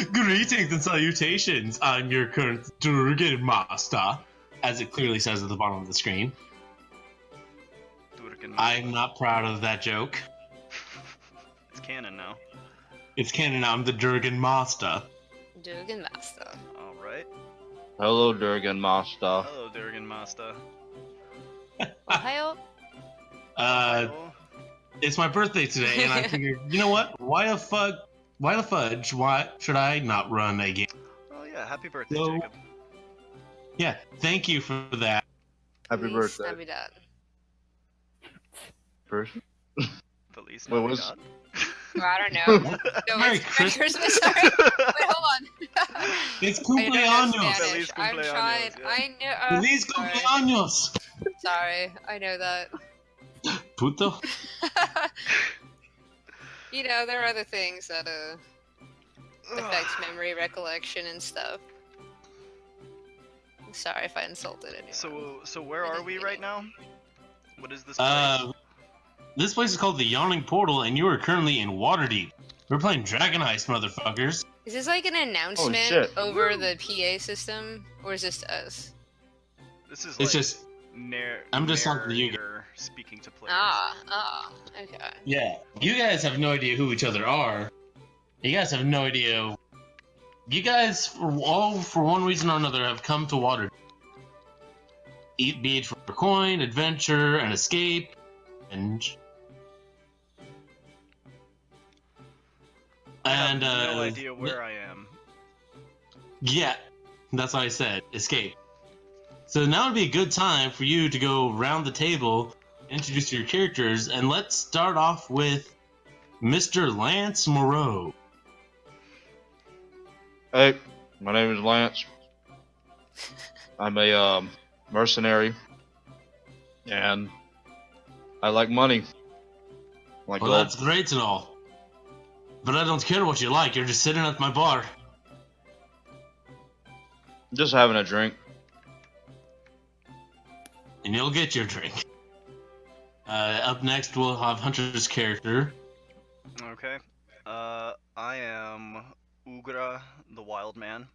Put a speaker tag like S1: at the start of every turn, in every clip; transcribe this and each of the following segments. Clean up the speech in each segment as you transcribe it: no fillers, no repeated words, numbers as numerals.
S1: Greetings and salutations. I'm your current Durgan Master, as it clearly says at the bottom of the screen. I'm not proud of that joke.
S2: It's canon now.
S1: It's canon. I'm the Durgan Master.
S3: Durgan Master.
S2: Alright.
S4: Hello, Durgan Master.
S2: Hello, Durgan Master.
S3: Ohio.
S1: It's my birthday today, and I figured, you know what? Why the fudge? Why should I not run a game?
S2: Oh yeah, happy birthday,
S1: So,
S2: Jacob.
S1: Yeah, thank you for that.
S4: Happy
S3: Feliz
S4: birthday.
S3: Navidad.
S4: Person?
S2: Feliz
S4: Wait,
S2: Navidad.
S3: I don't know. No,
S1: Merry
S3: it's Merry
S1: Christmas.
S3: Christmas. Sorry. Wait, hold on.
S1: It's
S3: I don't know
S1: cumpleaños.
S3: Spanish.
S2: Feliz
S3: I'm
S2: cumpleaños,
S3: trying.
S2: yeah.
S3: I know.
S1: Feliz
S3: sorry.
S1: cumpleaños.
S3: Sorry, I know that.
S1: Puto.
S3: You know, there are other things that affect memory recollection and stuff. Sorry if I insulted anyone.
S2: So where are we right now? What is this place?
S1: This place is called the Yawning Portal, and you are currently in Waterdeep. We're playing Dragon Heist, motherfuckers.
S3: Is this like an announcement
S4: shit.
S3: over the PA system, or is this us?
S2: This is
S1: It's
S2: like
S1: just,
S2: I'm
S1: just talking to you.
S2: speaking to players.
S3: Okay.
S1: yeah. You guys have no idea who each other are. You guys have no idea. You guys, for one reason or another, have come to Waterdeep. Be it for coin, adventure, and escape, and
S2: I have no idea where I am.
S1: Yeah, that's what I said. Escape. So now would be a good time for you to go round the table, introduce your characters, and let's start off with Mr. Lance Moreau.
S4: Hey, my name is Lance. I'm a mercenary, and I like money. Like
S1: Well,
S4: gold.
S1: that's great and all. But I don't care what you like, you're just sitting at my bar.
S4: Just having a drink.
S1: And you'll get your drink. Up next, we'll have Hunter's character.
S2: Okay. I am Ugra, the Wild Man.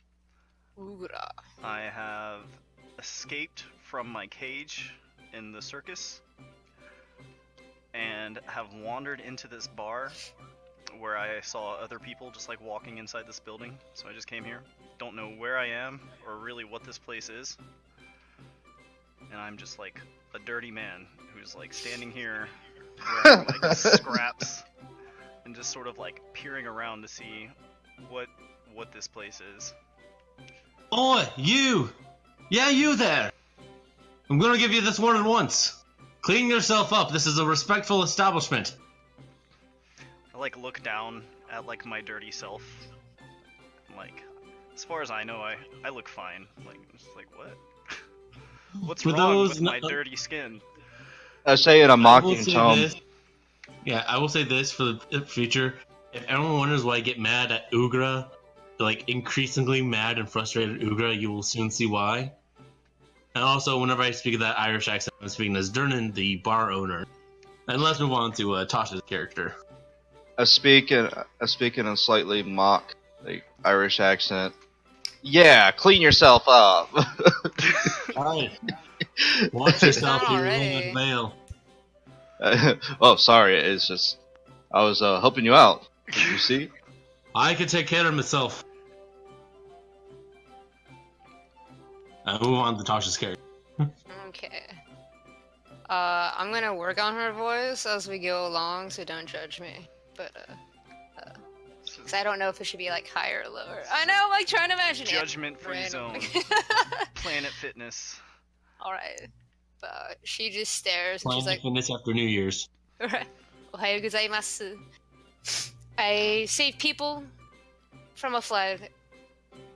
S3: Oogra.
S2: I have escaped from my cage in the circus and have wandered into this bar where I saw other people just like walking inside this building. So I just came here. Don't know where I am or really what this place is. And I'm just like a dirty man who's like standing here wearing like scraps and just sort of like peering around to see what this place is.
S1: Oi, you! Yeah, you there! I'm gonna give you this warning once. Clean yourself up, this is a respectful establishment.
S2: I like look down at like my dirty self. Like, as far as I know, I look fine. Like, just like what? What's
S1: For
S2: wrong
S1: those
S2: with my
S1: not-
S2: dirty skin?
S4: I say in a
S1: I will
S4: mocking
S1: say
S4: tone.
S1: this. Yeah, I will say this for the future. If anyone wonders why I get mad at Ugra, like increasingly mad and frustrated at Ugra, you will soon see why. And also, whenever I speak of that Irish accent, I'm speaking as Dernan, the bar owner. And let's move on to Tasha's character.
S4: I speak in a slightly mock, like Irish accent. Yeah, clean yourself up.
S1: Alright. Watch yourself,
S3: Not
S1: you
S3: already.
S1: ruined veil.
S4: Oh, sorry. It's just I was helping you out. Did you see?
S1: I can take care of myself. Move on to Tasha's character.
S3: Okay. I'm gonna work on her voice as we go along, so don't judge me. But, because I don't know if it should be, like, higher or lower. I know, I'm, like, trying to imagine it.
S2: Judgment-free
S3: Random.
S2: zone. Planet Fitness.
S3: Alright. But she just stares and
S1: Plan
S3: she's like,
S1: fitness after New Year's.
S3: Ohayou gozaimasu. I save people from a flood.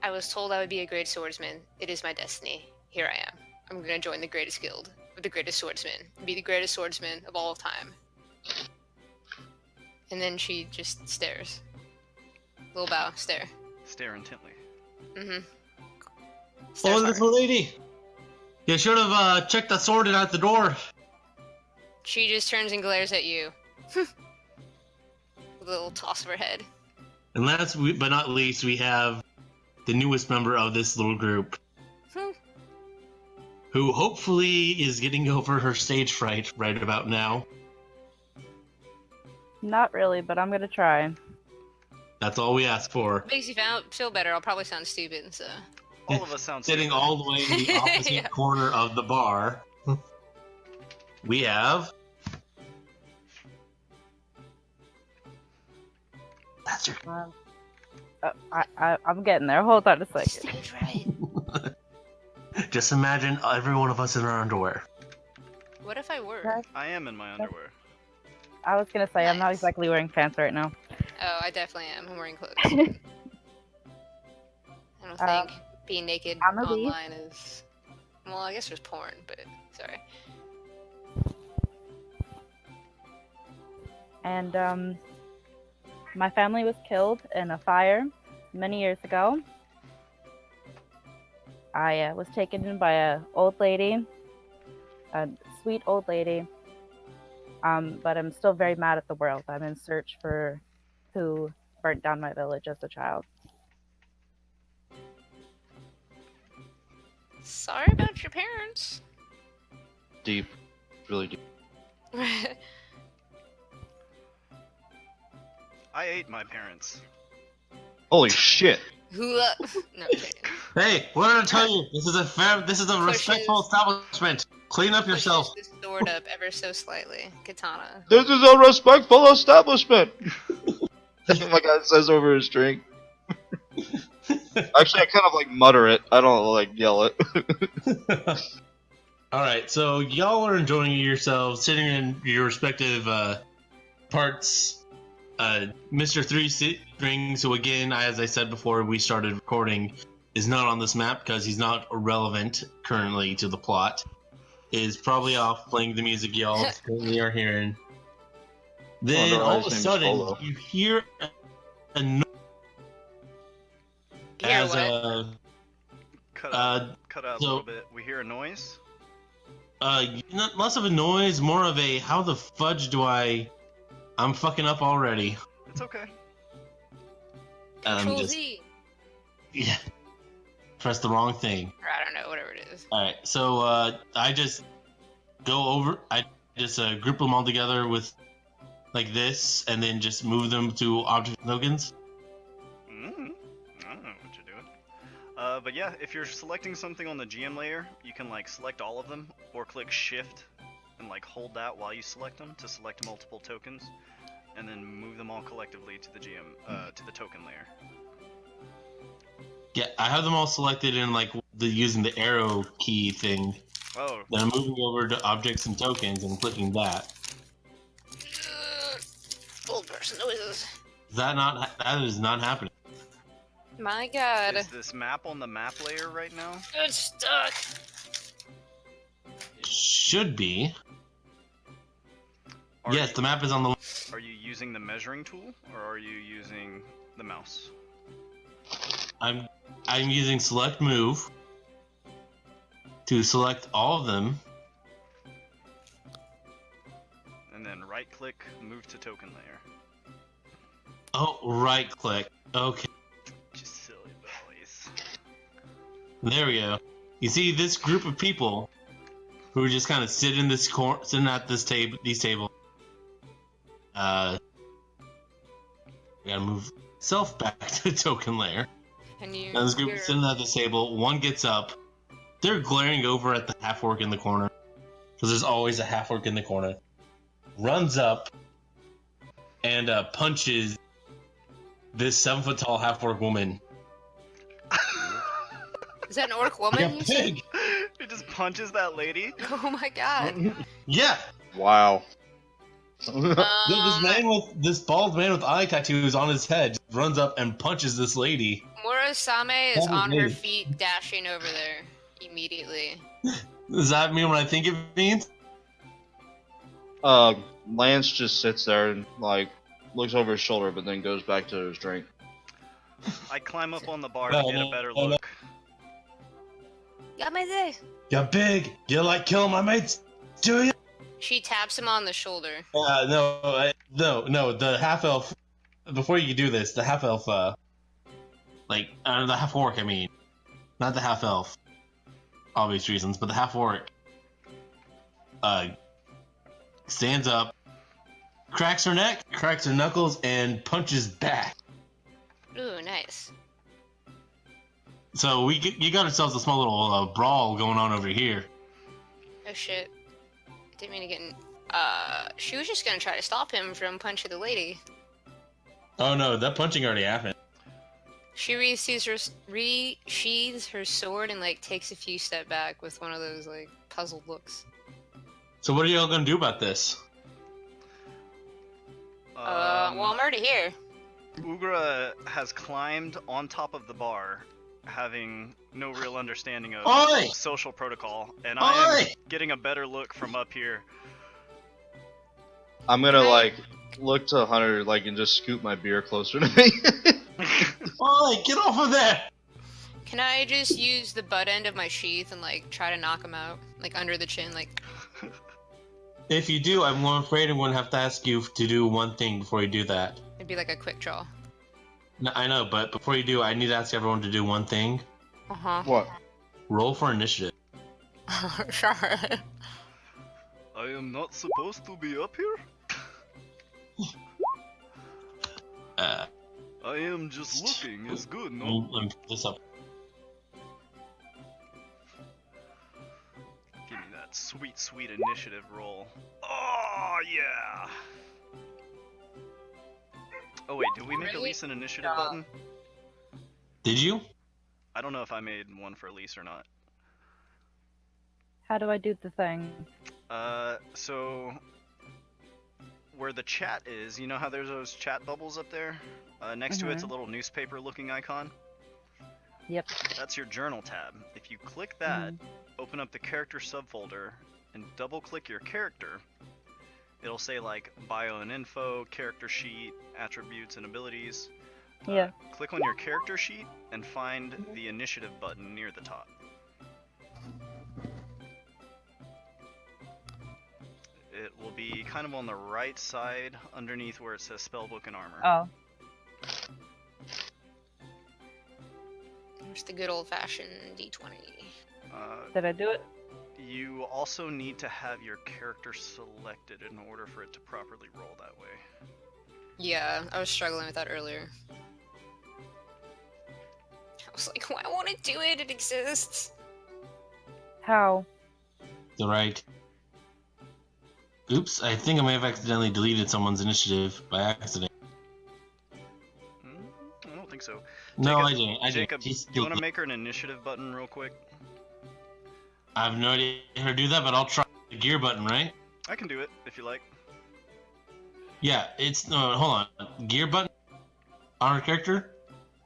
S3: I was told I would be a great swordsman. It is my destiny. Here I am. I'm gonna join the greatest guild with the greatest swordsman. Be the greatest swordsman of all time. And then she just stares. Little bow, stare.
S2: Stare intently.
S3: Mm-hmm.
S1: Oh,
S3: Stares hard.
S1: little lady! You should have checked that sword in at the door.
S3: She just turns and glares at you. With a little toss of her head.
S1: And but not least, we have the newest member of this little group, who hopefully is getting over her stage fright right about now.
S5: Not really, but I'm gonna try.
S1: That's all we ask for.
S3: Makes you feel better. I'll probably sound stupid, so.
S2: All of us sound
S1: Sitting
S2: stupid.
S1: all the way in the opposite
S3: Yeah.
S1: corner of the bar, we have. That's your.
S5: I'm getting there. Hold on a second.
S3: Stage right.
S1: Just imagine every one of us in our underwear.
S3: What if I were?
S5: Okay.
S2: I am in my underwear.
S5: I was gonna say I'm not
S3: Nice.
S5: exactly wearing pants right now.
S3: Oh, I definitely am. I'm wearing clothes. I don't think being naked
S5: I'm a leaf.
S3: online is. Well, I guess there's porn, but sorry.
S5: And my family was killed in a fire many years ago. I was taken in by a sweet old lady. But I'm still very mad at the world. I'm in search for who burnt down my village as a child.
S3: Sorry about your parents.
S4: Deep. Really deep.
S2: I ate my parents.
S4: Holy shit.
S3: No, I'm kidding.
S1: Hey, what did I tell you? This is a respectful establishment. Clean up yourself.
S3: Pushes the sword up ever so slightly. Katana.
S4: This is a respectful establishment. My guy says over his drink. Actually, I kind of like mutter it. I don't like yell it.
S1: Alright, so y'all are enjoying yourselves, sitting in your respective parts. Mr. Three Strings, who again, as I said before we started recording, is not on this map because he's not relevant currently to the plot. Is probably off playing the music y'all currently are hearing. Then
S4: no,
S1: all
S4: his
S1: of a
S4: name's
S1: sudden
S4: Polo.
S1: you hear a noise
S3: Hear
S1: as
S3: what?
S2: Cut out a
S1: so-
S2: little bit. We hear a noise.
S1: not less of a noise, more of a how the fudge do I'm fucking up already.
S2: It's okay.
S3: Control
S1: Just
S3: Z.
S1: yeah, press the wrong thing.
S3: Or I don't know, whatever it is.
S1: All right, so I just group them all together with like this, and then just move them to object tokens.
S2: I don't know what you're doing. But yeah, if you're selecting something on the GM layer, you can like select all of them, or click Shift and like hold that while you select them to select multiple tokens, and then move them all collectively to the to the token layer.
S1: Yeah, I have them all selected in like using the arrow key thing.
S2: Oh,
S1: Then I'm moving over to objects and tokens and clicking that.
S3: Old person noises.
S1: That is not happening.
S3: My god.
S2: is this map on the map layer right now?
S3: It's stuck.
S1: It should be.
S2: Are
S1: Yes,
S2: you,
S1: the map is on the.
S2: Are you using the measuring tool, or are you using the mouse?
S1: I'm using select move to select all of them.
S2: And then right click, move to token layer.
S1: Oh, right click. Okay,
S2: Just silly boys.
S1: there we go. You see this group of people who just kind of sitting at this table. We gotta move self back to the token layer.
S3: And you.
S1: Now this group is sitting at this table. One gets up. They're glaring over at the half orc in the corner, because there's always a half orc in the corner. Runs up and punches this 7-foot tall half orc woman.
S3: Is that an orc woman?
S1: Like a
S3: You said?
S1: pig.
S2: He just punches that lady.
S3: Oh my god.
S1: Yeah.
S4: Wow.
S1: This bald man with eye tattoos on his head just runs up and punches this lady.
S3: Murasame is
S1: That was
S3: on her
S1: me.
S3: feet, dashing over there immediately.
S1: Does that mean what I think it means?
S4: Lance just sits there and like looks over his shoulder, but then goes back to his drink.
S2: I climb up on the bar
S1: No,
S2: to get
S1: no,
S2: a better
S1: no, no.
S2: look.
S3: Got my day.
S1: You're big. You like killing my mates, do you?
S3: She taps him on the shoulder.
S1: No. The half elf before you do this, the half elf, the half orc, I mean, not the half elf, obvious reasons, but the half orc, stands up, cracks her neck, cracks her knuckles, and punches back.
S3: Ooh, nice.
S1: So you got ourselves a small little brawl going on over here.
S3: Oh shit. Didn't mean to get in. She was just gonna try to stop him from punching the lady.
S1: Oh no, that punching already happened.
S3: She resheathes her sword and like takes a few steps back with one of those like puzzled looks.
S1: So what are y'all gonna do about this?
S3: Well, I'm already here.
S2: Ugra has climbed on top of the bar, having no real understanding of
S1: Oi!
S2: social protocol, and I am
S1: Oi!
S2: getting a better look from up here.
S4: I'm gonna like look to Hunter like and just scoot my beer closer to me.
S1: Oi, get off of there!
S3: Can I just use the butt end of my sheath and like try to knock him out, like under the chin, like?
S1: If you do, I'm afraid I'm going to have to ask you to do one thing before you do that.
S3: It'd be like a quick draw.
S1: No, I know, but before you do, I need to ask everyone to do one thing.
S4: What?
S1: Roll for initiative.
S3: Sure.
S2: I am not supposed to be up here?
S1: Uh,
S2: I am just looking, it's good, no?
S1: let me put this up.
S2: Give me that sweet, sweet initiative roll. Oh, yeah! Oh wait, did we make
S3: Really?
S2: Elise an initiative button?
S1: Did you?
S2: I don't know if I made one for Elise or not.
S5: How do I do the thing?
S2: So where the chat is, you know how there's those chat bubbles up there? Next to it's a little newspaper-looking icon.
S5: Yep.
S2: That's your journal tab. If you click that, open up the character subfolder, and double-click your character, it'll say like bio and info, character sheet, attributes and abilities.
S5: Yeah.
S2: Click on your character sheet and find the initiative button near the top. It will be kind of on the right side underneath where it says spellbook and armor.
S5: Oh.
S3: There's the good old-fashioned D20.
S5: Did I do it?
S2: You also need to have your character selected in order for it to properly roll that way.
S3: Yeah, I was struggling with that earlier. I was like, why won't it do it? It exists.
S5: How?
S1: The right. Oops, I think I may have accidentally deleted someone's initiative by accident.
S2: I don't think so.
S1: No,
S2: Jacob,
S1: I didn't.
S2: Jacob,
S1: He's
S2: do you want to make her an initiative button real quick?
S1: I have no idea how to do that, but I'll try the gear button, right?
S2: I can do it if you like.
S1: Yeah, it's no. Hold on, gear button on her character,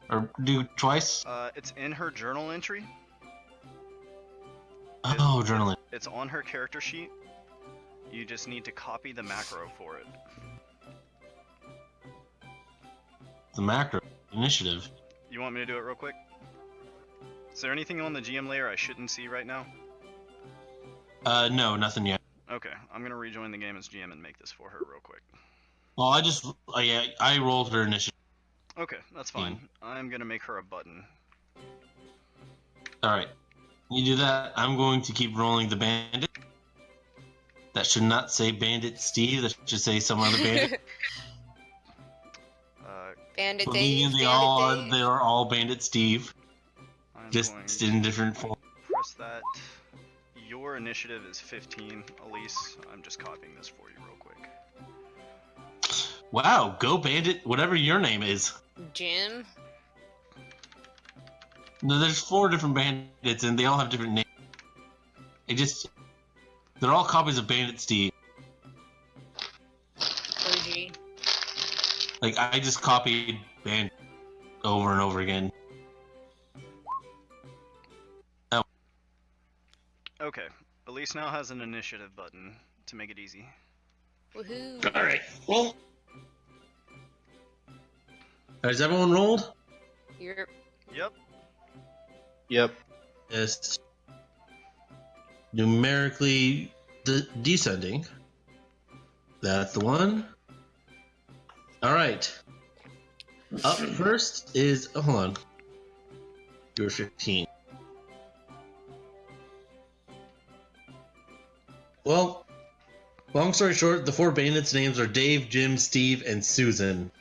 S1: or do twice.
S2: It's in her journal entry.
S1: Oh, journaling.
S2: It's on her character sheet. You just need to copy the macro for it.
S1: The macro initiative.
S2: You want me to do it real quick? Is there anything on the GM layer I shouldn't see right now?
S1: No, nothing yet.
S2: Okay, I'm gonna rejoin the game as GM and make this for her real quick.
S1: Well, I rolled her initiative.
S2: Okay, that's fine. I'm gonna make her a button.
S1: All right, you do that. I'm going to keep rolling the bandit. That should not say Bandit Steve. That should say some other bandit.
S3: Bandit
S1: For
S3: Dave.
S1: me,
S3: Bandit Dave.
S1: they are all Bandit Steve,
S2: I'm
S1: just
S2: going
S1: in different form.
S2: to press that. Your initiative is 15, Elise. I'm just copying this for you real quick.
S1: Wow, go Bandit, whatever your name is.
S3: Jim.
S1: No, there's 4 different bandits, and they all have different names. They're all copies of Bandit Steve.
S3: OG.
S1: Like, I just copied Bandit over and over again.
S2: Okay, Elise now has an initiative button to make it easy.
S3: Woohoo.
S1: Alright, well. Has everyone rolled?
S3: You're...
S2: Yep.
S4: Yep.
S1: Yes. Numerically descending. That's the one. Alright. Up first is hold on. You're 15. Well, long story short, the 4 bandits' names are Dave, Jim, Steve, and Susan.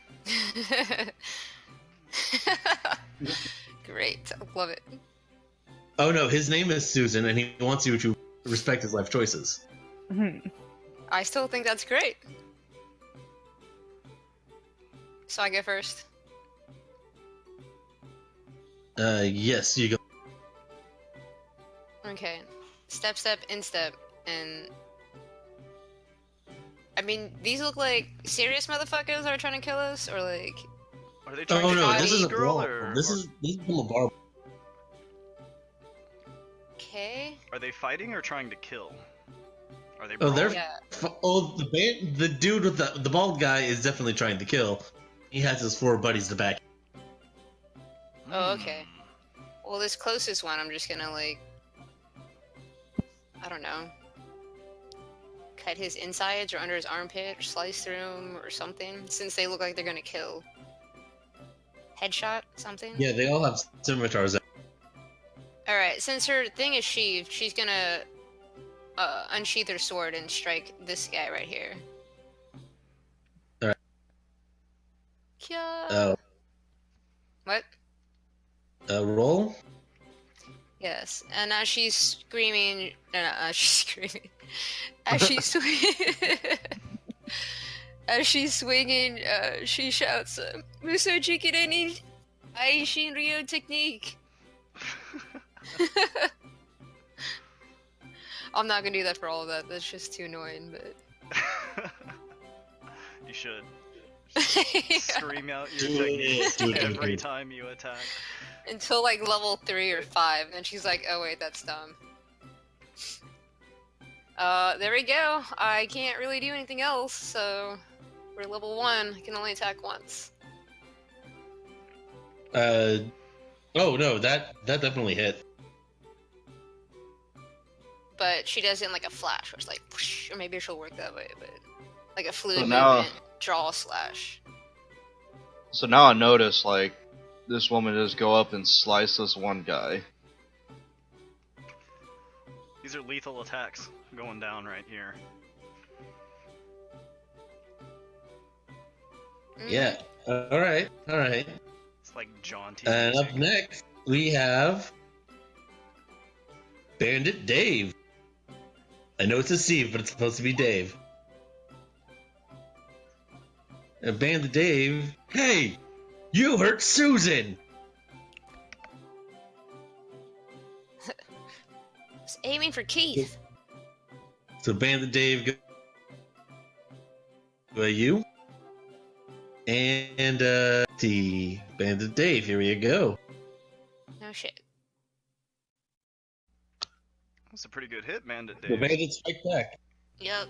S3: Great, I love it.
S1: Oh no, his name is Susan, and he wants you to respect his life choices.
S3: I still think that's great. So I go first.
S1: Yes, you go.
S3: Okay. Step, instep, and... I mean, these look like serious motherfuckers that are trying to kill us, or like...
S2: Are they trying
S1: Oh
S2: to
S1: no,
S2: kill
S1: this is a
S2: girl,
S1: brawl.
S2: or
S1: This is from a bar.
S3: Okay.
S2: are they fighting or trying to kill? Are they
S1: Oh,
S2: brawling?
S1: they're
S3: Yeah.
S1: the dude with the bald guy is definitely trying to kill. He has his 4 buddies to back.
S3: Oh, okay. Well, this closest one, I'm just gonna, like... I don't know. Cut his insides or under his armpit, or slice through him, or something, since they look like they're gonna kill. Headshot? Something?
S1: Yeah, they all have scimitars.
S3: Alright, since her thing is sheathed, she's gonna unsheath her sword and strike this guy right here.
S1: Alright.
S3: Kya. What?
S1: Roll.
S3: Yes, and as she's screaming, as she's screaming, as she's as she's swinging, she shouts, "Muso Jikireni, Aishin Ryo technique." I'm not gonna do that for all of that. That's just too annoying. But
S2: You should.
S3: Yeah.
S2: Scream out your
S1: Do it,
S2: technique
S1: do it.
S2: every time you attack.
S3: Until like level 3 or 5, and then she's like, "Oh wait, that's dumb." There we go. I can't really do anything else, so we're level 1. I can only attack once.
S1: Oh no, that definitely hit.
S3: But she does it in like a flash, where it's like, whoosh, or maybe she'll work that way, but like a fluid
S4: So now-
S3: movement, draw slash.
S4: So now I notice, like, this woman just go up and slice this one guy.
S2: These are lethal attacks going down right here.
S1: Yeah. All right.
S2: It's like jaunty
S1: And up
S2: music.
S1: next we have Bandit Dave. I know it's a Steve, but it's supposed to be Dave. And Bandit Dave, hey, you hurt Susan.
S3: Just aiming for Keith.
S1: So Bandit Dave, go you. And see, Bandit Dave, here you go.
S3: No shit.
S2: That's a pretty good hit, Bandit
S1: The
S2: Dave.
S1: Bandit strike back.
S3: Yup.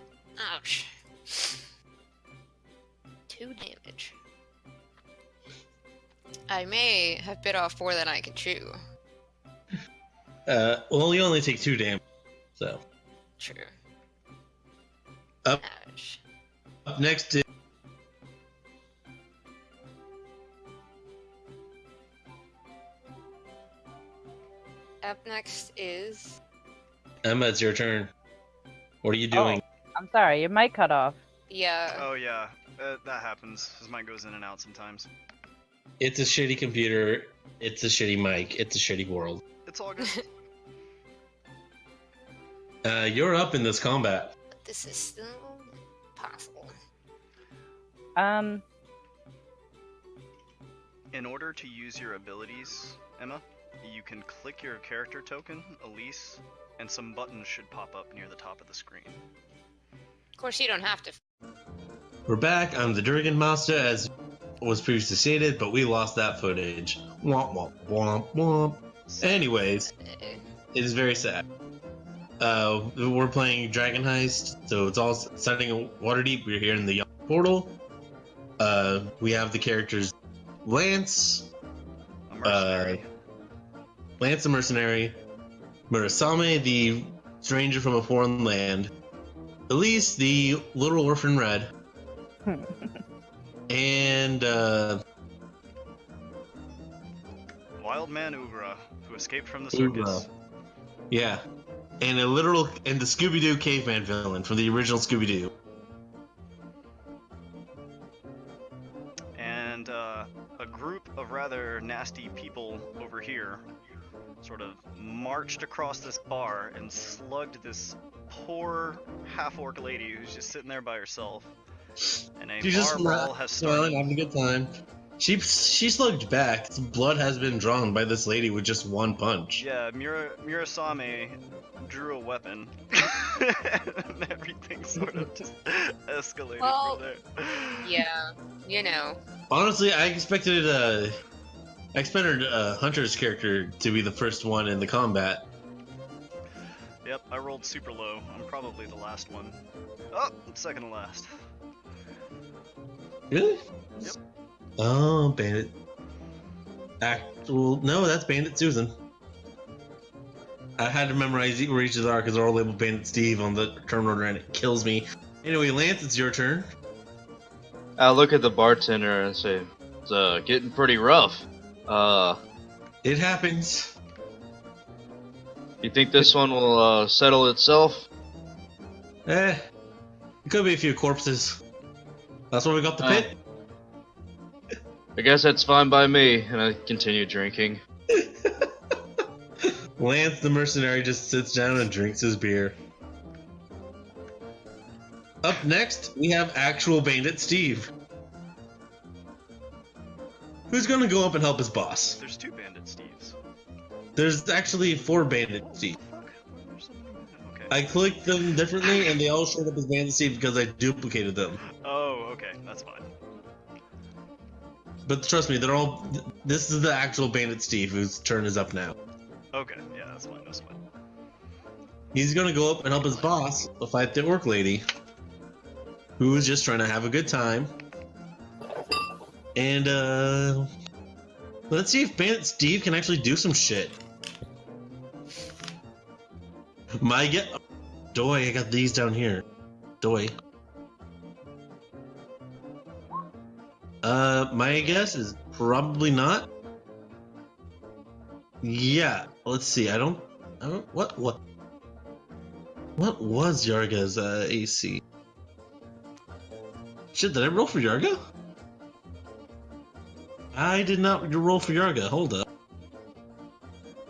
S3: Ouch. 2 damage. I may have bit off more than I can chew.
S1: Well, you only take 2 damage. So
S3: True.
S1: Up.
S3: Ouch.
S1: up next is
S3: Up next is...
S1: Emma. It's your turn. What are you doing?
S5: I'm sorry, your mic cut off.
S3: Yeah.
S2: Oh yeah, that happens. His mic goes in and out sometimes.
S1: It's a shitty computer. It's a shitty mic. It's a shitty world.
S2: It's all good.
S1: You're up in this combat.
S3: This is still possible.
S2: In order to use your abilities, Emma, you can click your character token, Elise, and some buttons should pop up near the top of the screen.
S3: Of course, you don't have to.
S1: We're back. I'm the Durgan Master, as was previously stated, but we lost that footage. Womp womp womp womp. Anyways, it is very sad. We're playing Dragon Heist, so it's all starting in Waterdeep. We're here in the portal. We have the characters Lance,
S2: A mercenary.
S1: Lance the Mercenary, Murasame the Stranger from a Foreign Land, Elise the Little Orphan Red, and
S2: Wild man Ugra, who escaped from the
S1: Ugra.
S2: circus.
S1: Yeah. And the Scooby-Doo caveman villain from the original Scooby-Doo.
S2: And a group of rather nasty people over here sort of marched across this bar and slugged this poor half-orc lady who's just sitting there by herself. And a bar brawl has started.
S1: Having a good time. She slugged back. Blood has been drawn by this lady with just one punch.
S2: Yeah, Murasame drew a weapon. And everything sort of just escalated
S3: Well,
S2: from there.
S3: Yeah, you know.
S1: Honestly, I expected Hunter's character to be the first one in the combat.
S2: Yep, I rolled super low. I'm probably the last one. Oh, second to last.
S1: Really?
S2: Yep.
S1: Oh, Bandit. No, that's Bandit Susan. I had to memorize where each of are because they're all labeled Bandit Steve on the turn order and it kills me. Anyway, Lance, it's your turn.
S4: I look at the bartender and say, "It's getting pretty rough.
S1: It happens.
S4: You think this one will settle itself?"
S1: It could be a few corpses. That's why we got the pit.
S4: I guess that's fine by me, and I continue drinking.
S1: Lance the mercenary just sits down and drinks his beer. Up next, we have actual Bandit Steve. Who's gonna go up and help his boss?
S2: There's two Bandit Steves.
S1: There's actually 4 Bandit Steve.
S2: Fuck? There's so many bandit- Okay.
S1: I clicked them differently and they all showed up as Bandit Steve because I duplicated them.
S2: Oh, okay, that's fine.
S1: But trust me, they're all. This is the actual Bandit Steve whose turn is up now.
S2: Okay, yeah, that's fine, that's fine.
S1: He's gonna go up and help his boss fight the orc lady, who is just trying to have a good time. And let's see if Bandit Steve can actually do some shit. Doy, I got these down here. Doy. My guess is probably not. Yeah, let's see. What was Yarga's AC? Shit, did I roll for Yarga? I did not roll for Yarga. Hold up.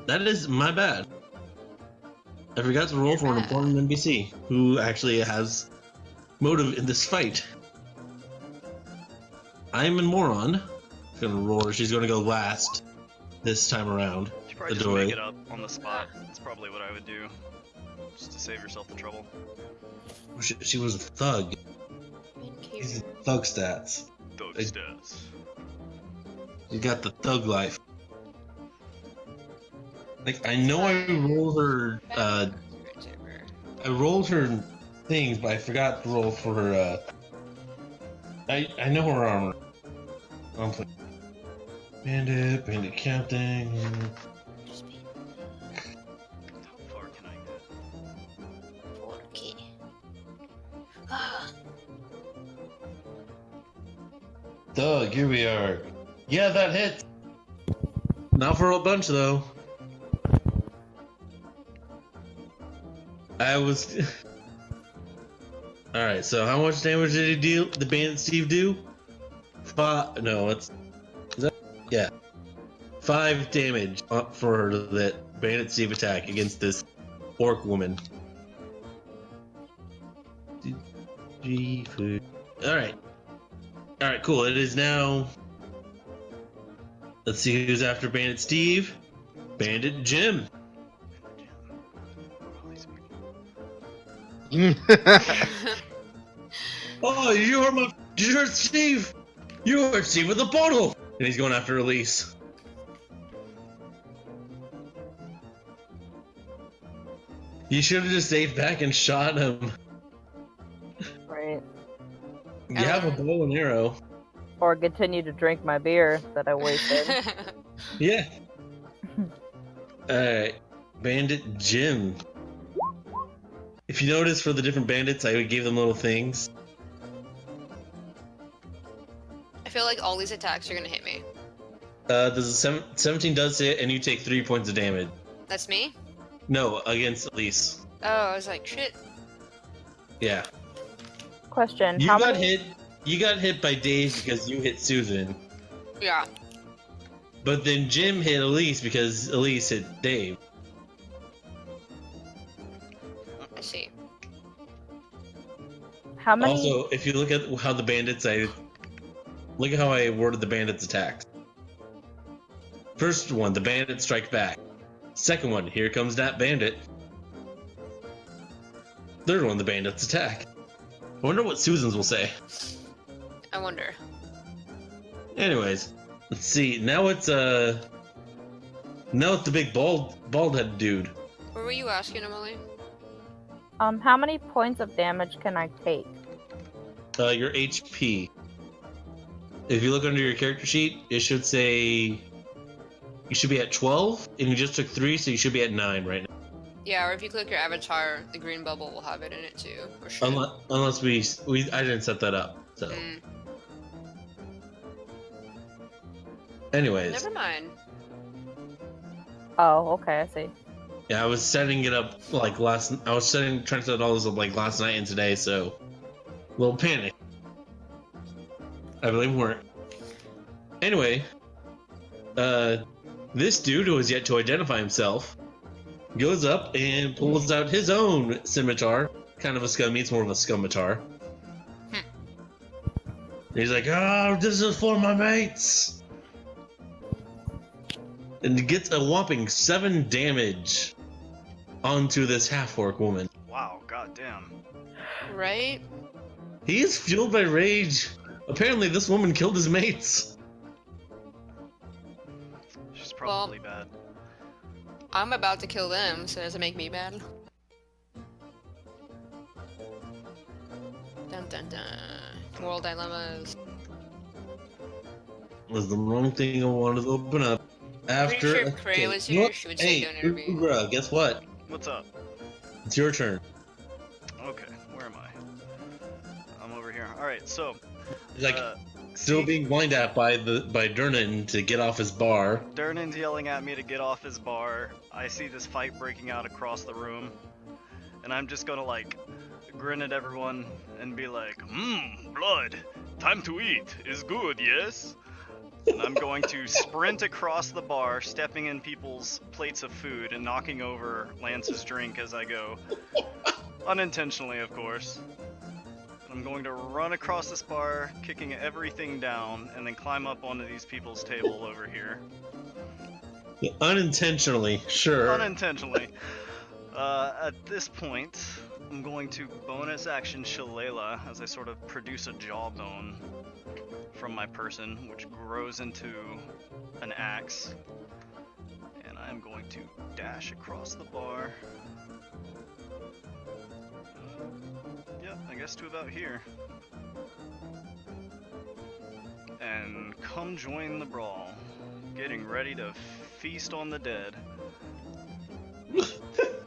S1: That is my bad. I forgot to roll for an important NPC who actually has motive in this fight. I'm a moron. Gonna roll her. She's gonna go last this time around.
S2: You probably just make it up on the spot. That's probably what I would do. Just to save yourself the trouble.
S1: She was a thug.
S3: Thank
S1: These
S3: you.
S1: are thug stats.
S2: Those
S1: I-
S2: stats.
S1: You got the thug life. Like I know I rolled her. I rolled her things, but I forgot to roll for her. I know her armor. Bandit captain.
S2: How far can I get?
S3: Okay. Ah,
S1: Thug, here we are. Yeah, that hits. Not for a bunch though. I was. All right. So how much damage did he deal? The Bandit Steve do? 5. No, is that? Yeah. 5 damage for that Bandit Steve attack against this orc woman. All right. All right. Cool. It is now. Let's see who's after Bandit Steve. Bandit Jim. Oh, you heard Steve? You heard Steve with a bottle! And he's going after Elise. You should have just stayed back and shot him.
S5: Right.
S1: You have a bow and arrow.
S5: Or continue to drink my beer that I wasted.
S1: Yeah. Alright. Bandit Jim. If you notice for the different bandits, I gave them little things.
S3: I feel like all these attacks are gonna hit me.
S1: Does a 17 does hit, and you take 3 points of damage.
S3: That's me?
S1: No, against Elise.
S3: Oh, I was like, shit.
S1: Yeah.
S5: Question:
S1: You
S5: How
S1: got
S5: many?
S1: hit. You got hit by Dave because you hit Susan,
S3: Yeah.
S1: but then Jim hit Elise because Elise hit Dave.
S3: I see.
S5: How many?
S1: Also, if you look at how the bandits, look at how I worded the bandits' attacks. First one, the bandits strike back. Second one, here comes that bandit. Third one, the bandits attack. I wonder what Susan's will say.
S3: I wonder.
S1: Anyways, let's see. Now it's the big bald head dude.
S3: What were you asking, Emily?
S5: How many points of damage can I take?
S1: Your HP. If you look under your character sheet, it should say you should be at 12, and you just took 3, so you should be at 9 right now.
S3: Yeah, or if you click your avatar, the green bubble will have it in it too. Or should.
S1: Unless I didn't set that up. So, anyways,
S3: Never mind.
S5: Oh, okay, I see.
S1: yeah, I was setting it up like trying to set all this up like last night and today, so little panic. I believe it weren't. Anyway, this dude who has yet to identify himself goes up and pulls out his own scimitar. Kind of a scummy, it's more of a scimitar. He's like, oh, this is for my mates! And he gets a whopping 7 damage onto this half-orc woman.
S2: Wow, goddamn.
S3: Right?
S1: He is fueled by rage. Apparently this woman killed his mates.
S2: She's probably bad.
S3: I'm about to kill them, so does it make me bad? Dun dun dun. World dilemmas.
S1: Was the wrong thing I wanted to open up. After.
S3: Pretty sure if Prey was here,
S1: look,
S3: she would say
S1: hey,
S3: don't interview.
S1: Ugra, guess what?
S2: What's up?
S1: It's your turn.
S2: Okay, where am I? I'm over here. Alright, so
S1: He's like still
S2: see,
S1: being whined at by Durnan to get off his bar.
S2: Durnan's yelling at me to get off his bar. I see this fight breaking out across the room. And I'm just gonna like grin at everyone and be like, blood. Time to eat is good, yes? And I'm going to sprint across the bar, stepping in people's plates of food and knocking over Lance's drink as I go. Unintentionally, of course. I'm going to run across this bar, kicking everything down, and then climb up onto these people's table over here.
S1: Unintentionally, sure.
S2: Unintentionally. At this point, I'm going to bonus action Shillelagh as I sort of produce a jawbone from my person, which grows into an axe. And I'm going to dash across the bar. Yep, I guess to about here. And come join the brawl. Getting ready to feast on the dead.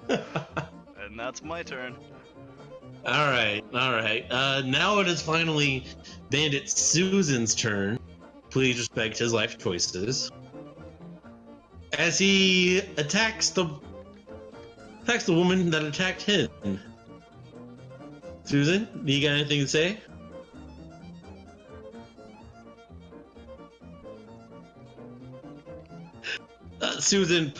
S2: And that's my turn.
S1: Alright. Now it is finally Bandit Susan's turn. Please respect his life choices. As he attacks the woman that attacked him. Susan, do you got anything to say? Susan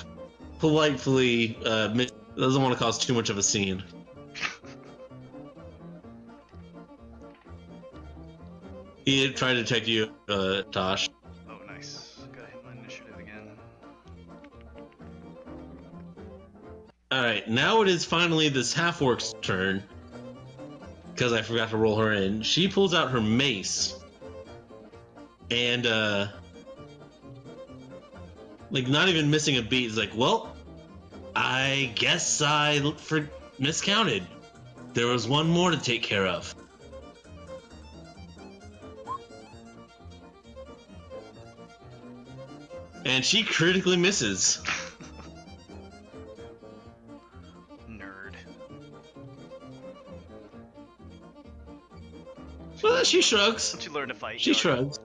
S1: politely doesn't want to cause too much of a scene. He tried to attack you, Tosh.
S2: Oh, nice. Gotta hit my initiative again.
S1: Alright, now it is finally this half-orc's turn. Because I forgot to roll her in. She pulls out her mace. And, like, not even missing a beat, is like, well, I guess I miscounted. There was one more to take care of. And she critically misses.
S2: Nerd.
S1: Well, she shrugs.
S2: Once you learn to fight,
S1: She
S2: you already-
S1: shrugs.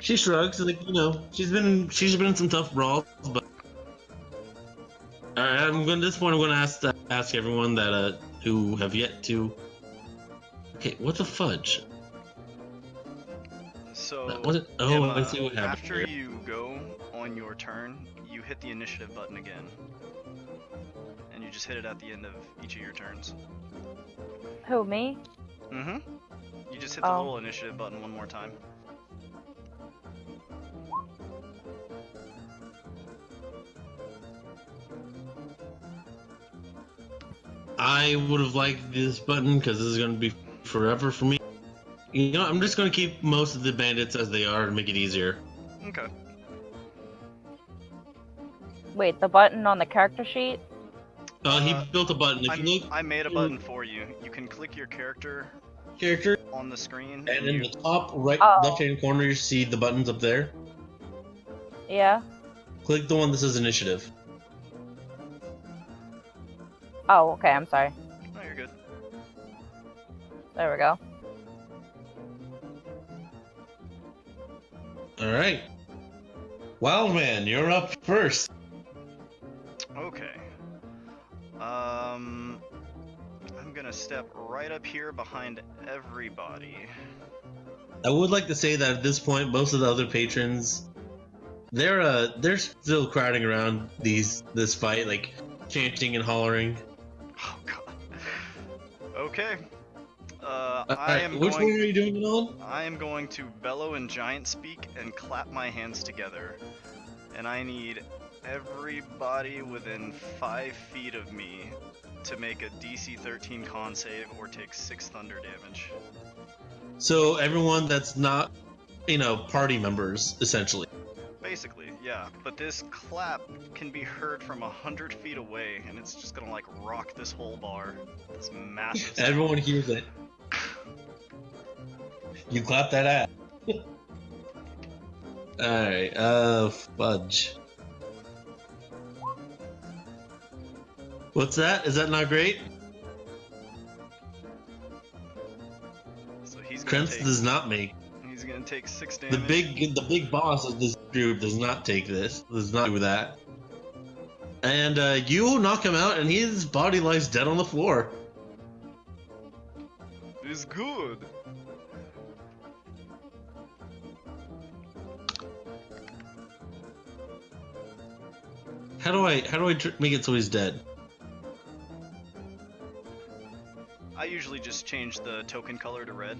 S1: She shrugs, like, you know, she's been in some tough brawls, but at this point I'm gonna ask everyone that who have yet to. Okay, what the fudge?
S2: So,
S1: What? Oh, I
S2: Emma,
S1: see what happened
S2: after
S1: here.
S2: you go on your turn, you hit the initiative button again. And you just hit it at the end of each of your turns.
S5: Who, me?
S2: Mm-hmm. You just hit the
S5: Oh.
S2: little initiative button one more time.
S1: I would have liked this button because this is gonna be forever for me. You know, I'm just gonna keep most of the bandits as they are and make it easier.
S2: Okay.
S5: Wait, the button on the character sheet?
S1: He built a button. If you look,
S2: I made a button for you. You can click your character
S1: character,
S2: on the screen,
S1: and in
S2: you...
S1: the top right
S5: Oh.
S1: left-hand corner, you see the buttons up there.
S5: Yeah.
S1: Click the one that says initiative.
S5: Oh, okay, I'm sorry.
S2: Oh, you're good.
S5: There we go.
S1: All right, Wildman, you're up first.
S2: Okay. I'm gonna step right up here behind everybody.
S1: I would like to say that at this point, most of the other patrons, they're still crowding around this fight, like chanting and hollering.
S2: Oh god. Okay.
S1: Which one are you doing it on?
S2: I am going to bellow in giant speak and clap my hands together. And I need everybody within 5 feet of me to make a DC 13 con save or take 6 thunder damage.
S1: So everyone that's not, you know, party members, essentially.
S2: Basically, yeah. But this clap can be heard from 100 feet away, and it's just gonna like rock this whole bar. This massive sound.
S1: Everyone hears it. You clap that ass. Alright, fudge. What's that? Is that not great?
S2: So he's gonna
S1: Krentz
S2: take,
S1: does not make.
S2: he's gonna take 6 damage.
S1: The big boss of this group does not take this. Does not do that. And you knock him out, and his body lies dead on the floor.
S2: It's good.
S1: How do I make it so he's dead?
S2: I usually just change the token color to red.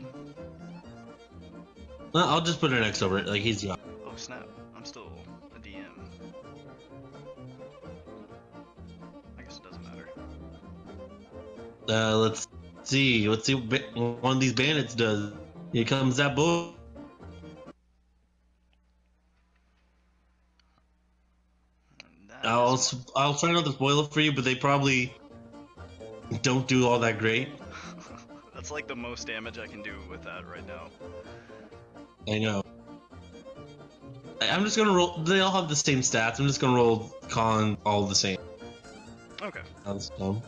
S1: Well, I'll just put an X over it, like he's gone.
S2: Oh snap, I'm still a DM. I guess it doesn't matter.
S1: Let's see what one of these bandits does. Here comes that bull.
S2: That
S1: I'll try not to spoil it for you, but they probably don't do all that great.
S2: That's like the most damage I can do with that right now.
S1: I know. I'm just gonna roll. They all have the same stats. I'm just gonna roll con all the same.
S2: Okay.
S1: That's dumb.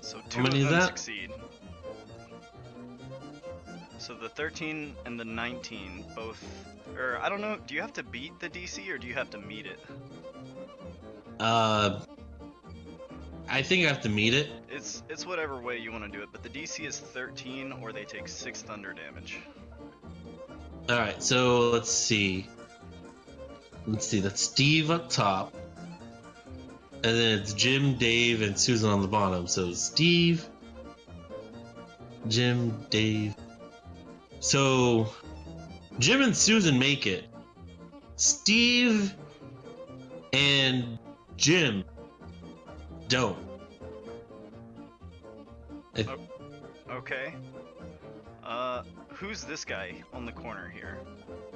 S2: So 2
S1: many
S2: of
S1: is
S2: them
S1: that?
S2: succeed. So the 13 and the 19 both, or I don't know, do you have to beat the DC or do you have to meet it?
S1: I think I have to meet it.
S2: It's whatever way you want to do it, but the DC is 13 or they take 6 thunder damage.
S1: Alright, so let's see. That's Steve up top. And then it's Jim, Dave, and Susan on the bottom. So Steve, Jim, Dave. So Jim and Susan make it. Steve and Jim don't.
S2: Okay. Who's this guy on the corner here?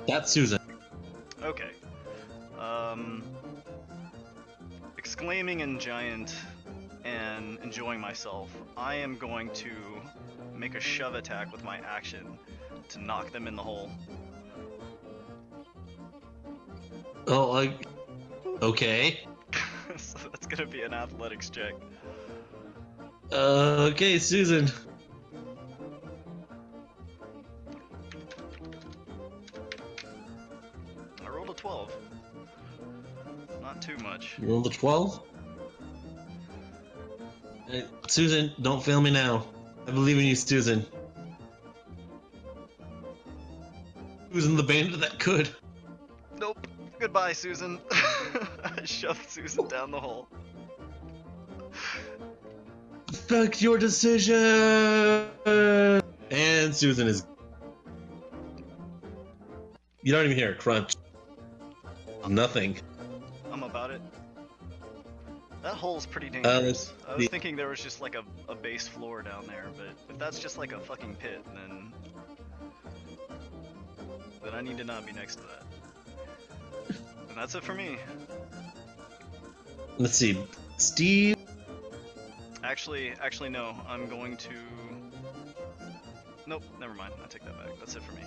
S1: That's Susan.
S2: Okay. Exclaiming in giant and enjoying myself, I am going to make a shove attack with my action to knock them in the hole.
S1: Oh, like, okay.
S2: So that's gonna be an athletics check.
S1: Okay, Susan.
S2: 12. Not too much.
S1: You rolled a 12? Hey, Susan, don't fail me now. I believe in you, Susan. Susan the bandit that could.
S2: Nope. Goodbye, Susan. I shoved Susan down the hole.
S1: Respect your decision! And Susan is... You don't even hear a crunch. Nothing.
S2: I'm about it. That hole's pretty dangerous. I was
S1: the-
S2: thinking there was just like a base floor down there, but if that's just like a fucking pit, then I need to not be next to that. And that's it for me.
S1: Let's see. Steve?
S2: Actually, no. I'm going to... Nope, never mind. I take that back. That's it for me.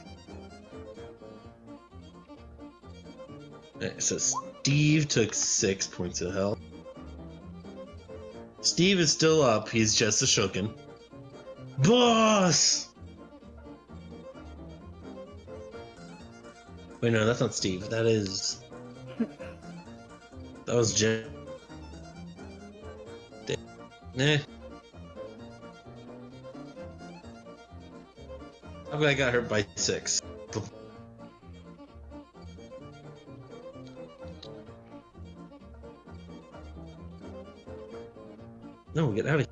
S1: Alright, so Steve took 6 points of health. Steve is still up. He's just a shooken. Boss! Wait, no, that's not Steve. That is... That was Jim. Nah. How about I got hurt by 6? No, get out of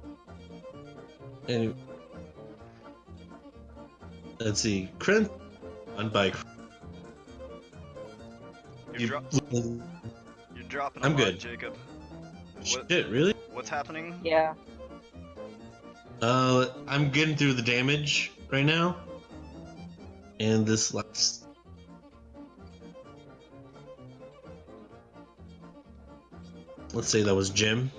S1: here. And let's see, Krent on bike.
S2: You're dropping a
S1: I'm
S2: lot,
S1: good.
S2: Jacob.
S1: Shit, really?
S2: What's happening?
S5: Yeah.
S1: I'm getting through the damage right now. And this last... Let's say that was Jim.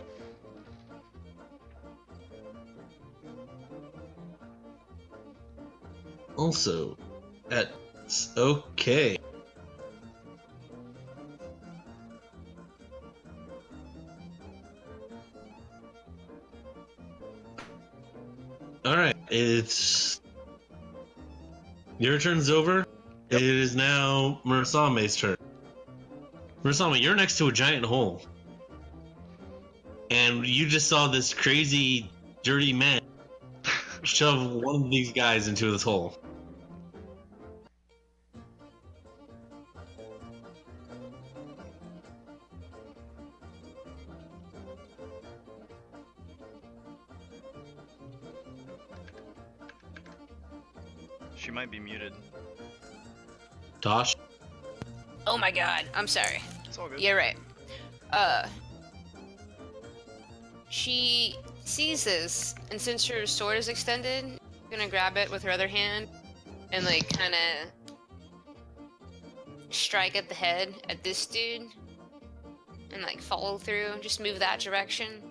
S1: Also, okay. Alright, it's... Your turn's over.
S2: Yep.
S1: It is now Murasame's turn. Murasame, you're next to a giant hole. And you just saw this crazy, dirty man shove one of these guys into this hole.
S2: She might be muted.
S1: Tosh?
S3: Oh my god, I'm sorry.
S2: It's all good.
S3: You're right. She sees this, and since her sword is extended, she's gonna grab it with her other hand and like kinda strike at the head at this dude and like follow through, just move that direction.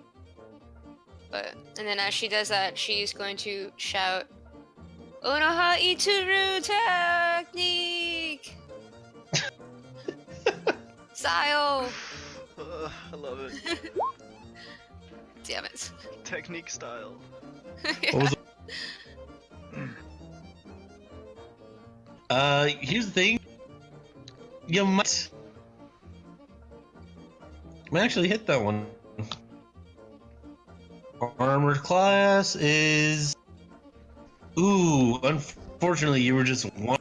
S3: And then as she does that, she's going to shout, Onoha Ituru technique! Style!
S2: I love it.
S3: Damn it.
S2: Technique style.
S1: What was here's the thing. You might actually hit that one. Armored class is... Ooh, unfortunately you were just one.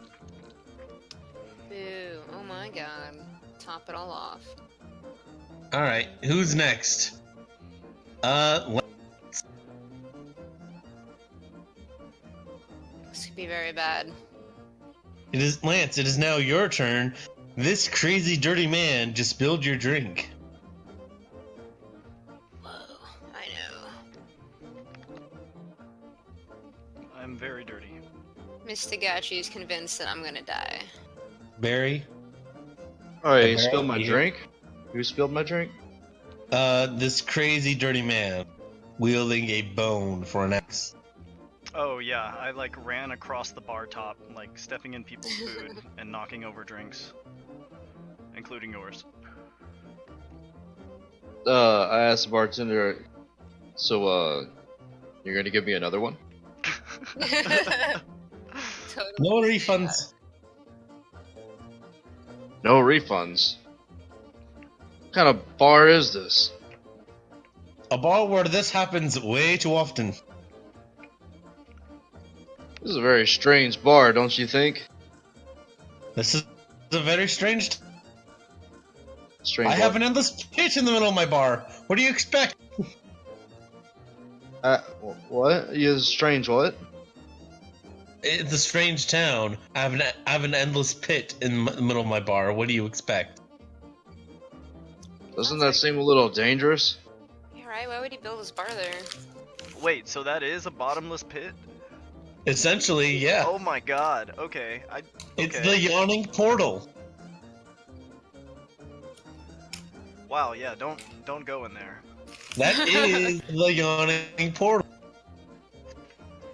S3: Boo. Oh my god. Top it all off.
S1: Alright, who's next?
S3: This could be very bad.
S1: It is Lance, it is now your turn. This crazy dirty man just spilled your drink.
S3: Whoa. I know.
S2: I'm very dirty.
S3: Miss Tagachi is convinced that I'm gonna die.
S1: Barry?
S4: Alright, you
S1: Barry,
S4: spilled my
S1: you-
S4: drink? Who spilled my drink?
S1: This crazy dirty man wielding a bone for an axe.
S2: Oh yeah, I like ran across the bar top, like stepping in people's food and knocking over drinks, including yours.
S4: I asked the bartender, so, you're gonna give me another one?
S3: Totally.
S1: No refunds.
S4: No refunds. What kind of bar is this?
S1: A bar where this happens way too often.
S4: This is a very strange bar, don't you think?
S1: This is a very strange.
S4: Strange
S1: I
S4: bar.
S1: have an endless pit in the middle of my bar. What do you expect?
S4: What? You strange what?
S1: It's a strange town. I have an endless pit in the middle of my bar. What do you expect?
S4: Doesn't that seem a little dangerous?
S3: Yeah, right. Why would he build his bar there?
S2: Wait, so that is a bottomless pit?
S1: Essentially, yeah.
S2: Oh my god. Okay.
S1: It's
S2: okay.
S1: the yawning portal.
S2: Wow, yeah, don't go in there.
S1: That is the yawning portal.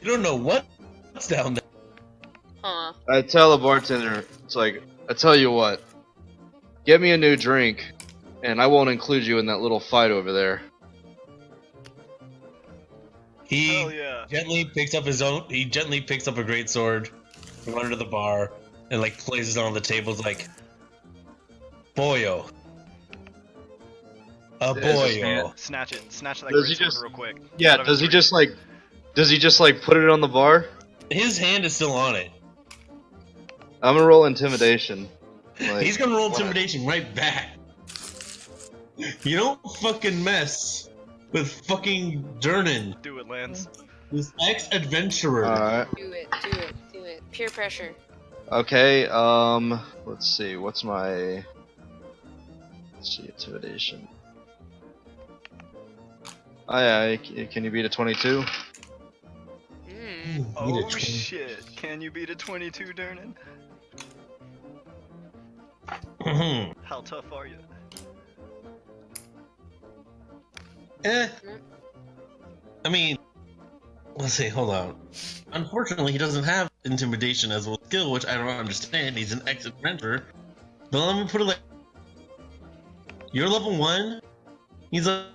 S1: You don't know what's down there.
S3: Huh.
S4: I tell the bartender, it's like, I tell you what, get me a new drink, and I won't include you in that little fight over there.
S1: He
S2: Hell yeah.
S1: gently picks up a great sword from under the bar and like places it on the table. It's like, boyo. A boyo.
S2: Snatch that
S4: Does he
S2: great sword
S4: just-
S2: real quick.
S4: Yeah,
S2: Out of his
S4: does he
S2: reach.
S4: just like put it on the bar?
S1: His hand is still on it.
S4: I'm gonna roll intimidation. Like,
S1: He's gonna roll
S4: what?
S1: intimidation right back. You don't fucking mess with fucking Durnan,
S2: Do it, Lance.
S1: this ex-adventurer.
S4: Alright.
S3: Do it. Peer pressure.
S4: Okay, let's see, what's my... Let's see, intimidation. Oh yeah, can you beat a 22?
S3: Hmm.
S2: Oh shit. Can you beat a 22, Durnan?
S1: Mhm.
S2: How tough are you?
S1: I mean, let's see, hold on. Unfortunately, he doesn't have intimidation as a skill, which I don't understand. He's an ex-adventurer. But let me put it like... You're level 1? He's a...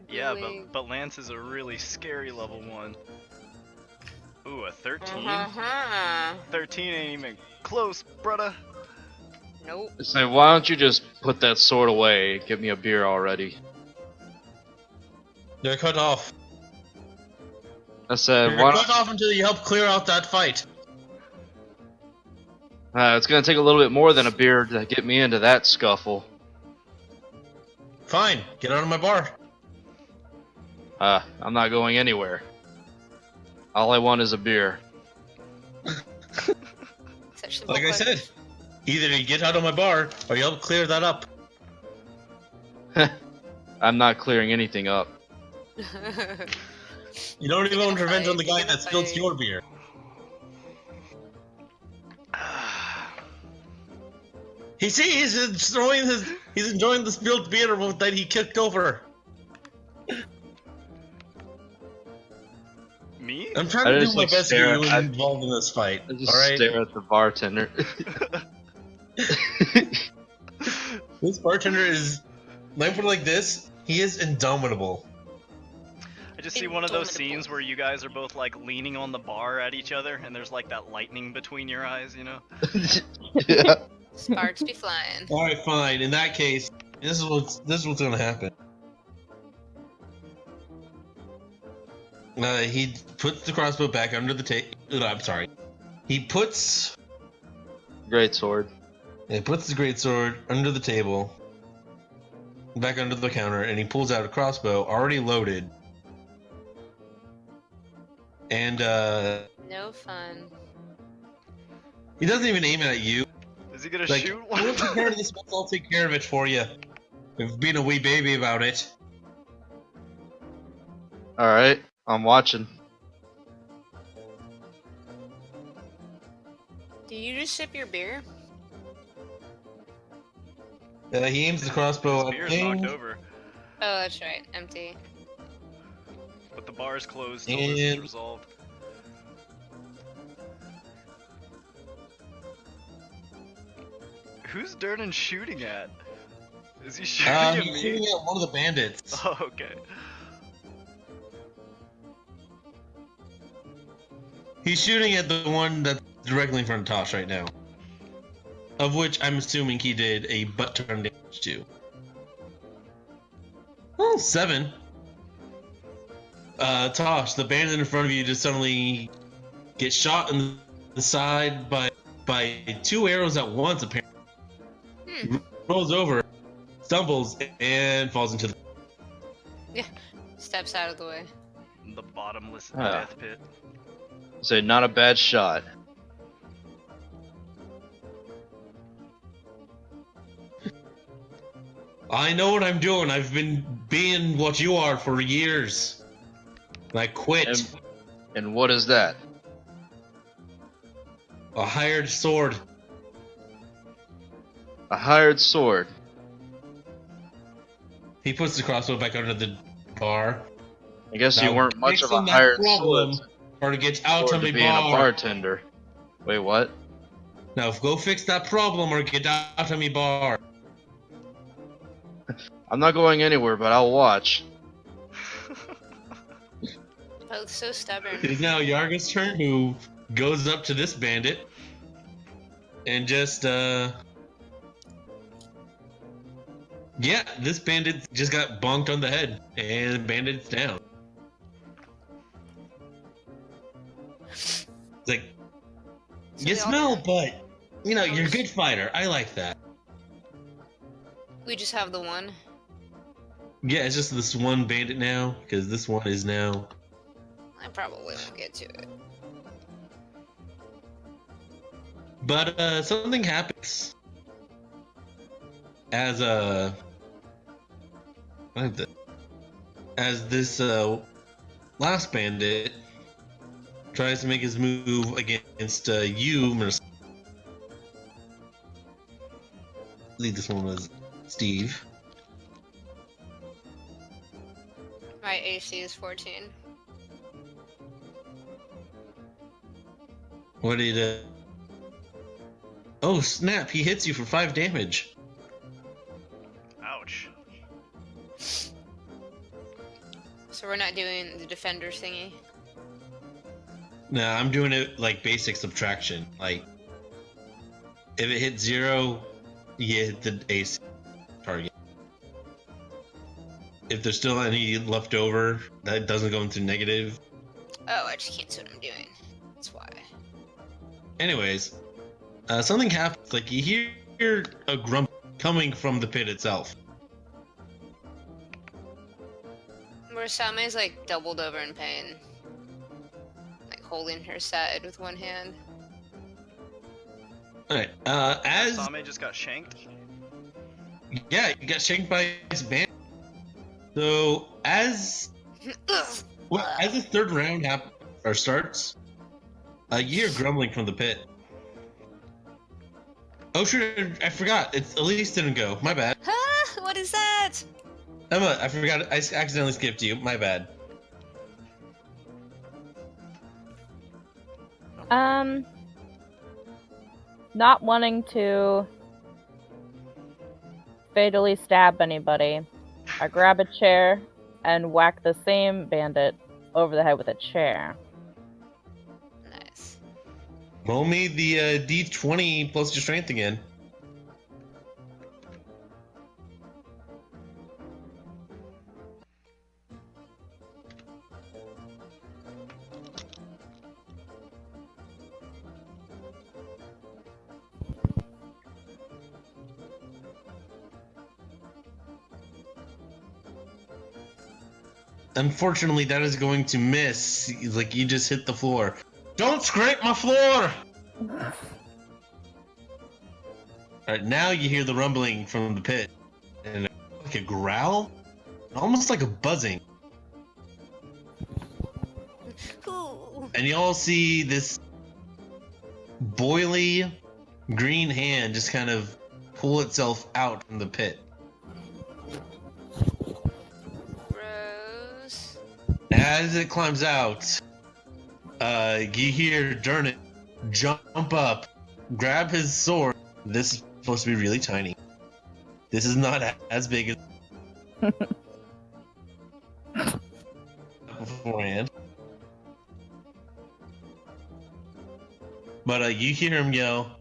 S2: Yeah,
S3: Really?
S2: but Lance is a really scary level 1. Ooh, a 13?
S3: Uh-huh.
S2: 13 ain't even close, brother.
S3: Nope.
S4: Say, why don't you just put that sword away? Give me a beer already.
S1: You're cut off.
S4: I said,
S1: You're
S4: why
S1: cut
S4: don't...
S1: off until you help clear out that fight.
S4: It's gonna take a little bit more than a beer to get me into that scuffle.
S1: Fine, get out of my bar.
S4: I'm not going anywhere. All I want is a beer.
S3: It's actually
S1: Like I
S3: more
S1: said, either you get out of my bar or you help clear that up.
S4: I'm not clearing anything up.
S3: fun.
S1: You don't even want revenge on the
S3: You're
S1: guy
S3: gonna
S1: that spilled
S3: fight.
S1: your beer. He's enjoying the spilled beer that he kicked over.
S2: Me?
S1: I'm trying
S4: I
S1: to do
S4: just,
S1: my
S4: like,
S1: best to get
S4: stare
S1: you
S4: at-
S1: involved in this fight.
S4: I just
S1: Alright?
S4: stare at the bartender.
S1: This bartender is, let me put it like this, he is indomitable.
S2: I just see one of those
S3: Indomitable.
S2: scenes where you guys are both like leaning on the bar at each other and there's like that lightning between your eyes, you know?
S4: Yeah.
S3: Sparks be flying.
S1: Alright, fine. In that case, this is what's gonna happen. He puts the crossbow back under the table. I'm sorry. He puts
S4: Great sword.
S1: the greatsword under the table, back under the counter, and he pulls out a crossbow already loaded. And
S3: No fun.
S1: he doesn't even aim it at you.
S2: Is he gonna
S1: Like,
S2: shoot
S1: we'll
S2: one?
S1: take care of this. I'll take care of it for you. We've been a wee baby about it.
S4: Alright, I'm watching.
S3: Do you just sip your beer?
S1: He aims the crossbow
S2: His
S1: at
S2: beer's
S1: King,
S2: knocked over,
S3: Oh, that's right. Empty.
S2: but the bar is closed till this is
S1: And-
S2: resolved. Who's Durnan shooting at? Is he shooting at
S1: he's
S2: me?
S1: shooting at one of the bandits.
S2: Oh, okay.
S1: He's shooting at the one that's directly in front of Tosh right now. of which I'm assuming he did a butt ton damage to. Oh, 7. Tosh, the bandit in front of you just suddenly gets shot in the side by 2 arrows at once, apparently. Rolls over, stumbles, and falls into the...
S3: Steps out of the way.
S2: The bottomless
S4: Ah.
S2: death pit.
S4: Say, not a bad shot.
S1: I know what I'm doing. I've been being what you are for years. And I quit.
S4: And what is that?
S1: A hired sword.
S4: A hired sword.
S1: He puts the crossbow back under the bar.
S4: I guess you
S1: Now,
S4: weren't much of a
S1: fixing that
S4: hired
S1: problem,
S4: sword
S1: or it gets out of
S4: to
S1: me
S4: being a
S1: bar.
S4: bartender. Wait, what?
S1: Now go fix that problem or get out of me bar.
S4: I'm not going anywhere, but I'll watch.
S3: Both so stubborn.
S1: It is now Yarga's turn, who goes up to this bandit and just yeah, this bandit just got bonked on the head, and the bandit's down. It's like,
S3: So
S1: you
S3: we all
S1: smell,
S3: do.
S1: but you know you're a good fighter. I like that.
S3: We just have the one.
S1: Yeah, it's just this one bandit now, because this one is now.
S3: I probably won't get to it.
S1: But something happens as this last bandit tries to make his move against you, Mercedes. I believe this one was Steve.
S3: My AC is 14.
S1: What did oh snap, he hits you for 5 damage.
S2: Ouch.
S3: So we're not doing the defender thingy.
S1: Nah, I'm doing it like basic subtraction. Like, if it hits 0, you hit the AC target. If there's still any left over that doesn't go into negative.
S3: Oh, I just can't see what I'm doing. That's why.
S1: Anyways, something happens. Like, you hear a grump coming from the pit itself.
S3: Murasame's like doubled over in pain. Like holding her side with one hand.
S1: Alright, as...
S2: Same just got shanked.
S1: Yeah, you got shanked by his band. So, as the third round starts, you hear grumbling from the pit. Oh shoot, I forgot. Elise didn't go. My bad.
S3: Huh? What is that?
S1: Emma, I forgot. I accidentally skipped you. My bad.
S5: Not wanting to fatally stab anybody, I grab a chair and whack the same bandit over the head with a chair.
S3: Nice.
S1: Roll me the D20 plus your strength again. Unfortunately, that is going to miss. Like, you just hit the floor. Don't scrape my floor! Alright, now you hear the rumbling from the pit. And like a growl? Almost like a buzzing.
S3: Ooh.
S1: And you all see this boily green hand just kind of pull itself out from the pit.
S3: Rose.
S1: As it climbs out, you hear Dernet jump up, grab his sword. This is supposed to be really tiny. This is not as big as beforehand. But you hear him yell,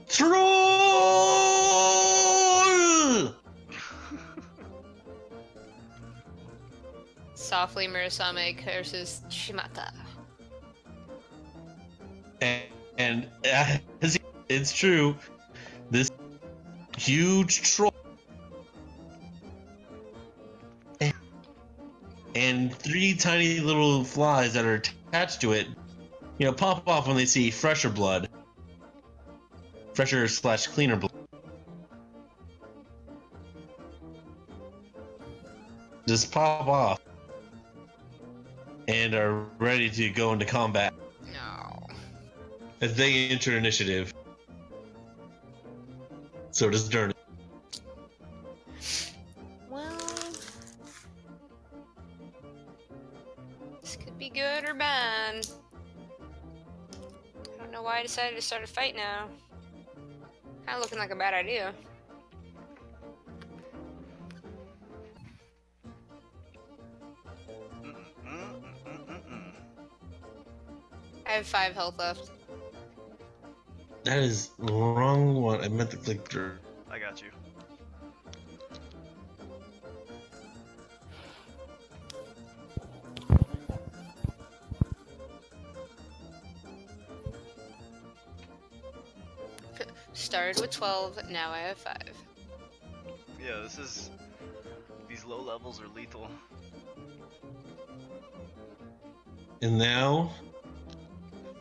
S1: Troll!
S3: Softly, Murasame curses Shimata.
S1: And it's true, this huge troll and 3 tiny little flies that are attached to it, pop off when they see fresher / cleaner blood. Just pop off and are ready to go into combat
S3: No.
S1: as they enter initiative. So does Derna.
S3: Well, this could be good or bad. I don't know why I decided to start a fight now. Kind of looking like a bad idea. I have 5 health left.
S1: That is the wrong one. I meant to click through.
S2: I got you.
S3: Started with 12, now I have 5.
S2: Yeah, these low levels are lethal.
S1: And now,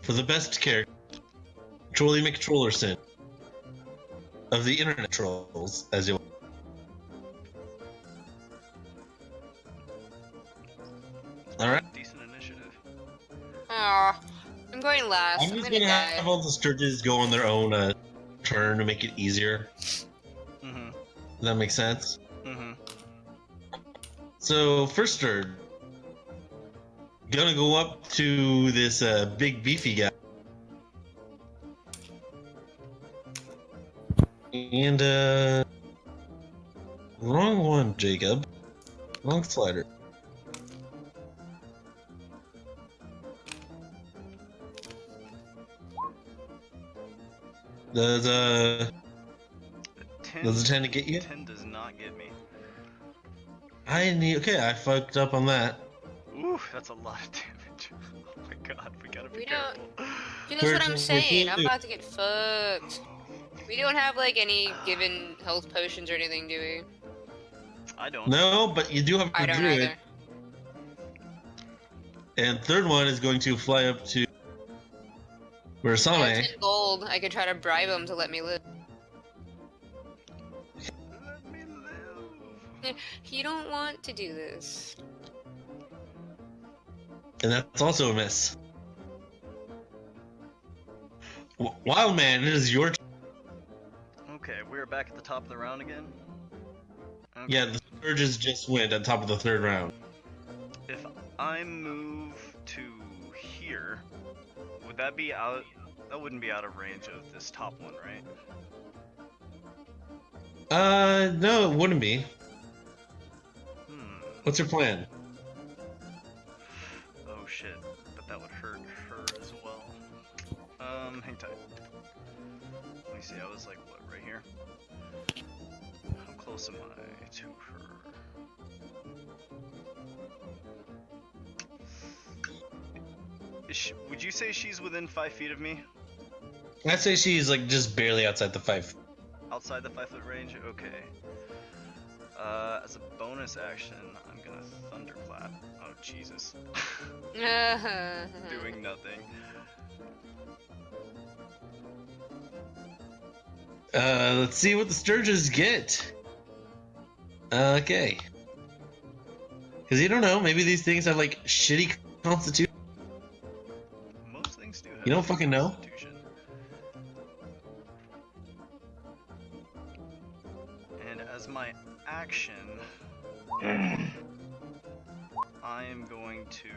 S1: for the best character, Trolly McTrollerson of the internet trolls, as you. Alright.
S2: Decent initiative.
S3: Aw, I'm going last.
S1: I'm
S3: I'm
S1: just
S3: gonna
S1: gonna
S3: die.
S1: have all the Sturges go on their own turn to make it easier.
S2: Mm-hmm.
S1: Does that make sense?
S2: Mm-hmm.
S1: So, first Sturge. Gonna go up to this big beefy guy. And, wrong one, Jacob. Wrong slider. Does a 10 to get you?
S2: 10 does not get me.
S1: Okay, I fucked up on that.
S2: Ooh, that's a lot of damage. Oh my god, we gotta be
S3: We
S2: careful.
S3: See, that's what I'm
S1: We're
S3: saying. I'm
S1: too.
S3: about to get fucked. We don't have like any given health potions or anything, do we?
S2: I don't.
S1: No, but you do have
S3: I
S1: a
S3: don't
S1: druid.
S3: either.
S1: And third one is going to fly up to
S3: I have
S1: Murasame.
S3: 10 gold. I could try to bribe him to let me live.
S2: Let me live.
S3: You don't want to do this.
S1: And that's also a miss. Wildman, it is your turn.
S2: Okay, we're back at the top of the round again. Okay.
S1: Yeah, the Sturges just went on top of the third round.
S2: If I move to here, would that be out? That wouldn't be out of range of this top one, right?
S1: No, it wouldn't be.
S2: Hmm.
S1: What's your plan?
S2: Oh shit. But that would hurt her as well. Hang tight. Let me see, I was like, what, right here? How close am I to her? Would you say she's within 5 feet of me?
S1: I'd say she's like just barely outside the 5.
S2: Outside the 5-foot range? Okay. As a bonus action, I'm gonna thunderclap. Oh, Jesus. Doing nothing.
S1: Let's see what the Sturges get. Okay. Because you don't know, maybe these things have like shitty constitution.
S2: Most things do have
S1: You don't fucking know?
S2: constitution. And as my action, I am going to...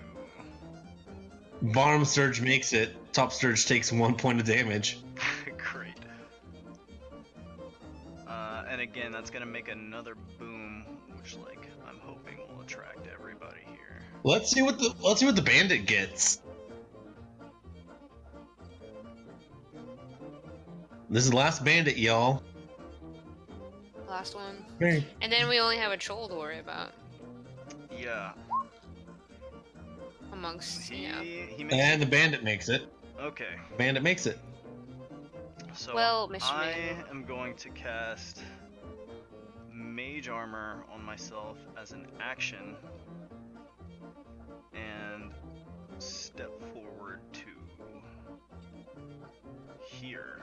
S1: Bottom Sturge makes it. Top Sturge takes 1 point of damage.
S2: Great. And again, that's gonna make another boom, which, like, I'm hoping will attract everybody here.
S1: Let's see what the bandit gets. This is the last bandit, y'all.
S3: Last one.
S1: Very.
S3: And then we only have a troll to worry about.
S2: Yeah.
S3: Amongst,
S2: He makes
S1: And the bandit makes it.
S2: Okay.
S1: Bandit makes it.
S2: So
S3: Well, Mr.
S2: I
S3: Man.
S2: am going to cast Mage Armor on myself as an action and step forward to here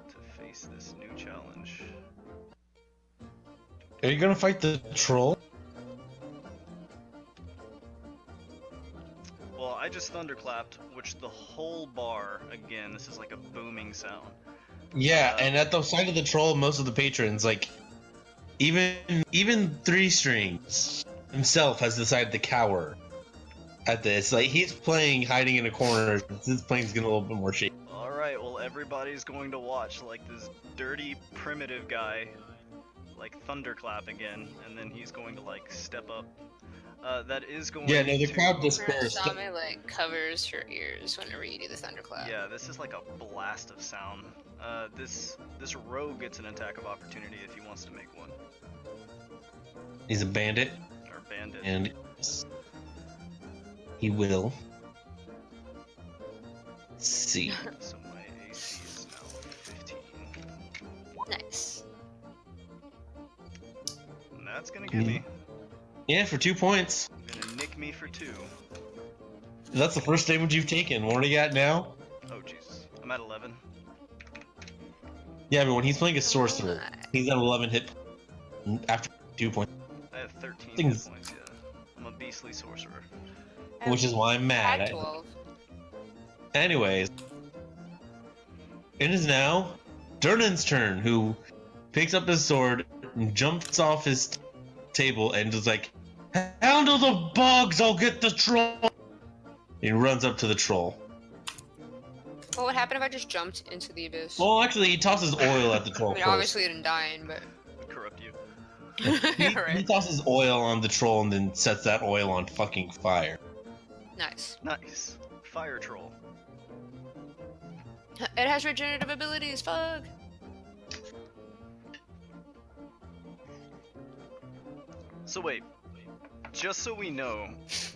S2: to face this new challenge.
S1: Are you gonna fight the troll?
S2: Well, I just thunderclapped, which the whole bar, again, this is like a booming sound.
S1: Yeah, and at the side of the troll, most of the patrons, like, even Three Strings himself has decided to cower at this. Like, he's playing hiding in a corner. His playing's getting a little bit more shaky.
S2: Alright, well, everybody's going to watch, like, this dirty, primitive guy, like, thunderclap again, and then he's going to, like, step up. That is going
S1: Yeah, no, the
S2: to...
S1: crowd dispersed.
S3: Shami like covers her ears whenever you do the thunderclap.
S2: Yeah, this is like a blast of sound. This rogue gets an attack of opportunity if he wants to make one.
S1: He's a bandit,
S2: Or bandit.
S1: and he will. Let's see.
S2: So my AC is now 15.
S3: Nice.
S2: And that's gonna get me.
S1: Yeah, for 2 points.
S2: Gonna nick me for 2.
S1: That's the first damage you've taken. What are you at now?
S2: Oh Jesus. I'm at 11.
S1: Yeah, but when he's playing a sorcerer,
S3: my.
S1: he's at 11 hit after 2 points,
S2: I have 13
S1: Things-
S2: hit points, yeah. I'm a beastly sorcerer.
S1: which is why I'm mad.
S3: At 12.
S1: Anyways, it is now Durnan's turn, who picks up his sword and jumps off his table and is like, "Handle the bugs, I'll get the troll!" He runs up to the troll.
S3: What would happen if I just jumped into the abyss?
S1: Well, actually, he tosses oil at the
S3: I
S1: troll
S3: mean,
S1: first.
S3: obviously it didn't die, but...
S2: Corrupt you.
S1: He
S3: right.
S1: tosses oil on the troll and then sets that oil on fucking fire.
S3: Nice.
S2: Nice. Fire troll.
S3: It has regenerative abilities, fuck!
S2: So wait, just so we know,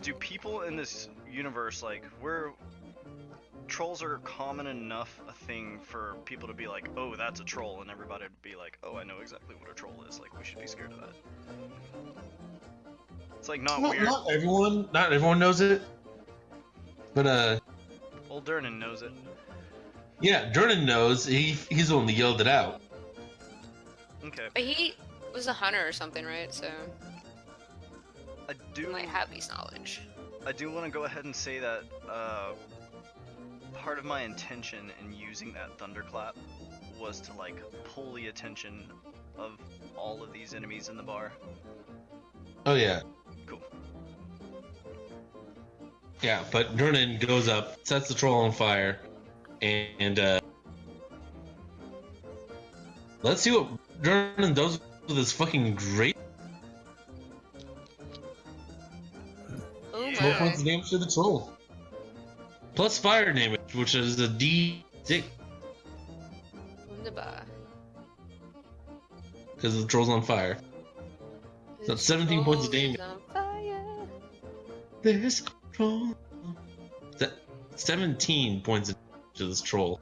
S2: do people in this universe, like, trolls are common enough a thing for people to be like, oh, that's a troll, and everybody to be like, oh, I know exactly what a troll is, like, we should be scared of that. It's like not weird.
S1: Not everyone knows it. But
S2: Old Durnan knows it.
S1: yeah, Durnan knows. He's the one that yelled it out.
S2: Okay.
S3: But he was a hunter or something, right? So
S2: I
S3: he
S2: do
S3: might have these knowledge.
S2: I do want to go ahead and say that part of my intention in using that thunderclap was to like pull the attention of all of these enemies in the bar.
S1: Oh yeah.
S2: Cool.
S1: Yeah, but Durnan goes up, sets the troll on fire, and let's see what Durnan does with his fucking great
S3: Oh
S1: 12
S3: my.
S1: points of damage to the troll. Plus fire damage, which is a D6,
S3: Wunderbar.
S1: because the troll's on fire. So that's 17 points of damage.
S3: On fire.
S1: This troll. 17 points of damage to this troll.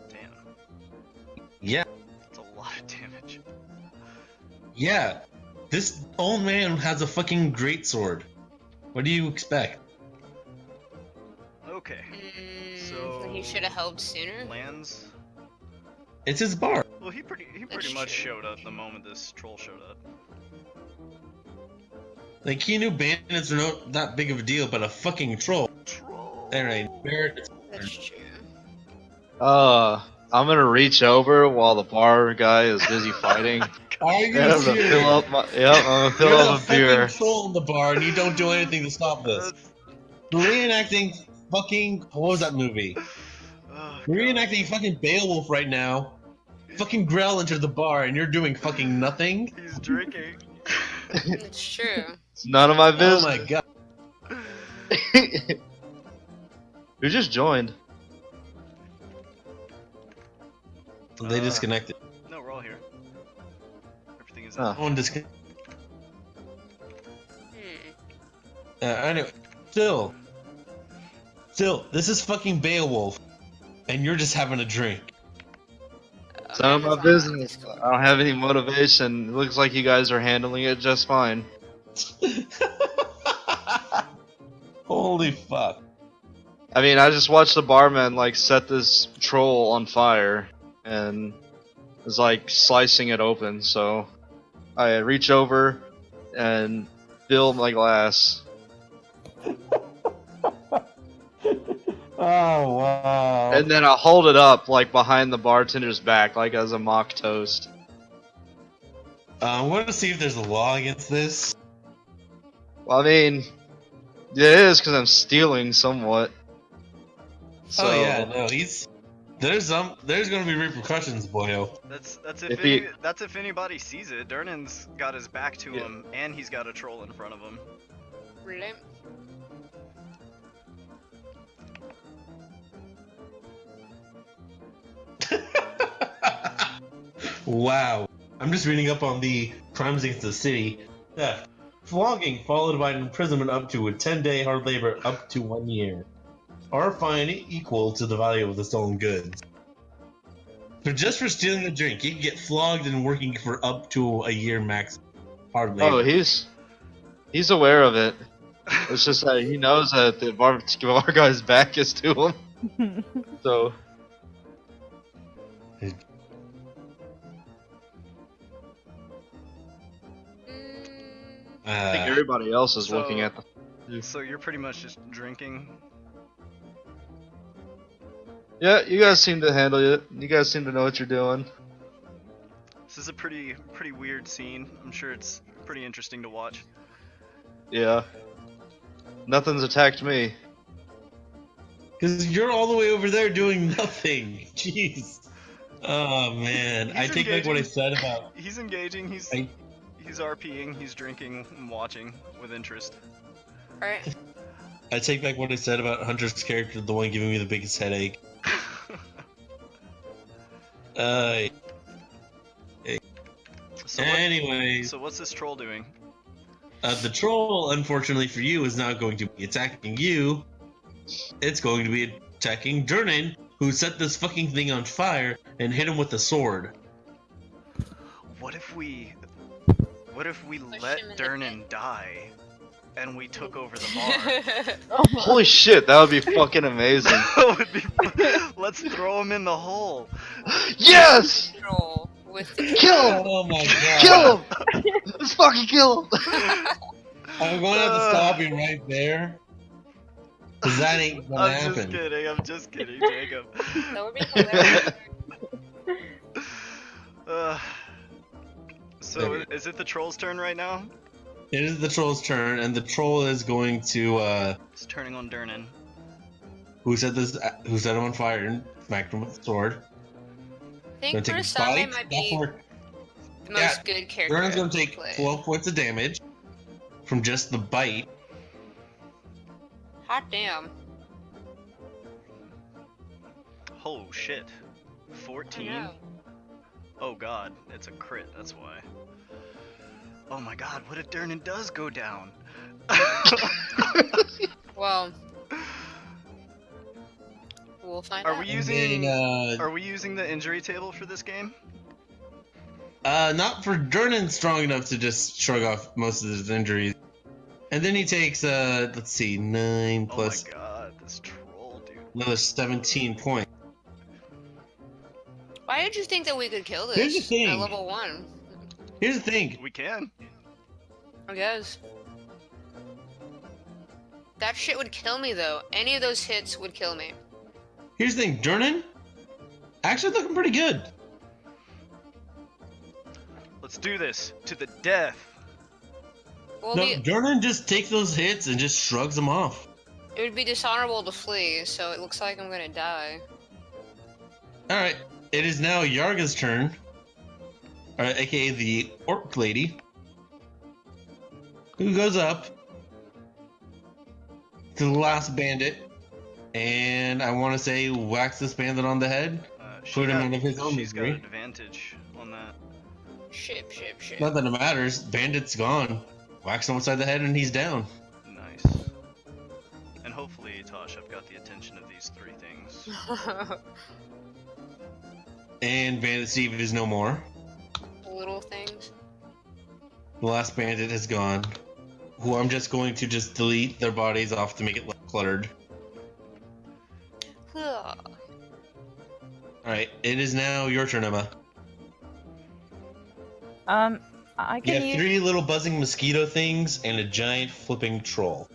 S2: Damn.
S1: Yeah,
S2: That's a lot of damage.
S1: yeah. This old man has a fucking greatsword. What do you expect?
S2: Okay.
S3: So he should have helped sooner.
S2: Lands.
S1: It's his bar.
S2: Well, he pretty
S3: That's
S2: much
S3: true.
S2: showed up the moment this troll showed up.
S1: Like, he knew bandits are not that big of a deal, but a fucking troll.
S2: Troll.
S1: Alright,
S3: That's true.
S4: I'm gonna reach over while the bar guy is busy fighting.
S1: Are you
S4: And
S1: gonna
S4: I'm gonna
S1: see
S4: fill up my, I'm gonna fill
S1: You're
S4: up a beer.
S1: fucking troll in the bar, and you don't do anything to stop this.
S2: That's-
S1: Reenacting fucking, what was that movie?
S2: oh,
S1: You're
S2: God.
S1: reenacting fucking Beowulf right now. Fucking Grell entered the bar, and you're doing fucking nothing.
S2: He's drinking.
S3: It's true.
S4: It's none of my
S1: Oh
S4: business.
S1: my god.
S4: Who just joined?
S1: They disconnected.
S2: No, we're all here. Everything is
S4: Huh.
S1: Someone disconnected.
S3: Hmm.
S1: Anyway, still, this is fucking Beowulf, and you're just having a drink.
S4: It's none of my
S3: Amazon
S4: business.
S3: Discord.
S4: I don't have any motivation. It looks like you guys are handling it just fine.
S1: Holy fuck.
S4: I mean, I just watched the barman like set this troll on fire and is like slicing it open. So I reach over and fill my glass.
S1: Oh wow.
S4: And then I hold it up like behind the bartender's back, like as a mock toast.
S1: I want to see if there's a law against this.
S4: Well, I mean, it is because I'm stealing somewhat. So,
S1: Oh yeah, no, there's gonna be repercussions, boyo.
S2: That's if anybody sees it. Durnan's got his back to him, and he's got a troll in front of him.
S3: Really?
S1: Wow. I'm just reading up on the crimes against the city. Theft. Flogging followed by an imprisonment up to a 10-day hard labor up to 1 year. Or fine equal to the value of the stolen goods. So just for stealing a drink, you can get flogged and working for up to a year max hard labor.
S4: oh, he's aware of it. It's just that he knows that the bar guy's back is to him. So, I think everybody else is
S2: So-
S4: looking at the.
S2: So you're pretty much just drinking.
S4: Yeah, you guys seem to handle it. You guys seem to know what you're doing.
S2: This is a pretty weird scene. I'm sure it's pretty interesting to watch.
S4: Yeah. Nothing's attacked me.
S1: Because you're all the way over there doing nothing. Jeez. Oh man.
S2: He's
S1: I take back what I
S2: engaging.
S1: said about.
S2: He's engaging. He's RPing. He's drinking and watching with interest.
S3: Alright.
S1: I take back what I said about Hunter's character, the one giving me the biggest headache.
S2: So
S1: Anyways,
S2: so what's this troll doing?
S1: the troll, unfortunately for you, is not going to be attacking you. It's going to be attacking Durnan, who set this fucking thing on fire and hit him with a sword.
S2: What if we let
S3: him in the
S2: Durnan die, and we took over the bar?
S4: Holy shit, that would be fucking amazing.
S2: That would be- Let's throw him in the hole.
S4: Yes!
S3: Troll with the
S4: Kill him!
S1: Oh my god.
S4: Kill him! Let's fucking kill him!
S1: I'm going to have to stop you right there. Cause that ain't gonna
S2: I'm
S1: happen.
S2: just kidding, Jacob.
S3: That would be hilarious.
S2: So is it the troll's turn right now?
S1: It is the troll's turn, and the troll is going to
S2: It's turning on Durnan.
S1: who set him on fire and smacked him with the sword.
S3: I think
S1: Gonna take a
S3: first Sunday
S1: bite.
S3: might
S1: That's
S3: be
S1: where
S3: the most good character.
S1: Vernon's gonna
S3: I've
S1: take
S3: played.
S1: 12 points of damage from just the bite.
S3: Hot damn.
S2: Oh shit.
S3: I
S2: 14?
S3: know.
S2: Oh god, it's a crit, that's why. Oh my god, what if Durnan does go down?
S3: Well, we'll find
S2: Are
S3: out.
S2: we
S1: And
S2: using
S1: then,
S2: are we using the injury table for this game?
S1: not for Durnan strong enough to just shrug off most of his injuries. And then he takes, let's see, 9 plus
S2: Oh my god, this troll, dude.
S1: another 17 points.
S3: Why did you think that we could kill
S1: Here's the
S3: this
S1: thing.
S3: at level 1?
S1: Here's the thing.
S2: We can.
S3: I guess. That shit would kill me though. Any of those hits would kill me.
S1: Here's the thing. Durnan, actually looking pretty good.
S2: Let's do this to the death.
S3: Well,
S1: No,
S3: it
S1: Durnan just takes those hits and just shrugs them off.
S3: would be dishonorable to flee, so it looks like I'm gonna die.
S1: Alright, it is now Yarga's turn. Alright, aka the orc lady. who goes up to the last bandit, and I want to say whacks this bandit on the head. Put him out of his own
S2: she's got
S1: misery.
S2: advantage on that.
S3: Ship.
S1: Not that it matters. Bandit's gone. Whacks him upside the head, and he's down.
S2: Nice. And hopefully, Tosh, I've got the attention of these three things.
S1: And Bandit Steve is no more.
S3: Little things.
S1: The last bandit has gone. Who I'm just going to just delete their bodies off to make it less cluttered. Alright, it is now your turn, Emma.
S5: I
S1: You
S5: can
S1: have
S5: use.
S1: 3 little buzzing mosquito things and a giant flipping troll.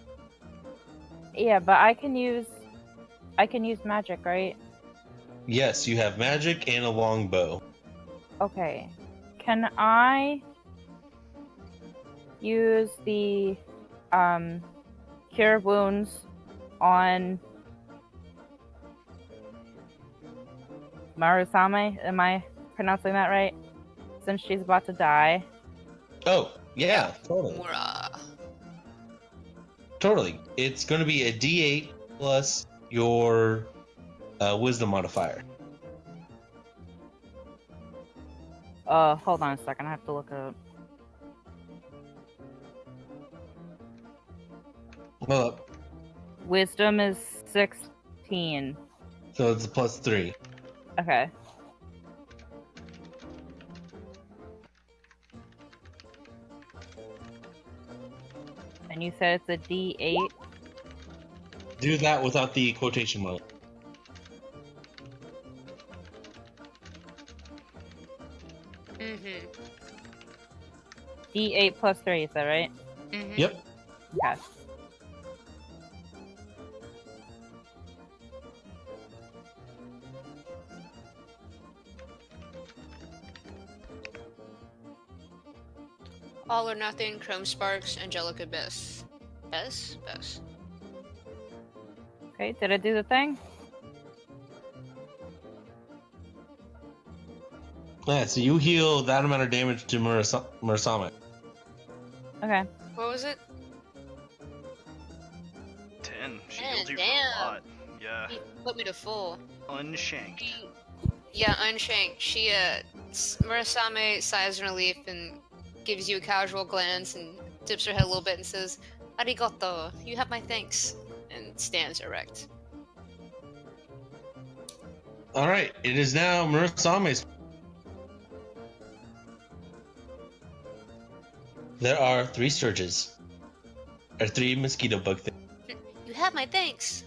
S5: Yeah, but I can use. I can use magic, right?
S1: Yes, you have magic and a long bow.
S5: Okay. Can I use the cure wounds on Marusame? Am I pronouncing that right? Since she's about to die.
S1: Oh, yeah, totally.
S3: Mura.
S1: Totally. It's going to be a d8 plus your wisdom modifier.
S5: Hold on a second. I have to look up.
S1: Hold up.
S5: Wisdom is 16.
S1: So it's a plus 3.
S5: Okay. And you said it's a D8?
S1: Do that without the quotation mark.
S3: Mm-hmm.
S5: D8 plus 3, is that right?
S3: Mm-hmm.
S1: Yep.
S5: Yes.
S3: All or Nothing, Chrome Sparks, Angelica Bess. Bess? Bess.
S5: Okay, did I do the thing?
S1: Yeah, so you heal that amount of damage to Murasame.
S5: Okay.
S3: What was it?
S2: 10. She
S3: 10,
S2: healed you
S3: damn.
S2: for a lot. Yeah.
S3: He put me to full.
S2: Unshanked.
S3: Yeah, Unshanked. She, Murasame sighs in relief and gives you a casual glance and dips her head a little bit and says, Arigato, you have my thanks, and stands erect.
S1: Alright, it is now Murasame's. There are 3 surges. Or 3 mosquito bug things.
S3: You have my thanks.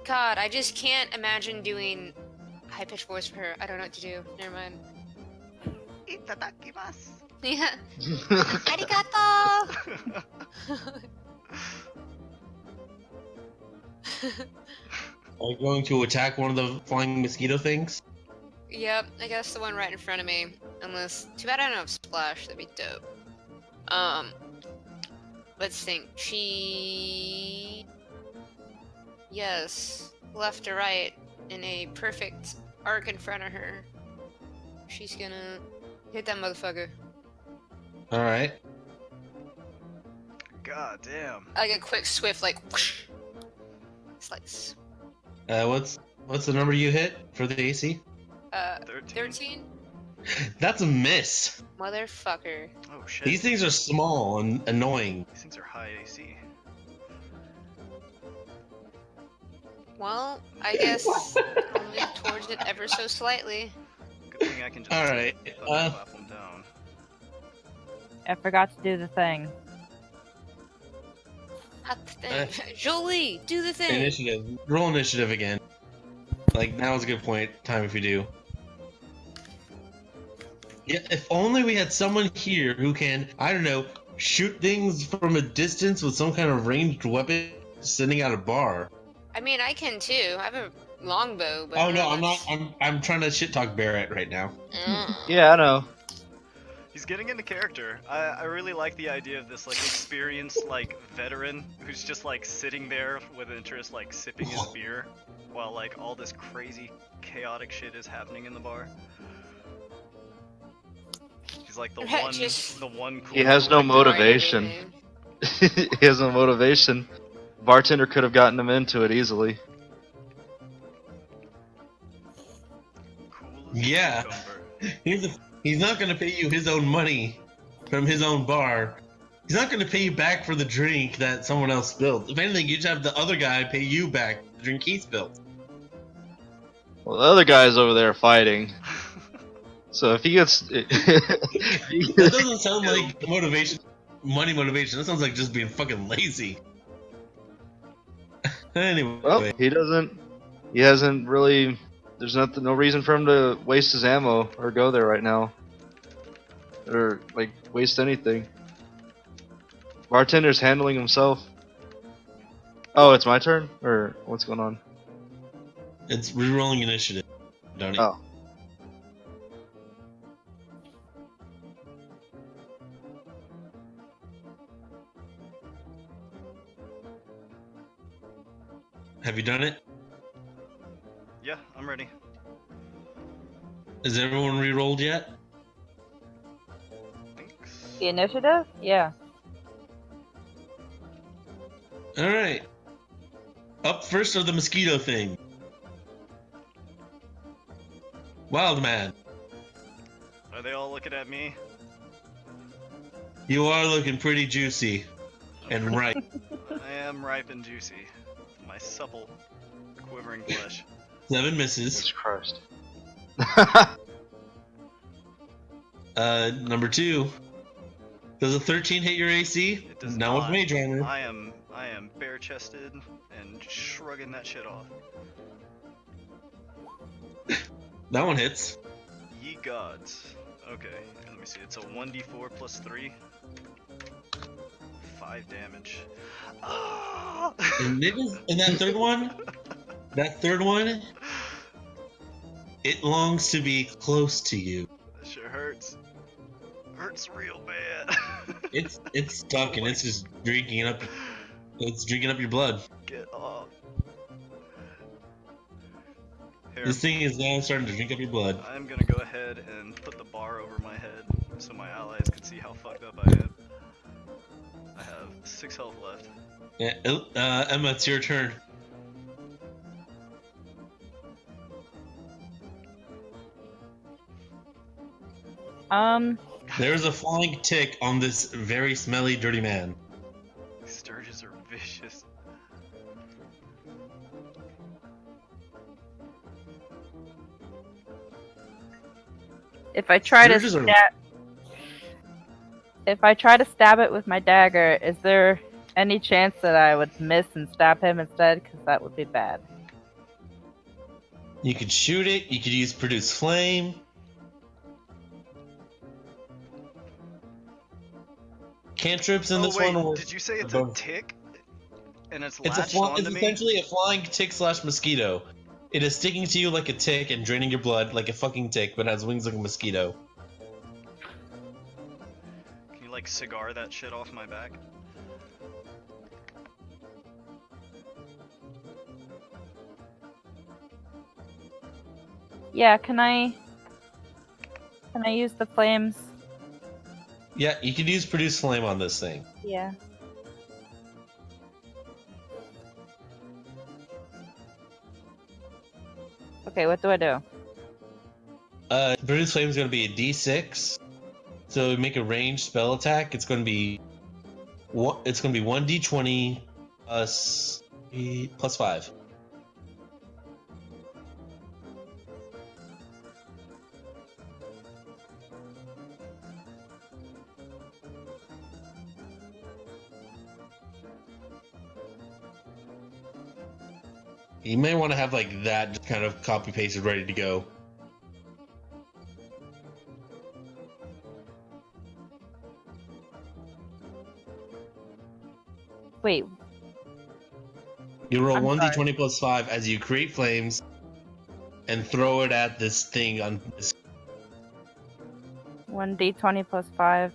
S3: God, I just can't imagine doing high-pitched voice for her. I don't know what to do. Never mind.
S2: Itadakimasu.
S3: Yeah. Arigato!
S1: Are you going to attack one of the flying mosquito things?
S3: Yep, I guess the one right in front of me. Unless, too bad I don't have Splash. That'd be dope. Let's think. She... Yes. Left to right in a perfect arc in front of her. She's gonna hit that motherfucker.
S1: Alright.
S2: God damn.
S3: Like a quick, swift, like, whoosh. Slice.
S1: What's the number you hit for the AC?
S3: 13?
S1: That's a miss.
S3: Motherfucker.
S2: Oh shit.
S1: These things are small and annoying.
S2: These things are high AC.
S3: Well, I guess I'll move towards it ever so slightly.
S2: Good thing I can just
S1: Alright,
S2: clap them down.
S5: I forgot to do the thing.
S3: Not the thing. Jolie, do the thing.
S1: Initiative. Roll initiative again. Like, now is a good time if you do. Yeah, if only we had someone here who can, I don't know, shoot things from a distance with some kind of ranged weapon sitting at a bar.
S3: I mean, I can too. I have a longbow, but.
S1: Oh no, I'm not. I'm trying to shit talk Barrett right now.
S4: Yeah, I know.
S2: He's getting into character. I really like the idea of this like experienced like veteran who's just like sitting there with interest, like sipping his beer, while like all this crazy chaotic shit is happening in the bar. He's like the
S3: Right,
S2: one,
S3: just-
S2: the one cool.
S4: He has no
S2: like,
S4: motivation. he has no motivation. Bartender could have gotten him into it easily.
S2: Cool as a
S1: Yeah.
S2: cucumber.
S1: He's not gonna pay you his own money from his own bar. He's not gonna pay you back for the drink that someone else spilled. If anything, you just have the other guy pay you back the drink he spilled.
S4: Well, the other guy's over there fighting. So if he gets,
S1: That doesn't sound like motivation, money motivation. That sounds like just being fucking lazy. Anyway,
S4: well, he hasn't really. There's no reason for him to waste his ammo or go there right now, or like waste anything. Bartender's handling himself. Oh, it's my turn, or what's going on?
S1: it's rerolling initiative, Donnie.
S4: Oh.
S1: Have you done it?
S2: Yeah, I'm ready.
S1: Has everyone re-rolled yet?
S2: Thanks.
S5: The initiative? Yeah.
S1: Alright. Up first are the mosquito thing. Wild man.
S2: Are they all looking at me?
S1: You are looking pretty juicy and ripe.
S2: I am ripe and juicy. My supple, quivering flesh.
S1: 7 misses.
S4: Jesus Christ.
S1: Number 2. Does a 13 hit your AC?
S2: It does
S1: Now with
S2: not.
S1: Mage Armor.
S2: I am bare chested and shrugging that shit off.
S1: That one hits.
S2: Ye gods. Okay, let me see. It's a 1d4 plus 3. 5 damage. Ah!
S1: And that third one, it longs to be close to you.
S2: That sure hurts. Hurts real bad.
S1: It's stuck and it's just drinking up. It's drinking up your blood.
S2: Get off. Here,
S1: This thing is now starting to drink up your blood.
S2: I'm gonna go ahead and put the bar over my head so my allies can see how fucked up I am. I have 6 health left.
S1: Yeah, Emma, it's your turn. There's a flying tick on this very smelly, dirty man.
S2: These Sturges are vicious.
S5: If I try to
S1: Sturges are-
S5: if I try to stab it with my dagger, is there any chance that I would miss and stab him instead? Because that would be bad.
S1: You could shoot it. You could use produce flame. Cantrips in
S2: Oh
S1: this
S2: wait,
S1: one.
S2: did you say it's a tick? And it's
S1: It's
S2: latched
S1: it's
S2: onto me?
S1: essentially a flying tick / mosquito. It is sticking to you like a tick and draining your blood like a fucking tick, but has wings like a mosquito.
S2: Can you like cigar that shit off my back?
S5: Yeah, can I use the flames?
S1: Yeah, you could use produce flame on this thing.
S5: Yeah. Okay, what do I do?
S1: Produce flame is going to be a D6. So make a ranged spell attack. It's going to be It's going to be 1d20 plus 5. You may want to have like that just kind of copy pasted ready to go.
S5: Wait,
S1: You roll
S5: I'm
S1: 1d20 plus 5 as you create flames and throw it at this thing on this.
S5: 1d20 plus 5.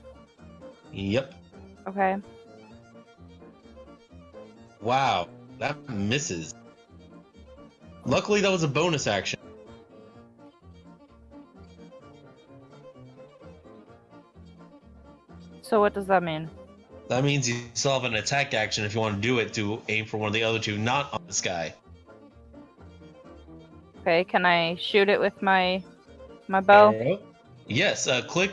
S1: Yep.
S5: Okay.
S1: Wow, that misses. Luckily, that was a bonus action.
S5: So what does that mean?
S1: That means you still have an attack action if you want to do it to aim for one of the other two, not on this guy.
S5: Okay, can I shoot it with my bow?
S1: Yes, click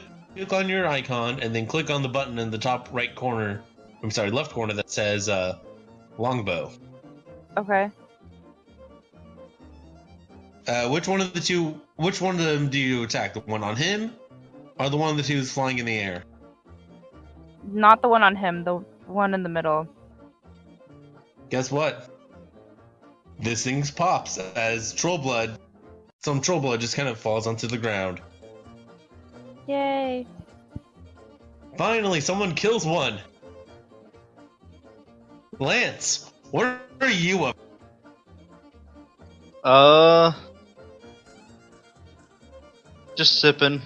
S1: on your icon and then click on the button in the top right corner. I'm sorry, left corner that says longbow.
S5: Okay.
S1: Which one of them do you attack? The one on him, or the one of the two who's flying in the air?
S5: Not the one on him, the one in the middle.
S1: Guess what? This thing pops as troll blood. Some troll blood just kind of falls onto the ground.
S5: Yay.
S1: Finally, someone kills one. Lance, what are you up?
S4: Just sipping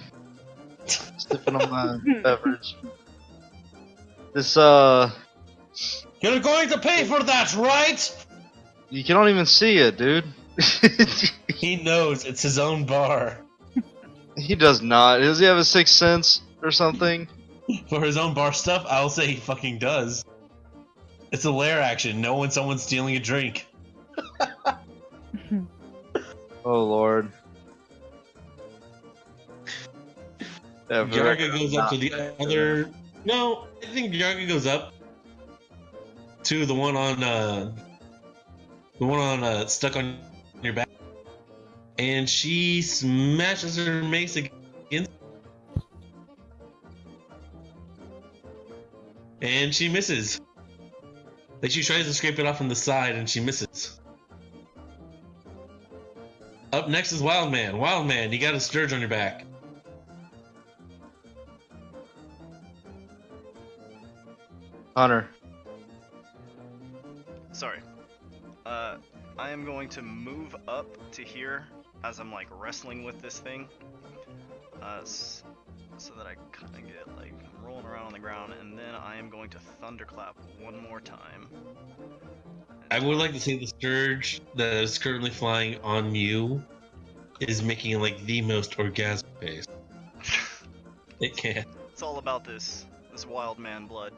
S4: on my beverage. This
S1: You're going to pay for that, right?
S4: you don't even see it, dude.
S1: He knows it's his own bar.
S4: He does not. Does he have a sixth sense or something?
S1: For his own bar stuff, I'll say he fucking does. It's a lair action. Know when someone's stealing a drink.
S4: Oh lord.
S1: Yarga goes up to the other. No, I think Yarga goes up to the one on stuck on your back, and she smashes her mace against, and she misses. Like she tries to scrape it off from the side, and she misses. Up next is Wildman. Wildman, you got a scourge on your back.
S4: Hunter.
S2: Sorry. I am going to move up to here as I'm like wrestling with this thing, so that I kind of get like rolling around on the ground, and then I am going to thunderclap one more time.
S1: I would like to say the scourge that is currently flying on you is making like the most orgasmic face. It can.
S2: It's all about this wild man blood.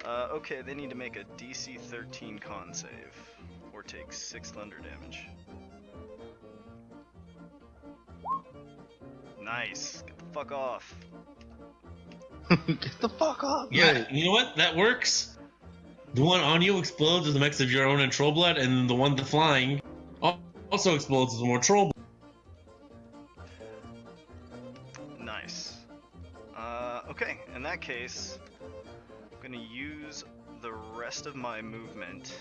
S2: Okay, they need to make a DC 13 con save, or take 6 thunder damage. Nice. Get the fuck off.
S4: Get the fuck off.
S1: Yeah,
S4: mate.
S1: you know what? That works. The one on you explodes with a mix of your own and troll blood, and the one flying also explodes with more troll blood.
S2: Nice. Okay, in that case, I'm gonna use the rest of my movement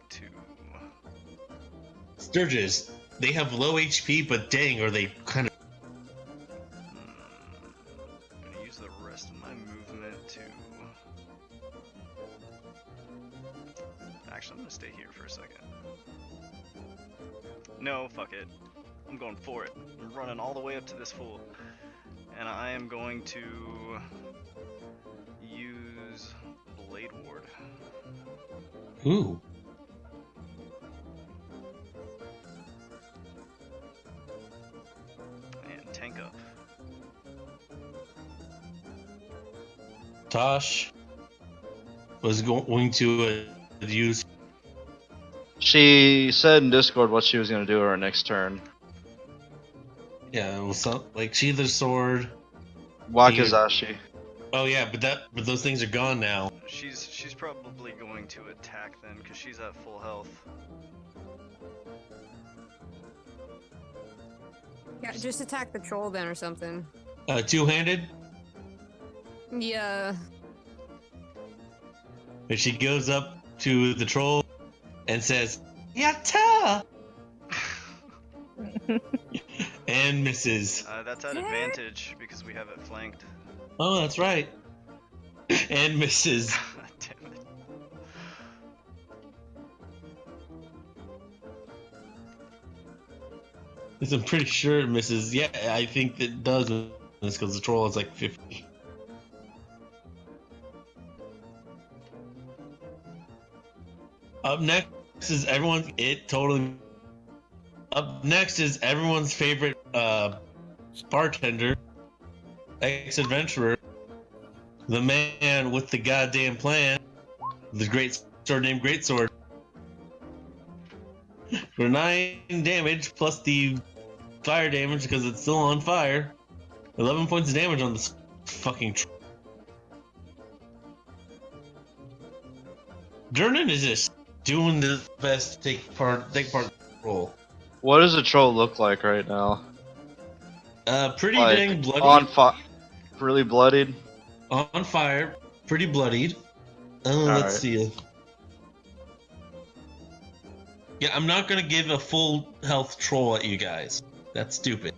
S2: to...
S1: Sturges, they have low HP, but dang, are they kind of...
S2: I'm gonna use the rest of my movement to... Actually, I'm gonna stay here for a second. No, fuck it. I'm going for it. I'm running all the way up to this fool. And I am going to use Blade Ward.
S1: Ooh.
S2: And tank up.
S1: Tosh was going to use...
S4: She said in Discord what she was gonna do her next turn.
S1: Yeah, it was like Sheather's sword.
S4: Wakizashi.
S1: Oh yeah, but those things are gone now.
S2: She's probably going to attack then, because she's at full health.
S6: Yeah, just attack the troll then or something.
S1: Two-handed.
S6: Yeah.
S1: And she goes up to the troll and says, "Yatta!" and misses.
S2: That's at advantage because we have it flanked.
S1: Oh, that's right. And misses.
S2: Damn it.
S1: I'm pretty sure it misses. Yeah, I think it does miss because the troll is like 50. Up next is everyone's Up next is everyone's favorite bartender, ex-adventurer, the man with the goddamn plan, the great sword named Greatsword, for 9 damage plus the fire damage because it's still on fire. 11 points of damage on this fucking Durnan is just doing the best to take part in the role.
S4: What does the troll look like right now?
S1: Pretty
S4: Like,
S1: dang bloody.
S4: on fire, really bloodied.
S1: On fire, pretty bloodied. Let's
S4: Alright.
S1: see. Yeah, I'm not gonna give a full health troll at you guys. That's stupid.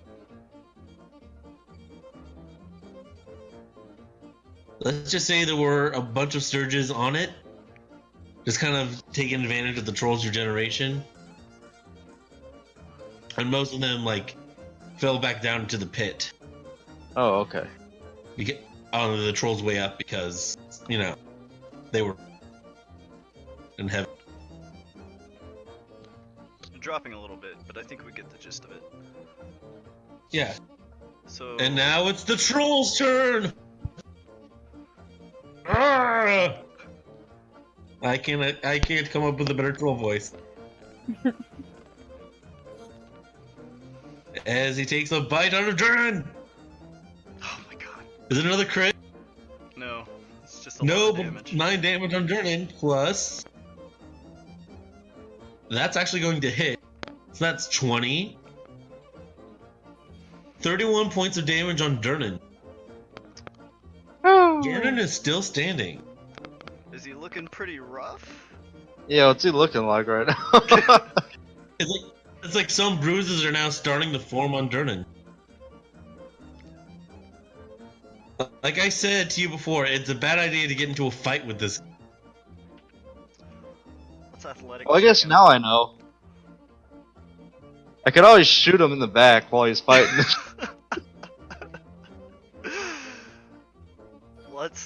S1: Let's just say there were a bunch of surges on it. Just kind of taking advantage of the troll's regeneration. And most of them, like, fell back down into the pit.
S4: Oh, okay.
S1: You get the troll's way up because, you know, they were in heaven.
S2: Dropping a little bit, but I think we get the gist of it.
S1: Yeah.
S2: So.
S1: And now it's the troll's turn! Arrgh! I can't come up with a better troll voice. As he takes a bite out of Duran!
S2: Oh my god.
S1: Is it another crit?
S2: No, it's just a
S1: No,
S2: lot of
S1: but
S2: damage.
S1: 9 damage on Duran plus. That's actually going to hit. So that's 20. 31 points of damage on Durnan. Durnan is still standing.
S2: Is he looking pretty rough?
S4: Yeah, what's he looking like right now?
S1: It's like some bruises are now starting to form on Durnan. Like I said to you before, it's a bad idea to get into a fight with this.
S2: What's athletic?
S4: Well, I guess now I know. I could always shoot him in the back while he's fighting.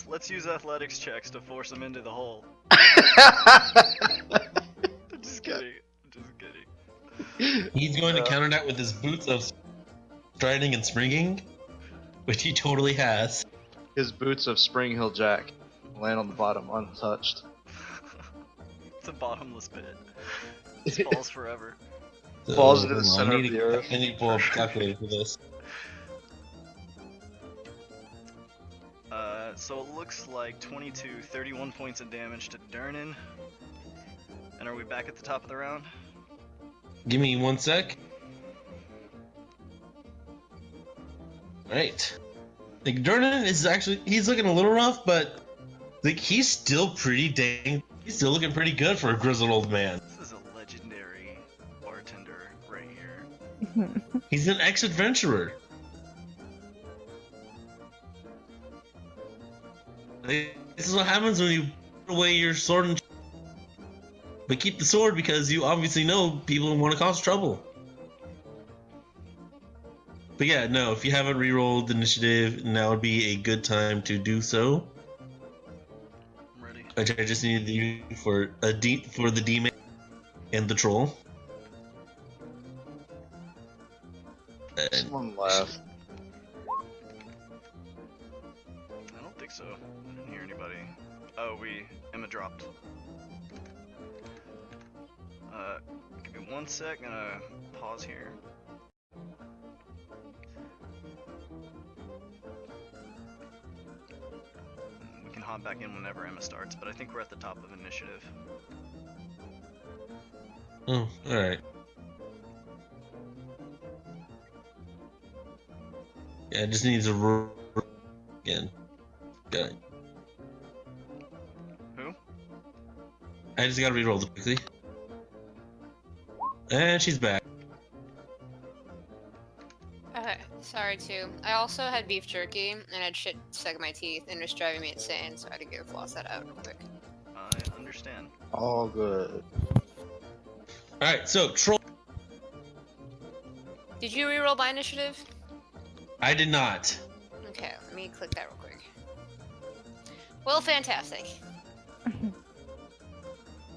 S2: Let's use athletics checks to force him into the hole. Just kidding. Just kidding.
S1: He's going to counter that with his boots of striding and springing, which he totally has.
S4: His boots of Spring Hill Jack land on the bottom untouched.
S2: It's a bottomless pit. It falls forever.
S4: Falls into the
S1: hold on,
S4: center of the earth.
S1: I need to pull up a calculator for this.
S2: So it looks like 31 points of damage to Durnan. And are we back at the top of the round?
S1: Give me 1 sec. Alright. Like, Durnan is actually, he's looking a little rough, but like he's still he's still looking pretty good for a grizzled old man.
S2: This is a legendary bartender right here.
S1: He's an ex-adventurer. This is what happens when you put away your sword and but keep the sword because you obviously know people want to cause trouble. But yeah, no, if you haven't re-rolled initiative, now would be a good time to do so.
S2: I'm ready.
S1: Which I just needed you for the demon and the troll. And
S4: Someone laughed.
S2: I don't think so. I didn't hear anybody. Oh, Emma dropped. Give me 1 sec, gonna pause here. We can hop back in whenever Emma starts, but I think we're at the top of initiative.
S1: oh, alright. Yeah, it just needs a roll again. Got it.
S2: Who?
S1: I just gotta re-roll it quickly. And she's back.
S3: Okay, sorry too. I also had beef jerky and had shit stuck in my teeth and it was driving me insane, so I had to go floss that out real quick.
S2: I understand.
S4: All good.
S1: Alright, so troll.
S3: Did you reroll my initiative?
S1: I did not.
S3: Okay, let me click that real quick. Well, fantastic.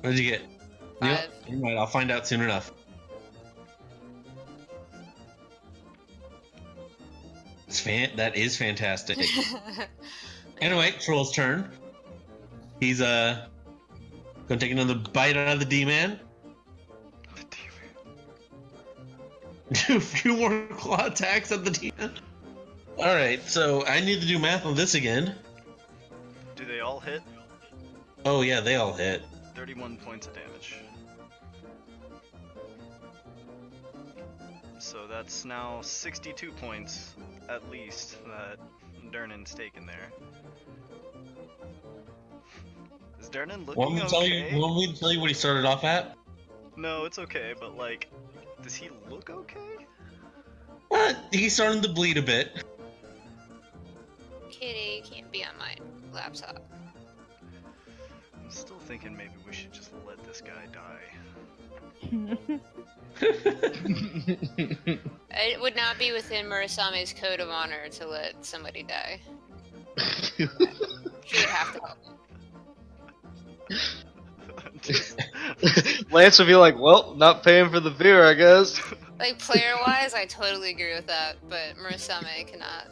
S1: What did you get? You know,
S3: 5.
S1: never mind, I'll find out soon enough. That is fantastic. Anyway, Troll's turn. He's gonna take another bite out of the D-man. Do a few more claw attacks at the D-man. Alright, so I need to do math on this again.
S2: Do they all hit?
S1: Oh yeah, they all hit.
S2: 31 points of damage. So that's now 62 points, at least, that Durnan's taken there. Is Durnan looking
S1: Want me to tell
S2: okay?
S1: you? Want me to tell you what he started off at?
S2: No, it's okay, but like, does he look okay?
S1: He's starting to bleed a bit.
S3: Kitty can't be on my laptop.
S2: I'm still thinking maybe we should just let this guy die.
S3: It would not be within Murasame's code of honor to let somebody die. She would have to help.
S2: Just-
S4: Lance would be like, well, not paying for the beer, I guess.
S3: Like, player-wise, I totally agree with that, but Murasame cannot.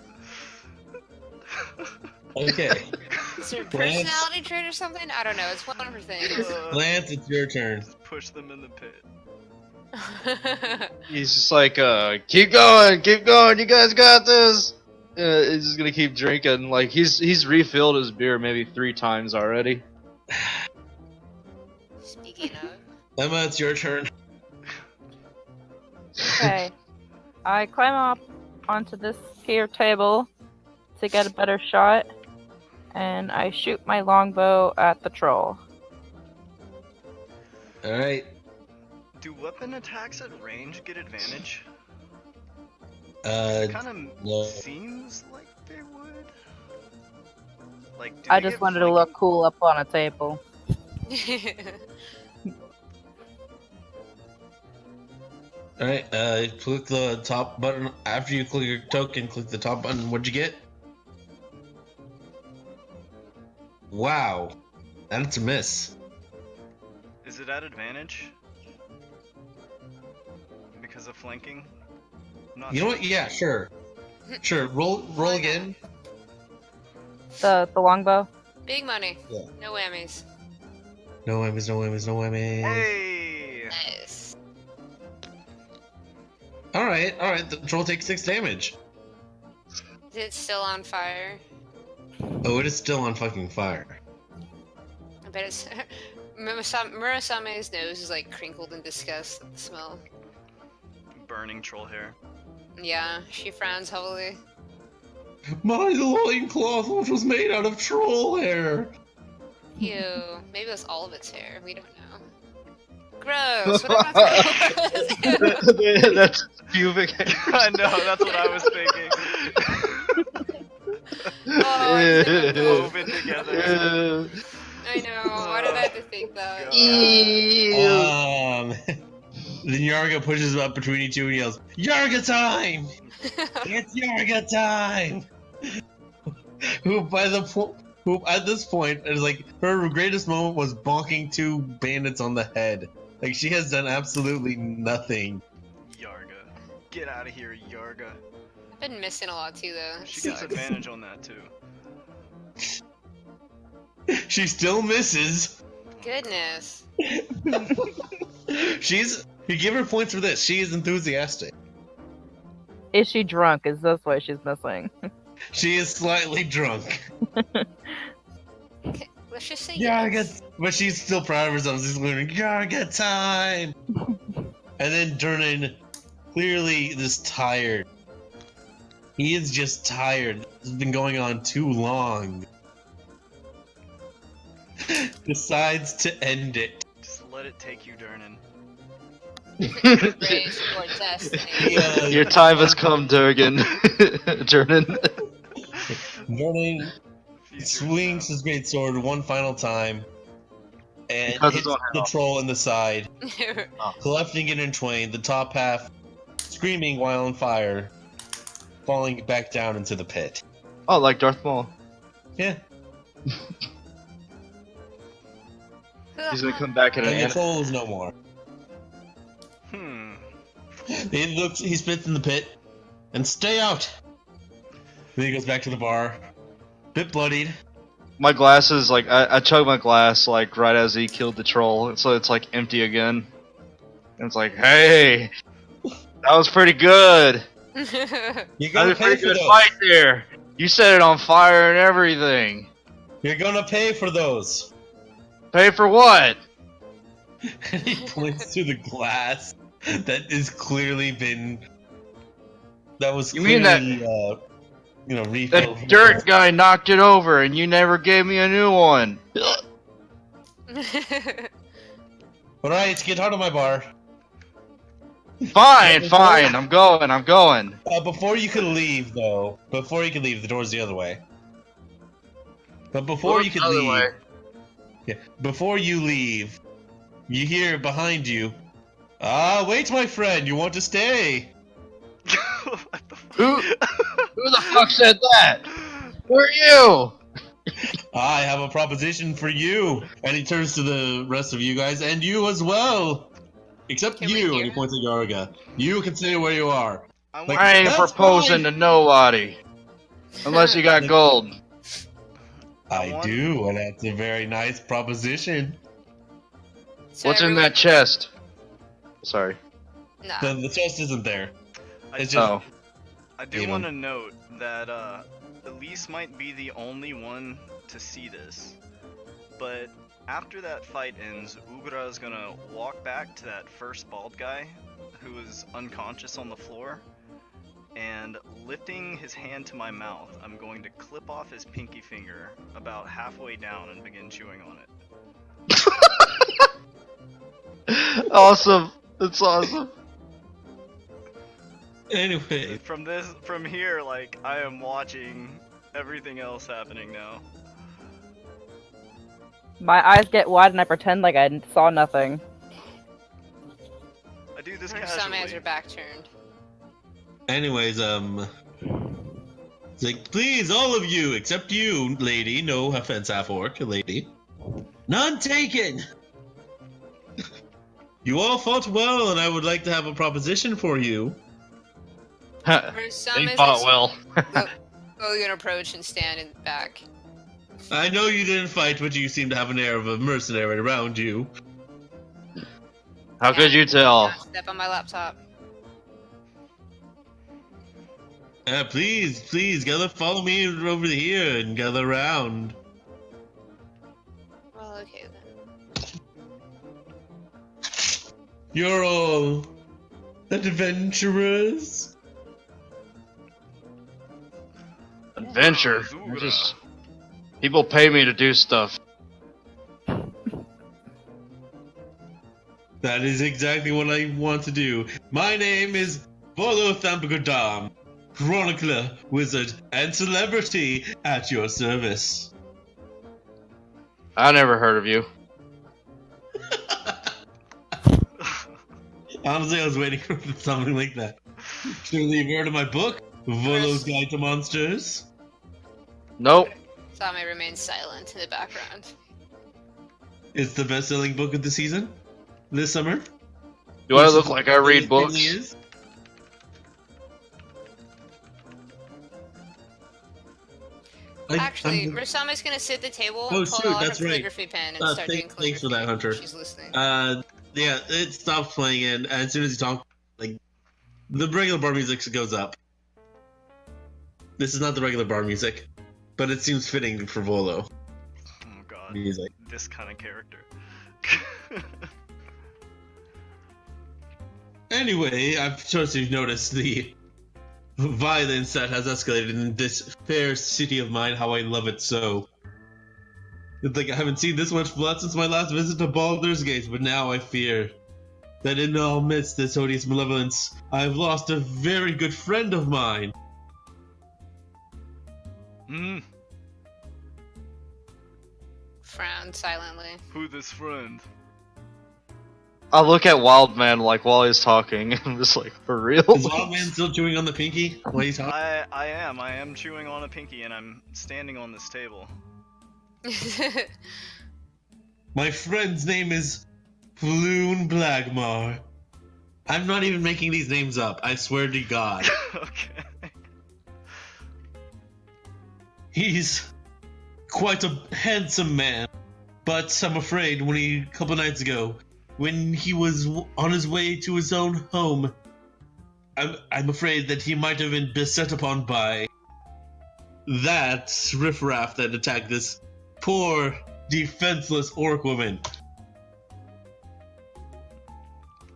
S1: Okay.
S3: Is there a
S1: Lance.
S3: personality trait or something? I don't know, it's one of her things.
S1: Lance, it's your turn.
S2: Just push them in the pit.
S4: He's just like, keep going, you guys got this. He's just gonna keep drinking. Like he's refilled his beer maybe 3 times already.
S3: Speaking of,
S1: Emma, it's your turn.
S5: Okay. I climb up onto this here table to get a better shot, and I shoot my longbow at the troll.
S1: Alright.
S2: Do weapon attacks at range get advantage?
S1: Uh,
S2: It kind of
S1: no.
S2: seems like they would. Like, do
S5: I
S2: they
S5: just
S2: get
S5: wanted to
S2: flanking?
S5: look cool up on a table.
S1: Alright, click the top button. After you click your token, click the top button. What'd you get? Wow. That's a miss.
S2: Is it at advantage? Because of flanking? Not
S1: You know
S2: sure.
S1: what? Yeah, sure. Sure, roll
S3: Why not?
S1: again.
S5: The longbow.
S3: Big money.
S1: Yeah.
S3: No whammies.
S1: No whammies, no whammies, no whammies.
S2: Hey!
S3: Nice.
S1: Alright, the troll takes 6 damage.
S3: Is it still on fire?
S1: Oh, it is still on fucking fire.
S3: I bet it's... Murasame's nose is like crinkled in disgust at the smell.
S2: Burning troll hair.
S3: Yeah, she frowns heavily.
S1: My loincloth, which was made out of troll hair.
S3: Ew. Maybe that's all of its hair. We don't know. Gross. What am I Ew.
S4: That's pubic hair.
S2: I know, that's what I was thinking.
S3: Oh, it's like a boob.
S2: Woven together.
S3: I know. Why did I have to think that?
S1: Then Yarga pushes up between you two and yells, Yarga time! It's Yarga time! Who at this point is like, her greatest moment was bonking 2 bandits on the head. Like, she has done absolutely nothing.
S2: Yarga. Get out of here, Yarga.
S3: I've been missing a lot too, though. It
S2: She gets
S3: sucks.
S2: advantage on that too.
S1: She still misses.
S3: Goodness.
S1: You give her points for this. She is enthusiastic.
S5: Is she drunk? Is this why she's missing?
S1: She is slightly drunk.
S3: Let's just say
S1: Yarga,
S3: yes.
S1: but she's still proud of herself. She's learning Yarga time. And then Durnan, clearly just tired. He is just tired. This has been going on too long. Decides to end it.
S2: Just let it take you, Durnan.
S3: Rage or destiny.
S4: Your time has come, Durgan. Durnan.
S1: Durnan
S2: Future
S1: swings his great sword one final time and
S4: Because
S1: hits
S4: it's on
S1: the
S4: off.
S1: troll in the side, clefting it in twain, the top half screaming while on fire, falling back down into the pit.
S4: Oh, like Darth Maul.
S1: Yeah.
S4: He's gonna come back at
S1: And the
S4: an
S1: troll is no more. He spits in the pit and stay out. Then he goes back to the bar, Bit bloodied.
S4: My glass is like I chugged my glass like right as he killed the troll, so it's like empty again. And it's like, hey, that was pretty good.
S1: You're
S4: That
S1: gonna
S4: was a
S1: pay
S4: pretty
S1: for
S4: good
S1: those.
S4: fight there. You set it on fire and everything.
S1: You're gonna pay for those.
S4: Pay for what?
S1: And he points to the glass that is clearly been. That was
S4: You
S1: clearly,
S4: mean that-
S1: refilled.
S4: That dirt guy knocked it over, and you never gave me a new one.
S1: Alright, get out of my bar.
S4: Fine, fine. I'm going.
S1: Before you can leave, though. Before you can leave, the door's the other way. But before you can
S4: Other
S1: leave.
S4: way.
S1: Yeah, before you leave, you hear behind you. Ah, wait, my friend, you want to stay?
S2: What the fuck?
S4: Who the fuck said that? Who are you?
S1: I have a proposition for you. And he turns to the rest of you guys, and you as well. Except
S3: Can we
S1: you,
S3: hear
S1: and he
S3: him?
S1: points at Yarga. You can stay where you are.
S2: I
S1: Like-
S2: want,
S4: I ain't
S1: That's
S4: proposing
S1: fine.
S4: to nobody. Unless you got gold.
S1: I do, and that's a very nice proposition.
S3: So
S4: What's in
S3: everyone-
S4: that chest? Sorry.
S3: Nah.
S1: The chest isn't there.
S2: I,
S1: It's just
S4: Oh.
S2: I do
S1: you know.
S2: want to note that Elise might be the only one to see this, but after that fight ends, Ugra is gonna walk back to that first bald guy who was unconscious on the floor, and lifting his hand to my mouth, I'm going to clip off his pinky finger about halfway down and begin chewing on it.
S4: Awesome. That's awesome.
S1: Anyway,
S2: From here, like, I am watching everything else happening now.
S5: My eyes get wide and I pretend like I saw nothing.
S2: I do this
S3: Some
S2: casually.
S3: has her back turned.
S1: anyways, it's like, please, all of you, except you, lady, no offense, half-orc, lady. None taken! You all fought well, and I would like to have a proposition for you.
S3: For some
S4: They
S3: is
S4: fought well.
S3: Go approach and stand in the back.
S1: I know you didn't fight, but you seem to have an air of a mercenary around you.
S4: How could you tell?
S3: Don't step on my laptop.
S1: Please, gather, follow me over here and gather around.
S3: Well, okay then.
S1: You're all adventurers.
S4: Adventure.
S2: Zura.
S4: I just people pay me to do stuff.
S1: That is exactly what I want to do. My name is Volo Thampagodam, chronicler, wizard, and celebrity at your service.
S4: I never heard of you.
S1: Honestly, I was waiting for something like that. Surely you've heard of my book, Volo's Guide to Monsters?
S4: Nope.
S3: Same remains silent in the background.
S1: It's the best-selling book of the season? This summer?
S4: Do I
S1: Which
S4: look
S1: is-
S4: like I read
S1: it
S4: books?
S1: really is.
S3: Actually,
S1: I'm-
S3: Rasama's gonna sit at the table
S1: Oh,
S3: and pull
S1: shoot,
S3: out her
S1: that's right.
S3: calligraphy pen and start doing
S1: thanks
S3: calligraphy.
S1: for that, Hunter.
S3: She's listening.
S1: Yeah, it stops playing, and as soon as you talk, like, the regular bar music goes up. This is not the regular bar music, but it seems fitting for Volo
S2: Oh god,
S1: music.
S2: this kind of character.
S1: Anyway, I'm sure you've noticed the violence that has escalated in this fair city of mine, how I love it so. It's like I haven't seen this much blood since my last visit to Baldur's Gate, but now I fear that in all midst this odious malevolence, I've lost a very good friend of mine.
S2: Hmm,
S3: Frown silently.
S2: who this friend?
S4: I look at Wildman like while he's talking. I'm just like, for real?
S1: Is Wildman still chewing on the pinky while he's talking?
S2: I am chewing on a pinky and I'm standing on this table.
S1: My friend's name is Floon Blagmar. I'm not even making these names up, I swear to God.
S2: Okay.
S1: He's quite a handsome man, but I'm afraid a couple nights ago, when he was on his way to his own home, I'm afraid that he might have been beset upon by that riffraff that attacked this poor, defenseless orc woman.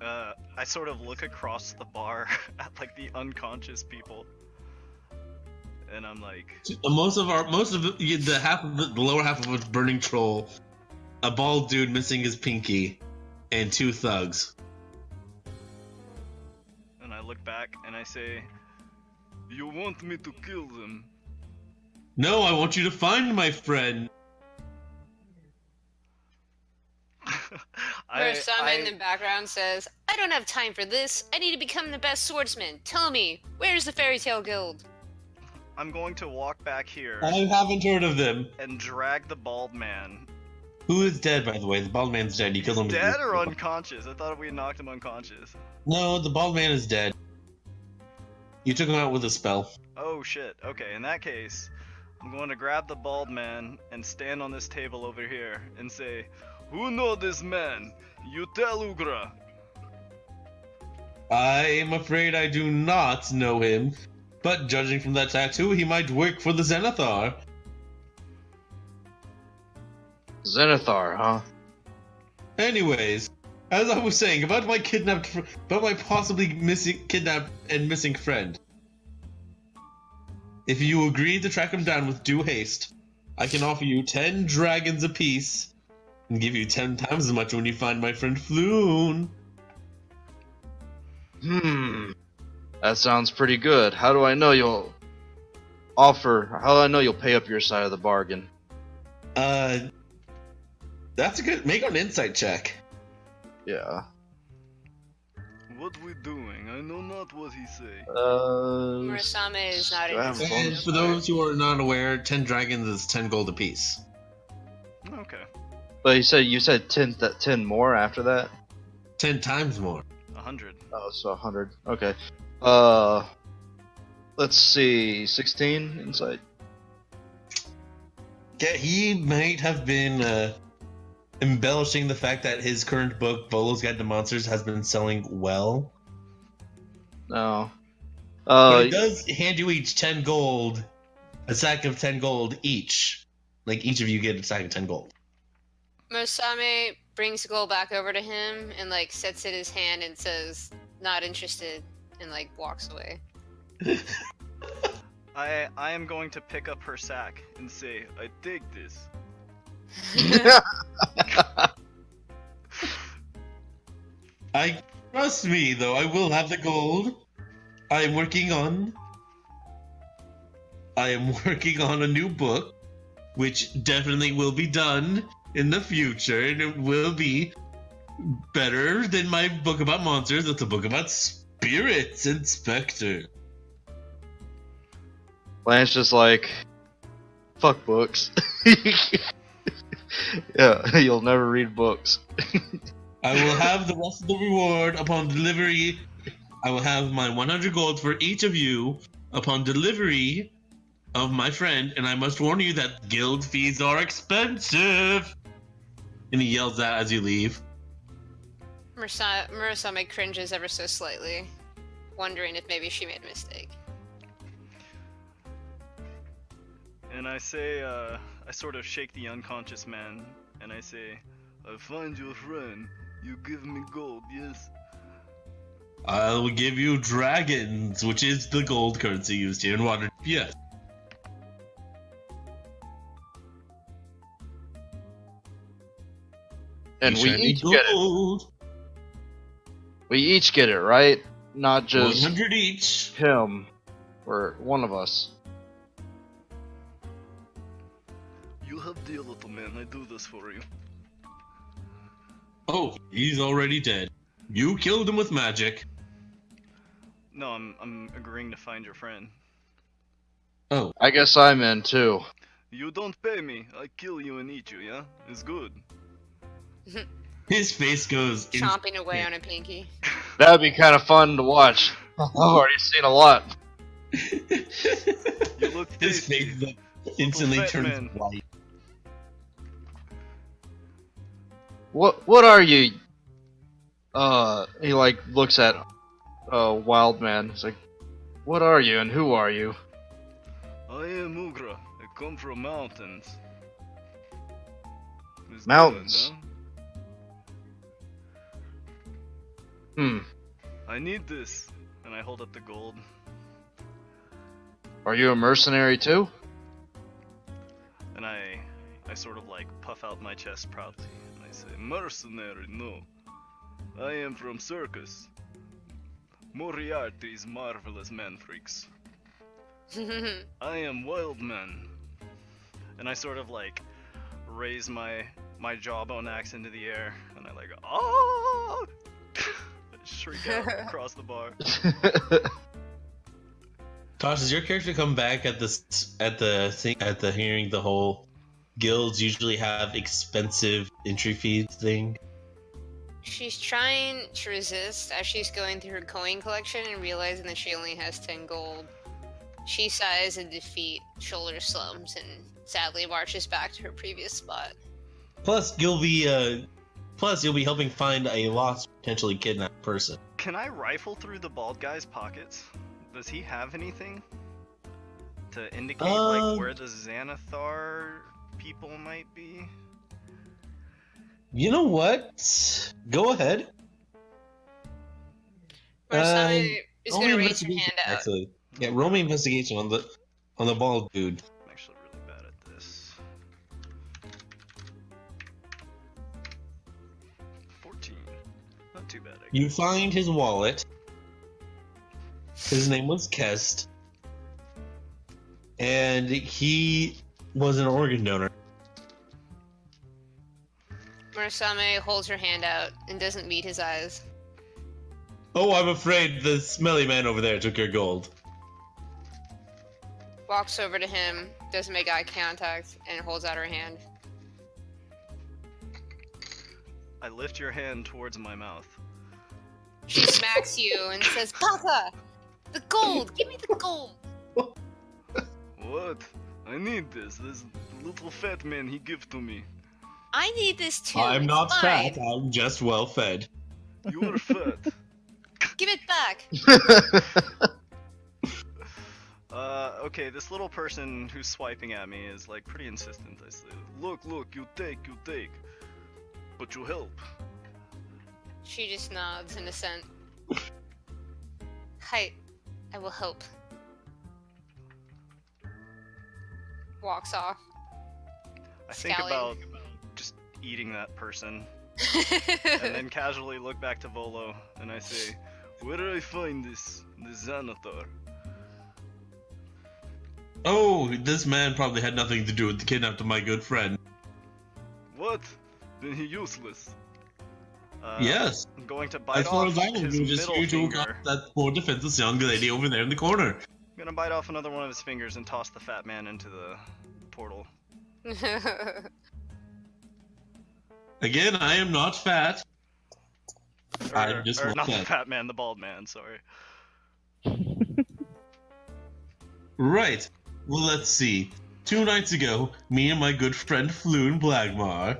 S2: I sort of look across the bar at like the unconscious people, and I'm like,
S1: Most of the lower half of a burning troll, a bald dude missing his pinky, and 2 thugs.
S2: and I look back and I say, "You want me to kill them?"
S1: No, I want you to find my friend.
S3: Murasame in the background says, I don't have time for this. I need to become the best swordsman. Tell me, where's the Fairy Tale Guild?
S2: I'm going to walk back here
S1: I haven't heard of them.
S2: and drag the bald man.
S1: Who is dead, by the way? The bald man's dead. You killed him.
S2: Dead or unconscious? I thought we had knocked him unconscious.
S1: No, the bald man is dead. You took him out with a spell.
S2: Oh shit. Okay, in that case, I'm going to grab the bald man and stand on this table over here and say, "Who know this man? You tell Ugra."
S1: I am afraid I do not know him, but judging from that tattoo, he might work for the Zenithar.
S4: Zenithar, huh?
S1: Anyways, as I was saying about my possibly kidnapped and missing friend. If you agree to track him down with due haste, I can offer you 10 dragons apiece and give you 10 times as much when you find my friend Floon.
S4: That sounds pretty good. How do I know you'll pay up your side of the bargain?
S1: That's a good. Make an insight check.
S4: Yeah.
S2: What we doing? I know not what he say.
S3: Murasame is not
S4: do I have
S3: interested.
S4: a
S1: And
S4: bonus
S1: for those who are not aware, 10 dragons is 10 gold apiece.
S2: Okay.
S4: But you said 10 more after that?
S1: 10 times more.
S2: 100.
S4: Oh, so 100. Okay. Let's see, 16 insight.
S1: Yeah, he might have been embellishing the fact that his current book, Bolo's Guide to Monsters, has been selling well.
S4: No.
S1: But it does hand you each 10 gold, a sack of 10 gold each. Like, each of you get a sack of 10 gold.
S3: Murasame brings the gold back over to him and like sets it in his hand and says, not interested, and like walks away.
S2: I am going to pick up her sack and say, "I take this."
S1: Trust me, though, I will have the gold. I am working on a new book, which definitely will be done in the future, and it will be better than my book about monsters. It's a book about spirits and specters.
S4: Lance just like, fuck books. Yeah, you'll never read books.
S1: I will have the rest of the reward upon delivery. I will have my 100 gold for each of you upon delivery of my friend, and I must warn you that guild fees are expensive. And he yells that as you leave.
S3: Murasame cringes ever so slightly, wondering if maybe she made a mistake.
S2: And I say, I sort of shake the unconscious man, and I say, "I find your friend. You give me gold, yes?"
S1: I will give you dragons, which is the gold currency used here in Waterdeep. Yes.
S4: And we
S1: Shiny
S4: each get it.
S1: gold.
S4: We each get it, right? Not just
S1: 100 each.
S4: him or one of us.
S2: You have deal, little man. I do this for you.
S1: Oh, he's already dead. You killed him with magic.
S2: No, I'm agreeing to find your friend.
S1: Oh,
S4: I guess I'm in too.
S2: You don't pay me, I kill you and eat you, yeah? It's good.
S1: his face goes.
S3: Chomping away on a pinky.
S4: That'd be kind of fun to watch. I've already seen a lot.
S2: You look
S1: His
S2: tasty.
S1: face instantly
S2: fat
S1: turns
S2: man.
S1: white.
S4: What are you? He like looks at Wild Man. He's like, what are you and who are you?
S2: I am Ugra. I come from mountains. It's
S4: Mountains.
S2: good,
S4: Hmm.
S2: I need this. And I hold up the gold.
S4: Are you a mercenary too?
S2: And I sort of like puff out my chest proudly. And I say, mercenary, no. I am from circus. Moriarty's marvelous man freaks. I am wild man. And I sort of like raise my jawbone axe into the air, and I like, oh! Shriek out across the bar.
S1: Tosh, does your character come back at the hearing the whole guilds usually have expensive entry fees thing?
S3: She's trying to resist as she's going through her coin collection and realizing that she only has 10 gold. She sighs in defeat, shoulder slumps, and sadly marches back to her previous spot.
S1: Plus, you'll be helping find a lost, potentially kidnapped person.
S2: Can I rifle through the bald guy's pockets? Does he have anything to indicate like where the Xanathar people might be?
S1: You know what? Go ahead.
S3: Marasami is
S1: roll
S3: going to
S1: me
S3: raise her hand
S1: investigation,
S3: out.
S1: Actually, yeah, roll me investigation on the bald dude.
S2: I'm actually really bad at this. 14. Not too bad. I
S1: You
S2: guess.
S1: find his wallet. His name was Kest, and he was an organ donor.
S3: Marasame holds her hand out and doesn't meet his eyes.
S1: Oh, I'm afraid the smelly man over there took your gold.
S3: Walks over to him, doesn't make eye contact, and holds out her hand.
S2: I lift your hand towards my mouth.
S3: She smacks you and says, Papa! The gold! Give me the gold!
S2: What? I need this. This little fat man he give to me.
S3: I need this too.
S1: I'm
S3: it's
S1: not
S3: mine.
S1: fat. I'm just well fed.
S2: You're fat.
S3: Give it back.
S2: Okay, this little person who's swiping at me is like pretty insistent. I say, look, you take. But you help.
S3: She just nods in assent. Hi, I will help. Walks off.
S2: I think
S3: Scowling.
S2: about just eating that person. And then casually look back to Volo, and I say, where do I find the Xanathar?
S1: Oh, this man probably had nothing to do with the kidnapping of my good friend.
S2: What? Then he useless.
S1: Yes.
S2: I'm going to bite
S1: As far
S2: off
S1: as I know,
S2: his
S1: he was just
S2: middle
S1: here to
S2: finger.
S1: look at that poor defenseless young lady over there in the corner.
S2: I'm gonna bite off another one of his fingers and toss the fat man into the portal.
S1: Again, I am not fat. I'm just
S2: or
S1: well
S2: not the
S1: fed.
S2: fat man, the bald man, sorry.
S1: Right. Well, let's see. 2 nights ago, me and my good friend Floon Blagmar,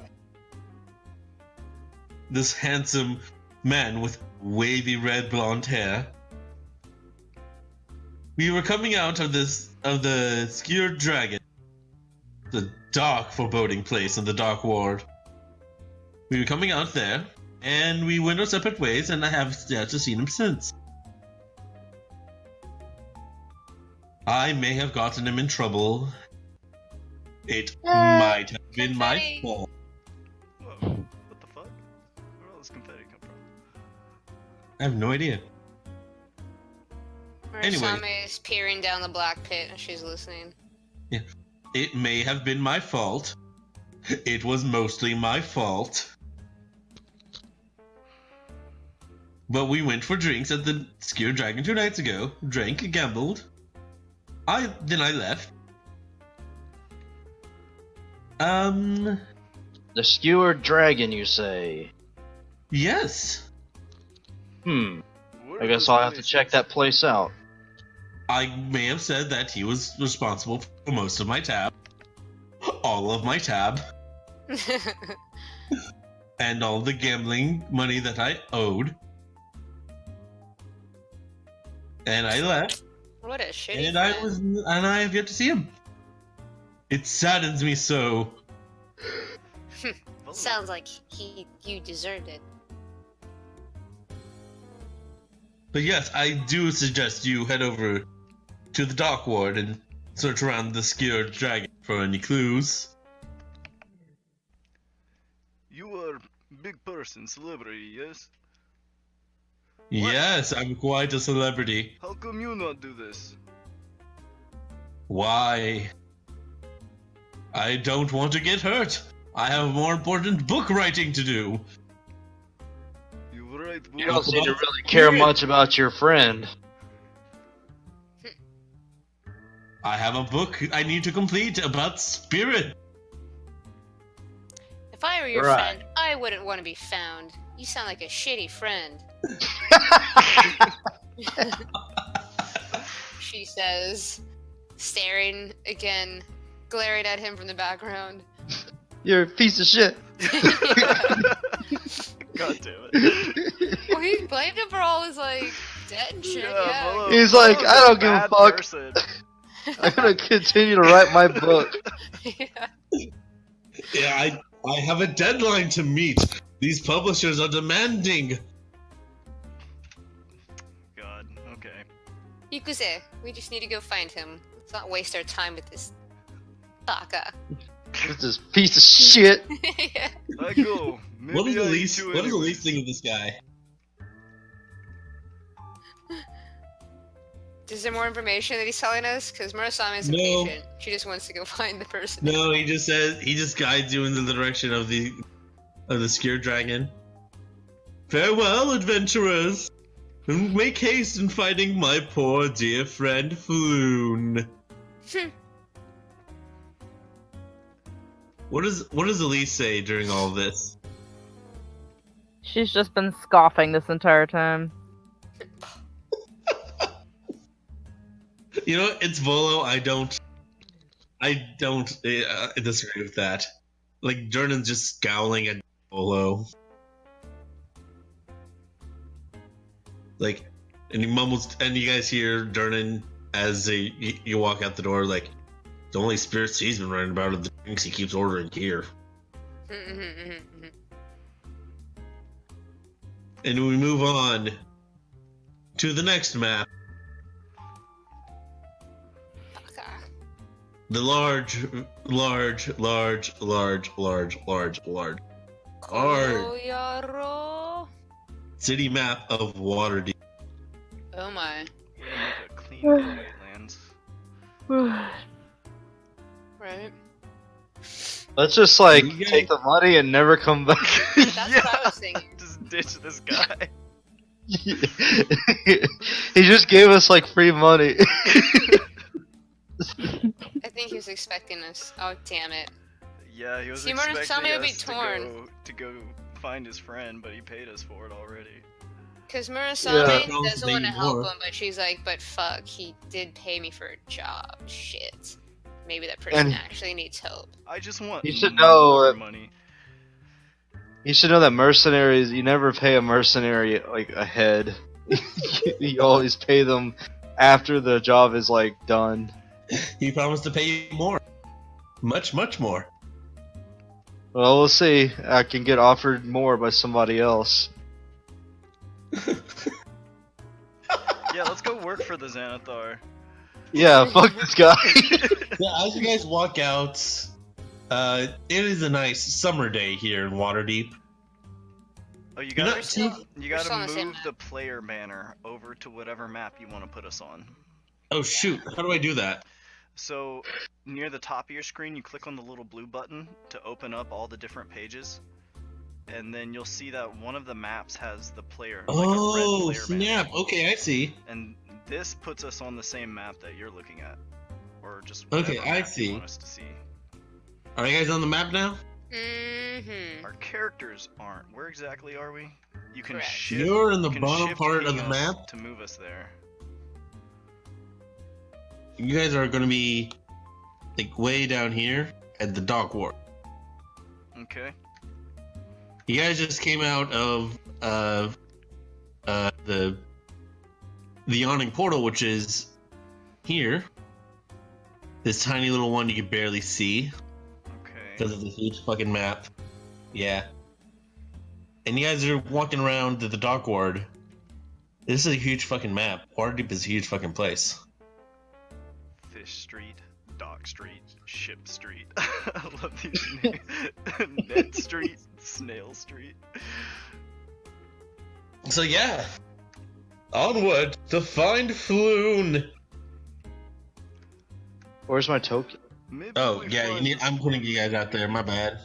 S1: this handsome man with wavy red blonde hair, we were coming out of the Skewered Dragon, the dark foreboding place in the Dark Ward. We were coming out there, and we went our separate ways, and I have yet to seen him since. I may have gotten him in trouble. It might have been my
S3: confetti.
S1: fault.
S2: Whoa, what the fuck? Where all this confetti come from?
S1: I have no idea. Anyway.
S3: Marasame is peering down the black pit as she's listening.
S1: It may have been my fault. It was mostly my fault. But we went for drinks at the Skewered Dragon 2 nights ago. Drank, gambled. Then I left.
S4: The Skewered Dragon, you say?
S1: Yes.
S2: Where
S4: I guess
S2: is
S4: I'll
S2: the
S4: have to
S2: place?
S4: check that place out.
S1: I may have said that he was responsible for most of my tab. All of my tab. and all the gambling money that I owed. And I left,
S3: What a shitty
S1: and
S3: friend.
S1: I have yet to see him. It saddens me so.
S3: Sounds like you deserved it.
S1: But yes, I do suggest you head over to the dock ward and search around the skewered dragon for any clues.
S2: You are big person, celebrity, yes?
S1: Yes, I'm quite a celebrity.
S2: How come you not do this?
S1: Why? I don't want to get hurt. I have more important book writing to do.
S2: You right,
S4: You
S2: boy.
S4: don't seem to really care much about your friend.
S1: I have a book I need to complete about spirit.
S3: If I were your
S4: Right.
S3: friend, I wouldn't want to be found. You sound like a shitty friend. She says, staring again, glaring at him from the background.
S4: You're a piece of shit.
S2: God damn it.
S3: Well, he blamed him for all his, like, debt and shit, yeah.
S2: Volo-
S4: He's like,
S2: Volo's
S4: I
S2: a
S4: don't give a
S2: bad
S4: fuck.
S2: person.
S4: I'm gonna continue to write my book.
S3: Yeah.
S1: Yeah, I have a deadline to meet. These publishers are demanding.
S2: God, okay.
S3: Yukuse, we just need to go find him. Let's not waste our time with this Taka.
S4: It's this piece of shit.
S3: Yeah.
S2: I go. Maybe
S1: What is the
S2: I
S1: least?
S2: eat you
S1: What is the
S2: anyways.
S1: least thing of this guy?
S3: Is there more information that he's telling us? Because Murasame is
S1: No.
S3: impatient. She just wants to go find the person.
S1: No, he just says he just guides you in the direction of the skewered dragon. Farewell, adventurers, and make haste in finding my poor dear friend Floon. What does Elise say during all of this?
S5: She's just been scoffing this entire time.
S1: You know, it's Volo. I don't disagree with that. Like, Jordan's just scowling at Volo. Like, and he mumbles, and you guys hear Jordan as you walk out the door, like, the only spirits he's been writing about are the drinks he keeps ordering here. And we move on to the next map.
S3: Taka.
S1: The large
S3: Koyaro.
S1: city map of Waterdeep.
S3: Oh my.
S2: We're gonna make a clean Whitelands.
S3: Right?
S4: Let's just like
S1: You guys-
S4: take the money and never come back.
S3: That's what I was thinking.
S2: Just ditch this guy.
S4: He just gave us like free money.
S3: I think he was expecting us. Oh, damn it.
S2: Yeah, he was
S3: See, Murder
S2: expecting
S3: Same would be
S2: us
S3: torn.
S2: to go find his friend, but he paid us for it already.
S3: Because Murasame
S1: Yeah.
S3: doesn't want to help
S1: More.
S3: him, but she's like, but fuck, he did pay me for a job. Shit. Maybe that person
S4: And-
S3: actually needs help.
S2: I just want
S4: You should know
S2: more
S4: that-
S2: money.
S4: You should know that mercenaries, you never pay a mercenary like ahead. You always pay them after the job is like done.
S1: He promised to pay you more. Much more.
S4: Well, we'll see. I can get offered more by somebody else.
S2: Yeah, let's go work for the Xanathar.
S4: Yeah, fuck this guy.
S1: Yeah, as you guys walk out, it is a nice summer day here in Waterdeep.
S2: Oh, you
S1: You're
S2: gotta
S1: not too-
S2: you
S3: we're still
S2: gotta
S3: on the same
S2: move
S3: map.
S2: the player banner over to whatever map you want to put us on.
S1: Oh shoot, how do I do that?
S2: So near the top of your screen, you click on the little blue button to open up all the different pages, and then you'll see that one of the maps has the player. like a red
S1: Oh,
S2: player banner.
S1: snap. Okay, I see.
S2: And this puts us on the same map that you're looking at, or just
S1: Okay,
S2: whatever
S1: I
S2: map
S1: see.
S2: you want us to see.
S1: Are you guys on the map now?
S3: Mm-hmm.
S2: Our characters aren't. Where exactly are we? You can
S3: Correct.
S2: shift.
S1: You're in the
S2: you can
S1: bottom
S2: shift
S1: part
S2: key
S1: of the
S2: us
S1: map.
S2: to move us there.
S1: You guys are gonna be like way down here at the dock ward.
S2: Okay.
S1: You guys just came out of the yawning portal, which is here. This tiny little one you can barely see because
S2: Okay.
S1: of the huge fucking map. Yeah. And you guys are walking around the dock ward. This is a huge fucking map. Waterdeep is a huge fucking place.
S2: Fish Street, Dock Street, Ship Street. I love these names. Net Street, Snail Street.
S1: So yeah. Onward to find Floon.
S4: Where's my token?
S2: Maybe
S1: Oh
S2: we
S1: yeah,
S2: find
S1: I'm putting you guys out there. My bad.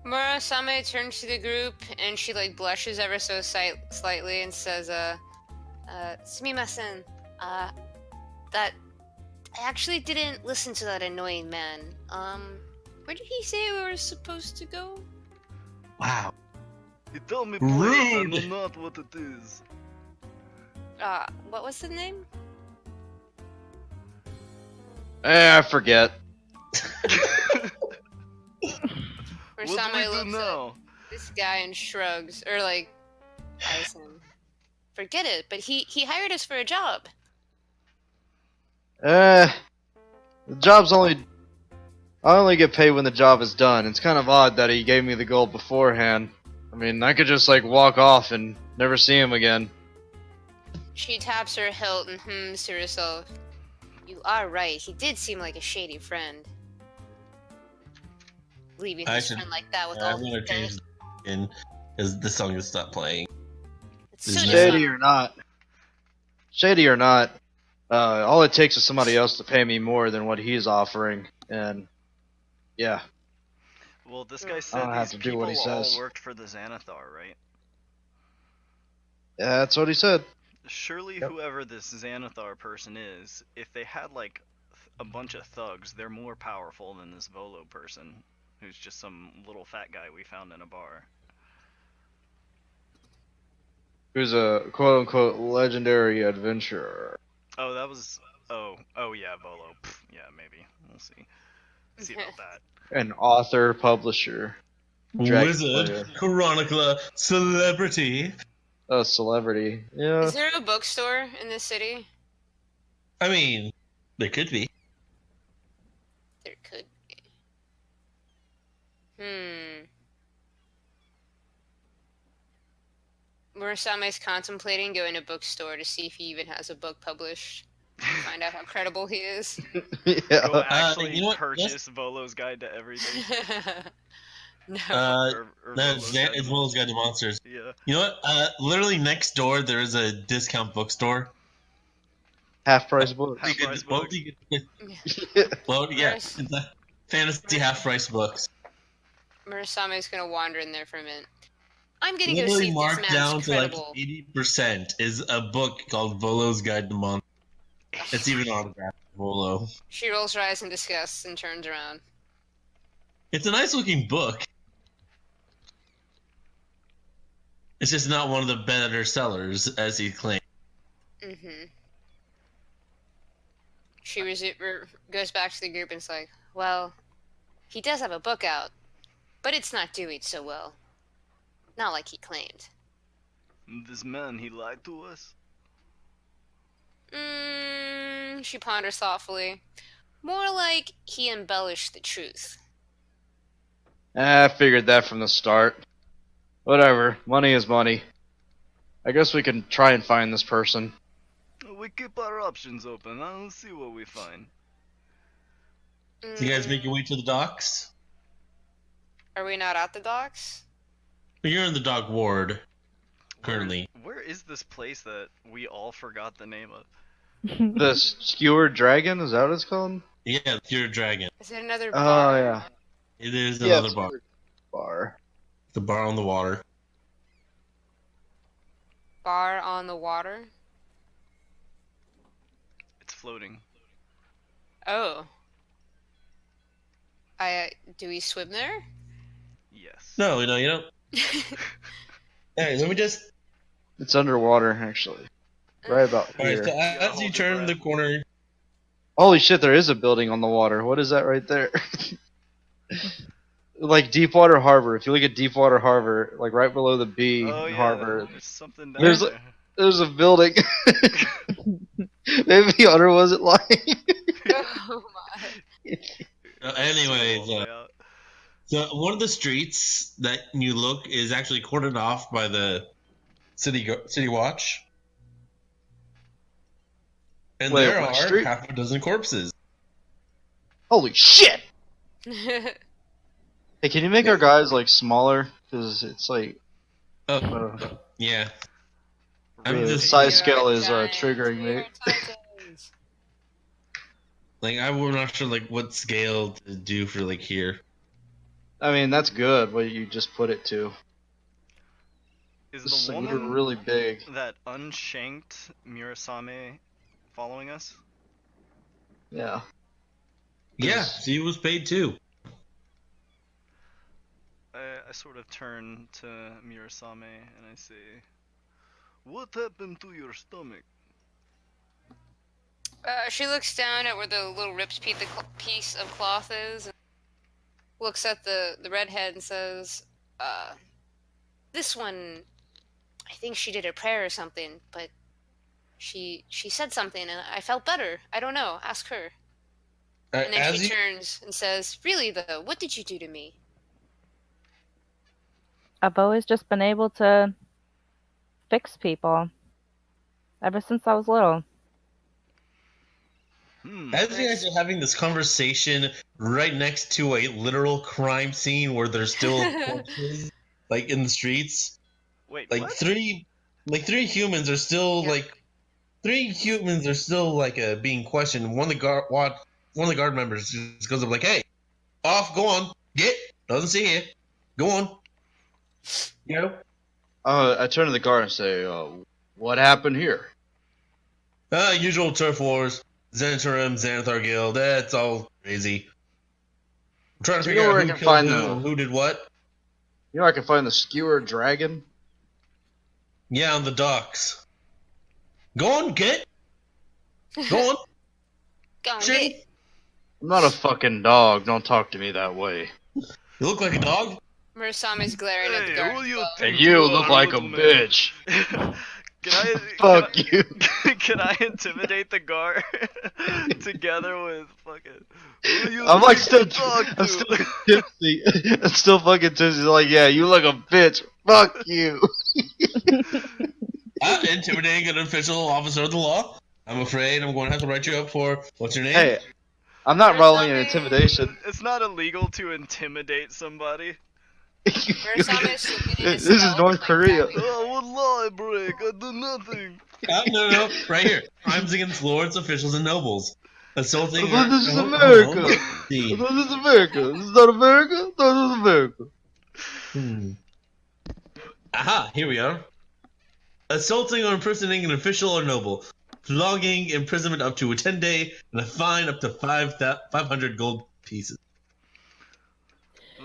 S3: Murasame turns to the group and she like blushes ever so slightly and says, "Sumimasen. That I actually didn't listen to that annoying man. Where did he say we were supposed to go?"
S1: Wow.
S2: You tell me,
S1: Rude.
S2: I know not what it is.
S3: What was the name?
S4: I forget.
S2: What do
S3: Murasame
S2: we do
S3: looks
S2: now?
S3: at this guy and shrugs, or like, eyes him. Forget it. But he hired us for a job.
S4: The job's only. I only get paid when the job is done. It's kind of odd that he gave me the gold beforehand. I mean, I could just like walk off and never see him again.
S3: She taps her hilt and hums to herself. You are right. He did seem like a shady friend. Leaving his friend like that with all
S1: I'm gonna
S3: his
S1: change
S3: dirt.
S1: in because this song is stopped playing.
S3: It's
S1: Is
S3: so
S1: that-
S4: Shady or not. Shady or not. All it takes is somebody else to pay me more than what he's offering, and yeah.
S2: Well, this guy
S4: I
S2: said
S4: don't have
S2: these
S4: to do what
S2: people
S4: he
S2: all
S4: says.
S2: worked for the Xanathar, right?
S4: Yeah, that's what he said.
S2: Surely
S4: Yep.
S2: whoever this Xanathar person is, if they had like a bunch of thugs, they're more powerful than this Volo person, who's just some little fat guy we found in a bar.
S4: Who's a quote-unquote legendary adventurer.
S2: Oh, that was. Oh yeah, Volo. Pff, yeah, maybe. We'll see. See about that.
S4: An author, publisher, Dragon
S1: Wizard,
S4: player.
S1: chronicler, celebrity.
S4: A celebrity. Yeah.
S3: Is there a bookstore in this city?
S1: I mean, there could be.
S3: There could be. Murasame's contemplating going to a bookstore to see if he even has a book published. Find out how credible he is.
S2: Go
S4: Yeah.
S2: actually
S1: you know what?
S2: purchase Volo's Guide to Everything.
S3: No.
S2: Or
S1: That's
S2: Volo's Guide
S1: as
S2: to
S1: well as Guide to Monsters.
S2: Yeah.
S1: You know what? Literally next door there is a discount bookstore.
S4: Half price book.
S2: Half price books.
S1: Well, yeah,
S3: Nice.
S1: it's a fantasy half price books.
S3: Murasame's gonna wander in there for a minute. I'm gonna go
S1: Literally
S3: see if
S1: marked
S3: this
S1: down
S3: man's
S1: to like
S3: credible.
S1: 80% is a book called Volo's Guide to Monsters. It's even autographed by Volo.
S3: She rolls her eyes in disgust and turns around.
S1: It's a nice looking book. It's just not one of the better sellers, as he claimed.
S3: Mm-hmm. She goes back to the group and is like, well, he does have a book out, but it's not doing so well. Not like he claimed.
S2: This man, he lied to us.
S3: She ponders thoughtfully. More like he embellished the truth.
S4: I figured that from the start. Whatever. Money is money. I guess we can try and find this person.
S2: We keep our options open. I'll see what we find.
S1: So you guys make your way to the docks?
S3: Are we not at the docks?
S1: You're in the dock ward currently.
S2: Where is this place that we all forgot the name of?
S4: The Skewered Dragon? Is that what it's called?
S1: Yeah, you're a dragon.
S3: Is it another
S4: Oh,
S3: bar?
S4: yeah.
S1: It is
S4: Yeah,
S1: another bar.
S4: Bar.
S1: The bar on the water.
S3: Bar on the water?
S2: It's floating.
S3: Oh. Do we swim there?
S2: Yes.
S1: No, you don't. Hey, let me just.
S4: It's underwater, actually. Right about
S1: Alright,
S4: here.
S1: so
S2: gotta
S1: as
S2: hold
S1: you
S2: your
S1: turn the
S2: breath.
S1: corner,
S4: Holy shit, there is a building on the water. What is that right there? like Deepwater Harbor. If you look at Deepwater Harbor, like right below the B
S2: Oh
S4: in
S2: yeah,
S4: Harbor,
S2: there's something down
S4: there's
S2: there.
S4: there's a building. Maybe Hunter wasn't lying.
S3: Oh my.
S1: Anyways,
S2: So all the way out.
S1: so one of the streets that you look is actually cordoned off by the city watch, and
S4: Wait,
S1: there
S4: what
S1: are
S4: street?
S1: half a dozen corpses.
S4: Holy shit! Hey, can you make our guys like smaller? Cause it's like
S1: Oh, yeah. I'm
S4: the
S1: just-
S4: size
S3: We
S4: scale
S3: are
S4: is
S3: giants,
S4: triggering
S3: we
S4: me.
S3: are titans.
S1: Like I'm not sure like what scale to do for like here.
S4: I mean, that's good. What you just put it to.
S2: Is
S4: This
S2: the
S4: thing, we're
S2: woman
S4: really big.
S2: that unshanked Murasame following us?
S4: Yeah.
S1: Yeah,
S4: Yes.
S1: she was paid too.
S2: I sort of turn to Murasame and I say, "What happened to your stomach?"
S3: She looks down at where the little ripped piece of cloth is, and looks at the redhead and says, this one, I think she did a prayer or something, but she said something and I felt better. I don't know. Ask her." And then
S1: As
S3: she
S1: you,
S3: turns and says, "Really though, what did you do to me?"
S5: I've always just been able to fix people. Ever since I was little.
S1: as you guys are having this conversation right next to a literal crime scene where there's still corpses, like in the streets,
S2: Wait,
S1: like
S2: what?
S1: three humans are still
S3: Yep.
S1: being questioned. One of the guard members just goes up like, "Hey, off, go on, get, doesn't see you, go on." You know,
S4: I turn to the guard and say, "What happened here?"
S1: usual turf wars, Xantarim, Xanathar Guild. That's all crazy. I'm trying to
S4: Do you
S1: figure
S4: know
S1: out
S4: where I
S1: who
S4: can
S1: killed
S4: find
S1: who
S4: the-
S1: and who did what.
S4: You know, I can find the skewered dragon.
S1: Yeah, on the docks. Go on, get. Go on.
S3: Go on,
S1: Shit.
S3: get.
S4: I'm not a fucking dog. Don't talk to me that way.
S1: You look like a dog.
S3: Murasame's glaring at the guard.
S2: who do you
S3: well.
S2: think
S4: And you
S2: are,
S4: look like a
S2: little man?
S4: bitch. Fuck you.
S2: Can I intimidate the guard together with fucking? Who do you
S4: I'm like
S2: think
S4: still,
S2: you talk
S4: I'm
S2: to?
S4: still tipsy. I'm still fucking tipsy. Like, yeah, you look a bitch. Fuck you.
S1: Intimidating an official officer of the law. I'm afraid I'm going to have to write you up for what's your name?
S4: Hey, I'm not rolling an intimidation.
S2: It's not illegal to intimidate somebody.
S3: Murasame is submitting
S4: This
S3: a
S4: is
S3: spell
S4: North
S3: to, like,
S4: Korea.
S3: grab you.
S2: Oh, what law I break? I do nothing.
S1: No, right here. Crimes against lords, officials, and nobles. Assaulting.
S4: I thought this is
S1: hold on.
S4: America.
S1: Let's
S4: I
S1: see.
S4: thought this is America. This is not America. I thought this is America.
S1: Aha, here we are. Assaulting or impersonating an official or noble. Flogging, imprisonment up to a 10-day, and a fine up to 500 gold pieces.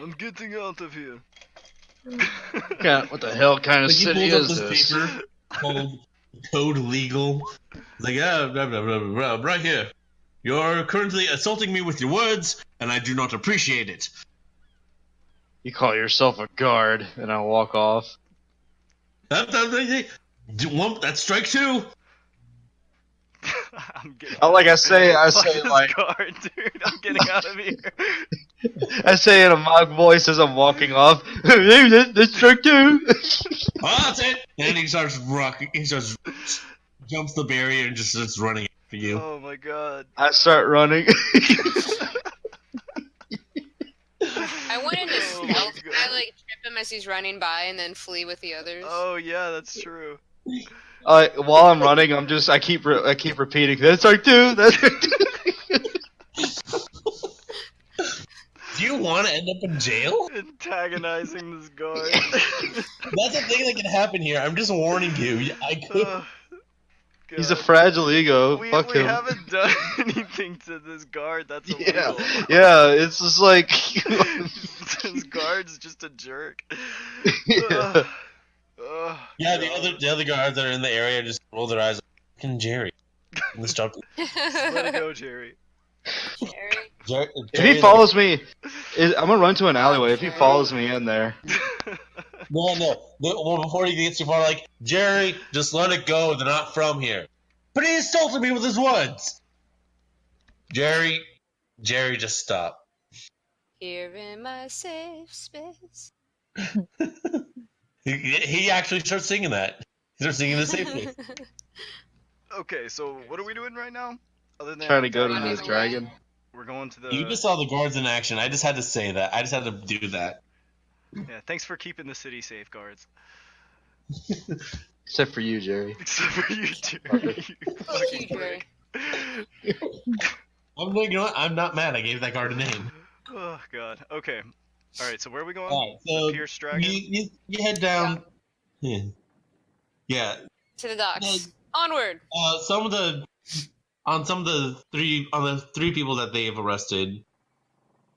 S2: I'm getting out of here.
S4: What the hell kind of
S1: Like he
S4: city
S1: pulls up
S4: is
S1: this
S4: this?
S1: paper called Code Legal. It's like, yeah, blah, blah, blah, blah, blah, right here. You're currently assaulting me with your words, and I do not appreciate it.
S4: You call yourself a guard, and I walk off.
S1: That's strike two.
S2: I'm getting.
S4: Oh, like I say
S2: Fuck this
S4: like
S2: guard, dude. I'm getting out of here.
S4: I say in a mock voice as I'm walking off. That's trick two.
S1: Oh, that's it. And he starts rocking. He starts jumps the barrier and just starts running after you.
S2: Oh my god.
S4: I start running.
S3: I went into
S2: Oh my
S3: stealth.
S2: God.
S3: I like trip him as he's running by and then flee with the others.
S2: Oh yeah, that's true.
S4: While I'm running, I keep repeating. That's trick two. That's trick two.
S1: Do you want to end up in jail?
S2: Antagonizing this guard.
S1: That's a thing that can happen here. I'm just warning you. I could.
S4: He's a
S2: God.
S4: fragile ego.
S2: We
S4: Fuck him.
S2: haven't done anything to this guard. That's
S4: Yeah,
S2: illegal.
S4: yeah. It's just like.
S2: This guard's just a jerk.
S4: Yeah.
S1: Yeah,
S2: God.
S1: the other guards that are in the area just roll their eyes. Fucking Jerry. Let's stop.
S2: Let it go, Jerry.
S3: Jerry.
S4: If he follows me, I'm gonna run to an alleyway. If he
S3: Okay.
S4: follows me in there,
S1: No. Well, before he gets too far, like, Jerry, just let it go. They're not from here. But he insulted me with his words. Jerry, just stop.
S3: Here in my safe space.
S1: He actually starts singing that. He starts singing the safe place.
S2: Okay, so what are we doing right now? Other than
S4: trying to go to
S3: Running
S4: this
S3: away.
S4: dragon.
S2: we're going to the.
S1: You just saw the guards in action. I just had to say that. I just had to do that.
S2: Yeah, thanks for keeping the city safe, guards.
S4: Except for you, Jerry.
S2: Except for you,
S4: Fucker.
S2: Jerry. You
S3: Fuck you,
S2: fucking
S3: Jerry.
S2: prick.
S1: You know what? I'm not mad. I gave that guard a name.
S2: Oh god. Okay. All right. So where are we going?
S1: All right, so
S2: The Pierce Dragon.
S1: you head down. Yeah.
S3: To the docks. Onward.
S1: Some of the three people that they have arrested,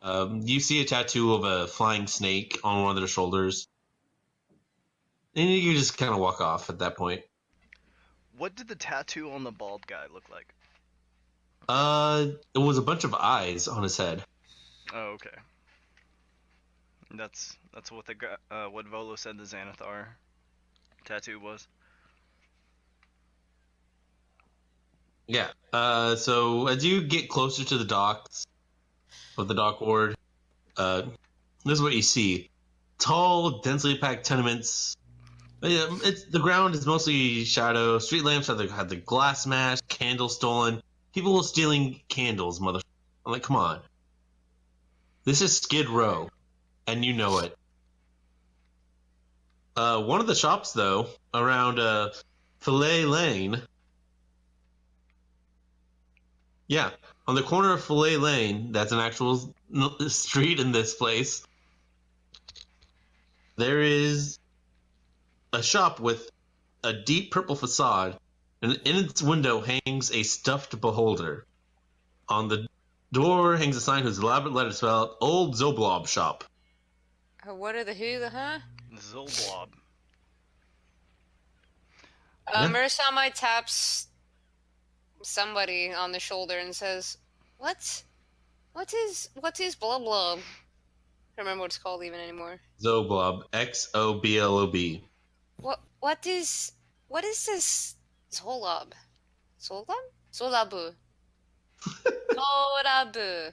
S1: you see a tattoo of a flying snake on one of their shoulders, and you just kind of walk off at that point.
S2: What did the tattoo on the bald guy look like?
S1: It was a bunch of eyes on his head.
S2: Oh, okay. That's what what Volo said the Xanathar tattoo was.
S1: Yeah. So as you get closer to the docks of the dock ward, this is what you see: tall, densely packed tenements. The ground is mostly shadow. Street lamps had the glass smashed, candles stolen. People stealing candles, mother. I'm like, come on. This is Skid Row, and you know it. One of the shops, though, around Fillet Lane. Yeah, on the corner of Fillet Lane, that's an actual street in this place. There is a shop with a deep purple facade, and in its window hangs a stuffed beholder. On the door hangs a sign whose elaborate letters spell out Old Zoblob Shop.
S3: What are the who, the huh?
S2: Zolblob.
S1: Yeah.
S3: Murasame taps somebody on the shoulder and says, What is blah blah? I don't remember what it's called even anymore.
S1: Zoblob, Xoblob.
S3: What is this Zolob? Zolabu. Zolabu.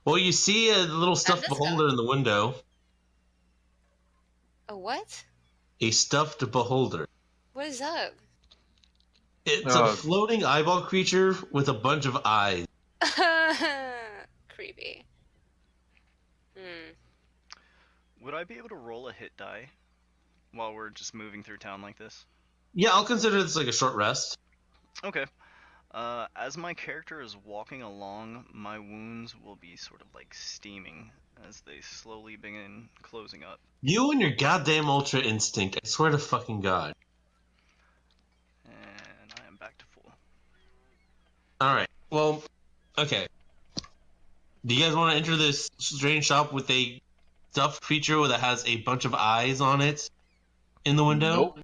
S1: Well, you see a little stuffed
S3: this
S1: beholder in the window.
S3: A what?
S1: A stuffed beholder.
S3: What is that?
S1: It's a floating eyeball creature with a bunch of eyes.
S3: Creepy.
S2: Would I be able to roll a hit die while we're just moving through town like this?
S1: Yeah, I'll consider this like a short rest.
S2: Okay. As my character is walking along, my wounds will be sort of like steaming as they slowly begin closing up.
S1: You and your goddamn Ultra Instinct, I swear to fucking God.
S2: And I am back to full.
S1: Alright, well, okay. Do you guys want to enter this strange shop with a stuffed creature that has a bunch of eyes on it in the window?
S4: Nope.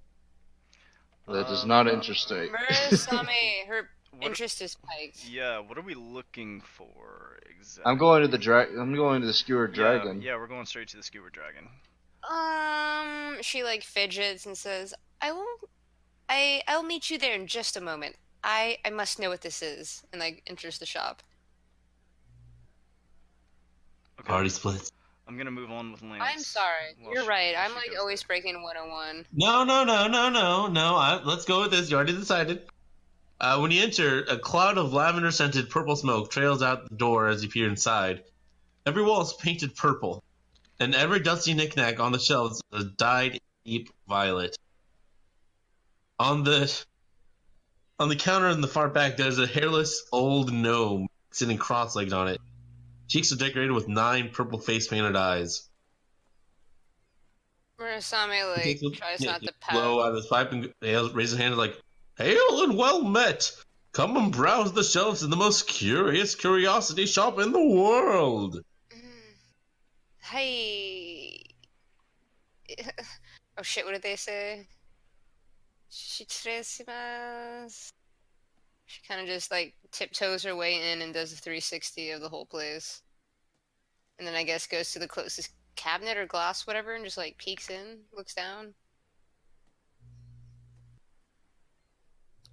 S4: That is not interesting.
S3: Murasame, her interest is spiked.
S2: Yeah, what are we looking for exactly?
S4: I'm going to the skewered dragon.
S2: Yeah, we're going straight to the skewered dragon.
S3: She like fidgets and says, I'll meet you there in just a moment. I must know what this is, and like enters the shop.
S2: Okay.
S1: Party splits.
S2: I'm gonna move on with Lance.
S3: I'm sorry.
S2: while
S3: You're
S2: she-
S3: right.
S2: while
S3: I'm
S2: she
S3: like
S2: goes
S3: always
S2: there.
S3: breaking 101.
S1: No. Let's go with this. You already decided. When you enter, a cloud of lavender-scented purple smoke trails out the door as you peer inside. Every wall is painted purple, and every dusty knickknack on the shelves is dyed deep violet. On the counter in the far back, there's a hairless old gnome sitting cross-legged on it. Cheeks are decorated with 9 purple face-painted eyes.
S3: Murasame
S1: He takes a-
S3: tries
S1: yeah,
S3: not
S1: he
S3: to
S1: blow
S3: pout.
S1: out of his pipe and raises his hand like, "Hail and well met! Come and browse the shelves in the most curious curiosity shop in the world."
S3: Hey. Oh shit! What did they say? Shitsureshimasu. She kind of just like tiptoes her way in and does a 360 of the whole place. And then I guess goes to the closest cabinet or glass, whatever, and just like peeks in, looks down.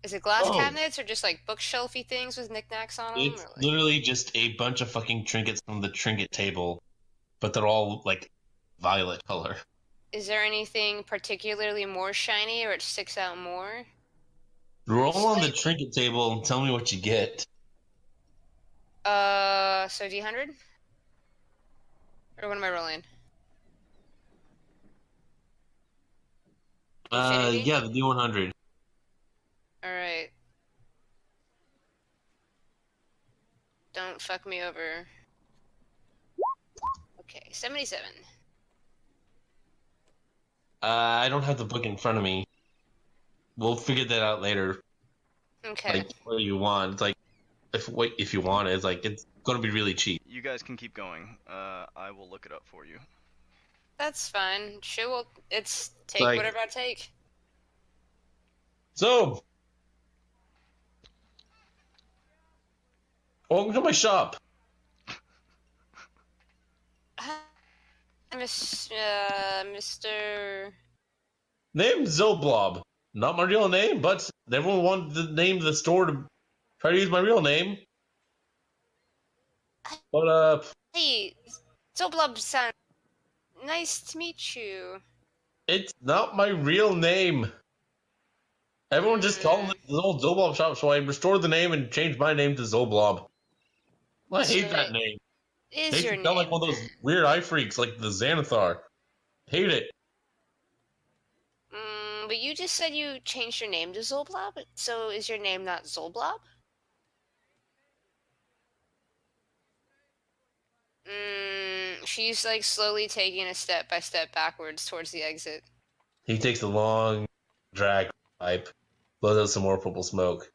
S3: Is it glass
S1: Oh.
S3: cabinets or just like bookshelfy things with knickknacks on them?
S1: It's
S3: Or like...
S1: literally just a bunch of fucking trinkets from the trinket table, but they're all like violet color.
S3: Is there anything particularly more shiny or it sticks out more?
S1: Roll on the
S3: Slightly.
S1: trinket table and tell me what you get.
S3: So D100? Or what am I rolling? Infinity?
S1: Yeah, the D100.
S3: Alright. Don't fuck me over. Okay, 77.
S1: I don't have the book in front of me. We'll figure that out later.
S3: Okay.
S1: Like what you want. It's like if you want it, it's like it's gonna be really cheap.
S2: You guys can keep going. I will look it up for you.
S3: That's fine. She will. It's take
S1: Like-
S3: whatever I take.
S1: So, welcome to my shop.
S3: Mr.
S1: Name Zoblob. Not my real name, but everyone wanted the name of the store to try to use my real name. But
S3: Hey, Zoblob-san. Nice to meet you.
S1: it's not my real name. Everyone just called it the old Zoblob shop, so I restored the name and changed my name to Zoblob. I hate
S3: So
S1: that name.
S3: Is
S1: Makes
S3: your
S1: me
S3: name?
S1: sound like one of those weird eye freaks, like the Xanathar. Hate it.
S3: But you just said you changed your name to Zolblob, so is your name not Zolblob? She's like slowly taking a step by step backwards towards the exit.
S1: He takes a long drag pipe, blows out some more purple smoke.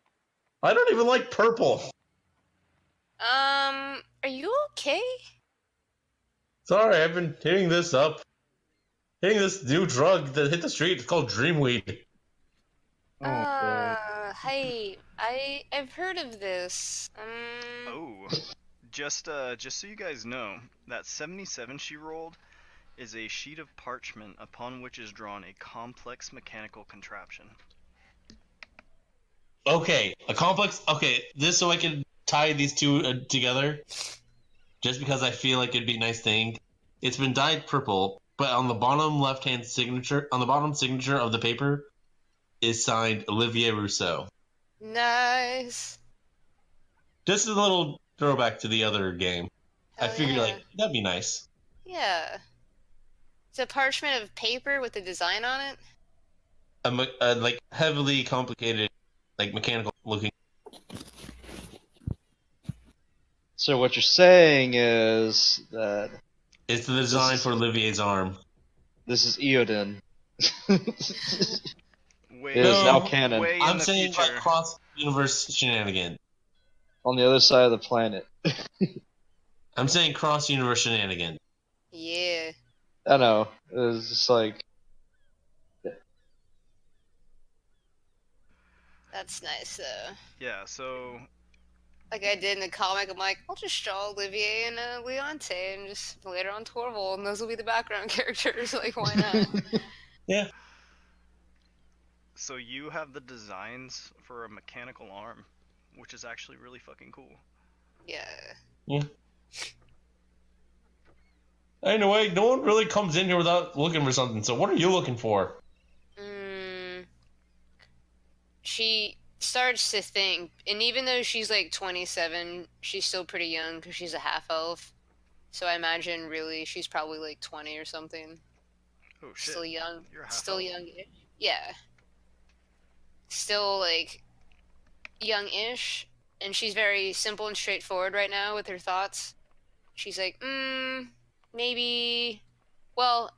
S1: I don't even like purple.
S3: Are you okay?
S1: Sorry, I've been hitting this hitting this new drug that hit the street. It's called Dreamweed.
S3: Hey, I've heard of this.
S2: Oh, just so you guys know, that 77 she rolled is a sheet of parchment upon which is drawn a complex mechanical contraption.
S1: Okay, a complex. Okay, this so I can tie these two together. Just because I feel like it'd be a nice thing. It's been dyed purple, but on the bottom left-hand signature, on the bottom signature of the paper, is signed Olivier Rousseau.
S3: Nice.
S1: Just a little throwback to the other game. I
S3: Hell
S1: figured
S3: yeah.
S1: like that'd be nice.
S3: Yeah. It's a parchment of paper with a design on it.
S1: A like heavily complicated, like mechanical looking.
S4: So what you're saying is that
S1: It's the design for Olivier's arm.
S4: this is Eodin.
S2: Way,
S4: It is
S1: No,
S4: now canon.
S2: way in
S1: I'm
S2: the
S1: saying
S2: future.
S1: like cross-universe shenanigans.
S4: On the other side of the planet.
S1: I'm saying cross-universe shenanigans.
S3: Yeah.
S4: I know. It was just like,
S3: That's nice though.
S2: Yeah, so
S3: Like I did in the comic, I'm like, I'll just draw Olivier and Leonte and just later on Torvald, and those will be the background characters. Like, why not?
S1: Yeah.
S2: so you have the designs for a mechanical arm, which is actually really fucking cool.
S3: Yeah.
S1: Anyway, no one really comes in here without looking for something. So what are you looking for?
S3: She starts to think, and even though she's like 27, she's still pretty young because she's a half elf. So I imagine really she's probably like 20 or something.
S2: Oh shit.
S3: Still young.
S2: You're a half
S3: Still
S2: elf.
S3: young. Yeah. Still like young-ish, and she's very simple and straightforward right now with her thoughts. She's like, maybe. Well,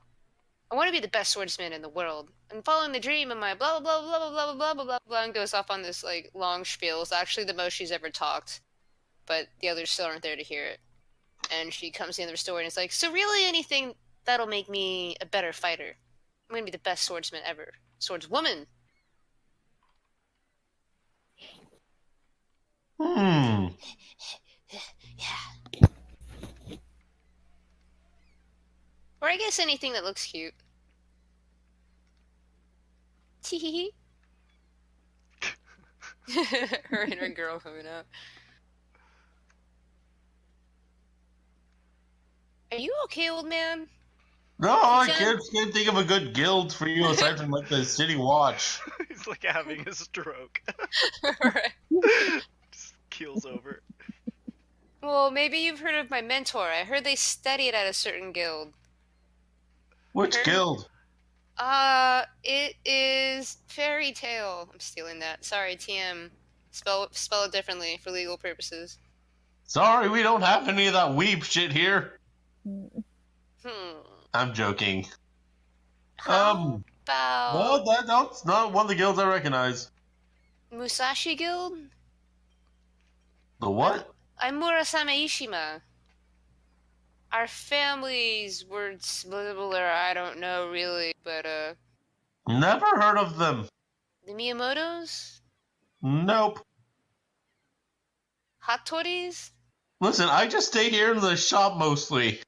S3: I want to be the best swordsman in the world. I'm following the dream of my blah blah blah blah blah blah blah blah blah blah, and goes off on this like long spiel. It's actually the most she's ever talked, but the others still aren't there to hear it. And she comes to the end of her story and it's like, so really anything that'll make me a better fighter. I'm gonna be the best swordsman ever. Swordswoman.
S1: Hmm.
S3: Yeah. Or I guess anything that looks cute. Tee. Her and her girl coming up. Are you okay, old man?
S1: No, I
S3: John?
S1: can't think of a good guild for you aside from like the City Watch.
S2: He's like having a stroke.
S3: Right.
S2: Just keels over.
S3: Well, maybe you've heard of my mentor. I heard they studied at a certain guild.
S1: Which
S3: Her-
S1: guild?
S3: It is Fairy Tale. I'm stealing that. Sorry, TM. Spell it differently for legal purposes.
S1: Sorry, we don't have any of that weeb shit here.
S3: Hmm.
S1: I'm joking.
S3: How about
S1: No, that's not one of the guilds I recognize.
S3: Musashi Guild?
S1: The what?
S3: I'm Murasame Ishima. Our families were similar, I don't know really, but
S1: Never heard of them.
S3: the Miyamotos?
S1: Nope.
S3: Hattoris?
S1: Listen, I just stay here in the shop mostly.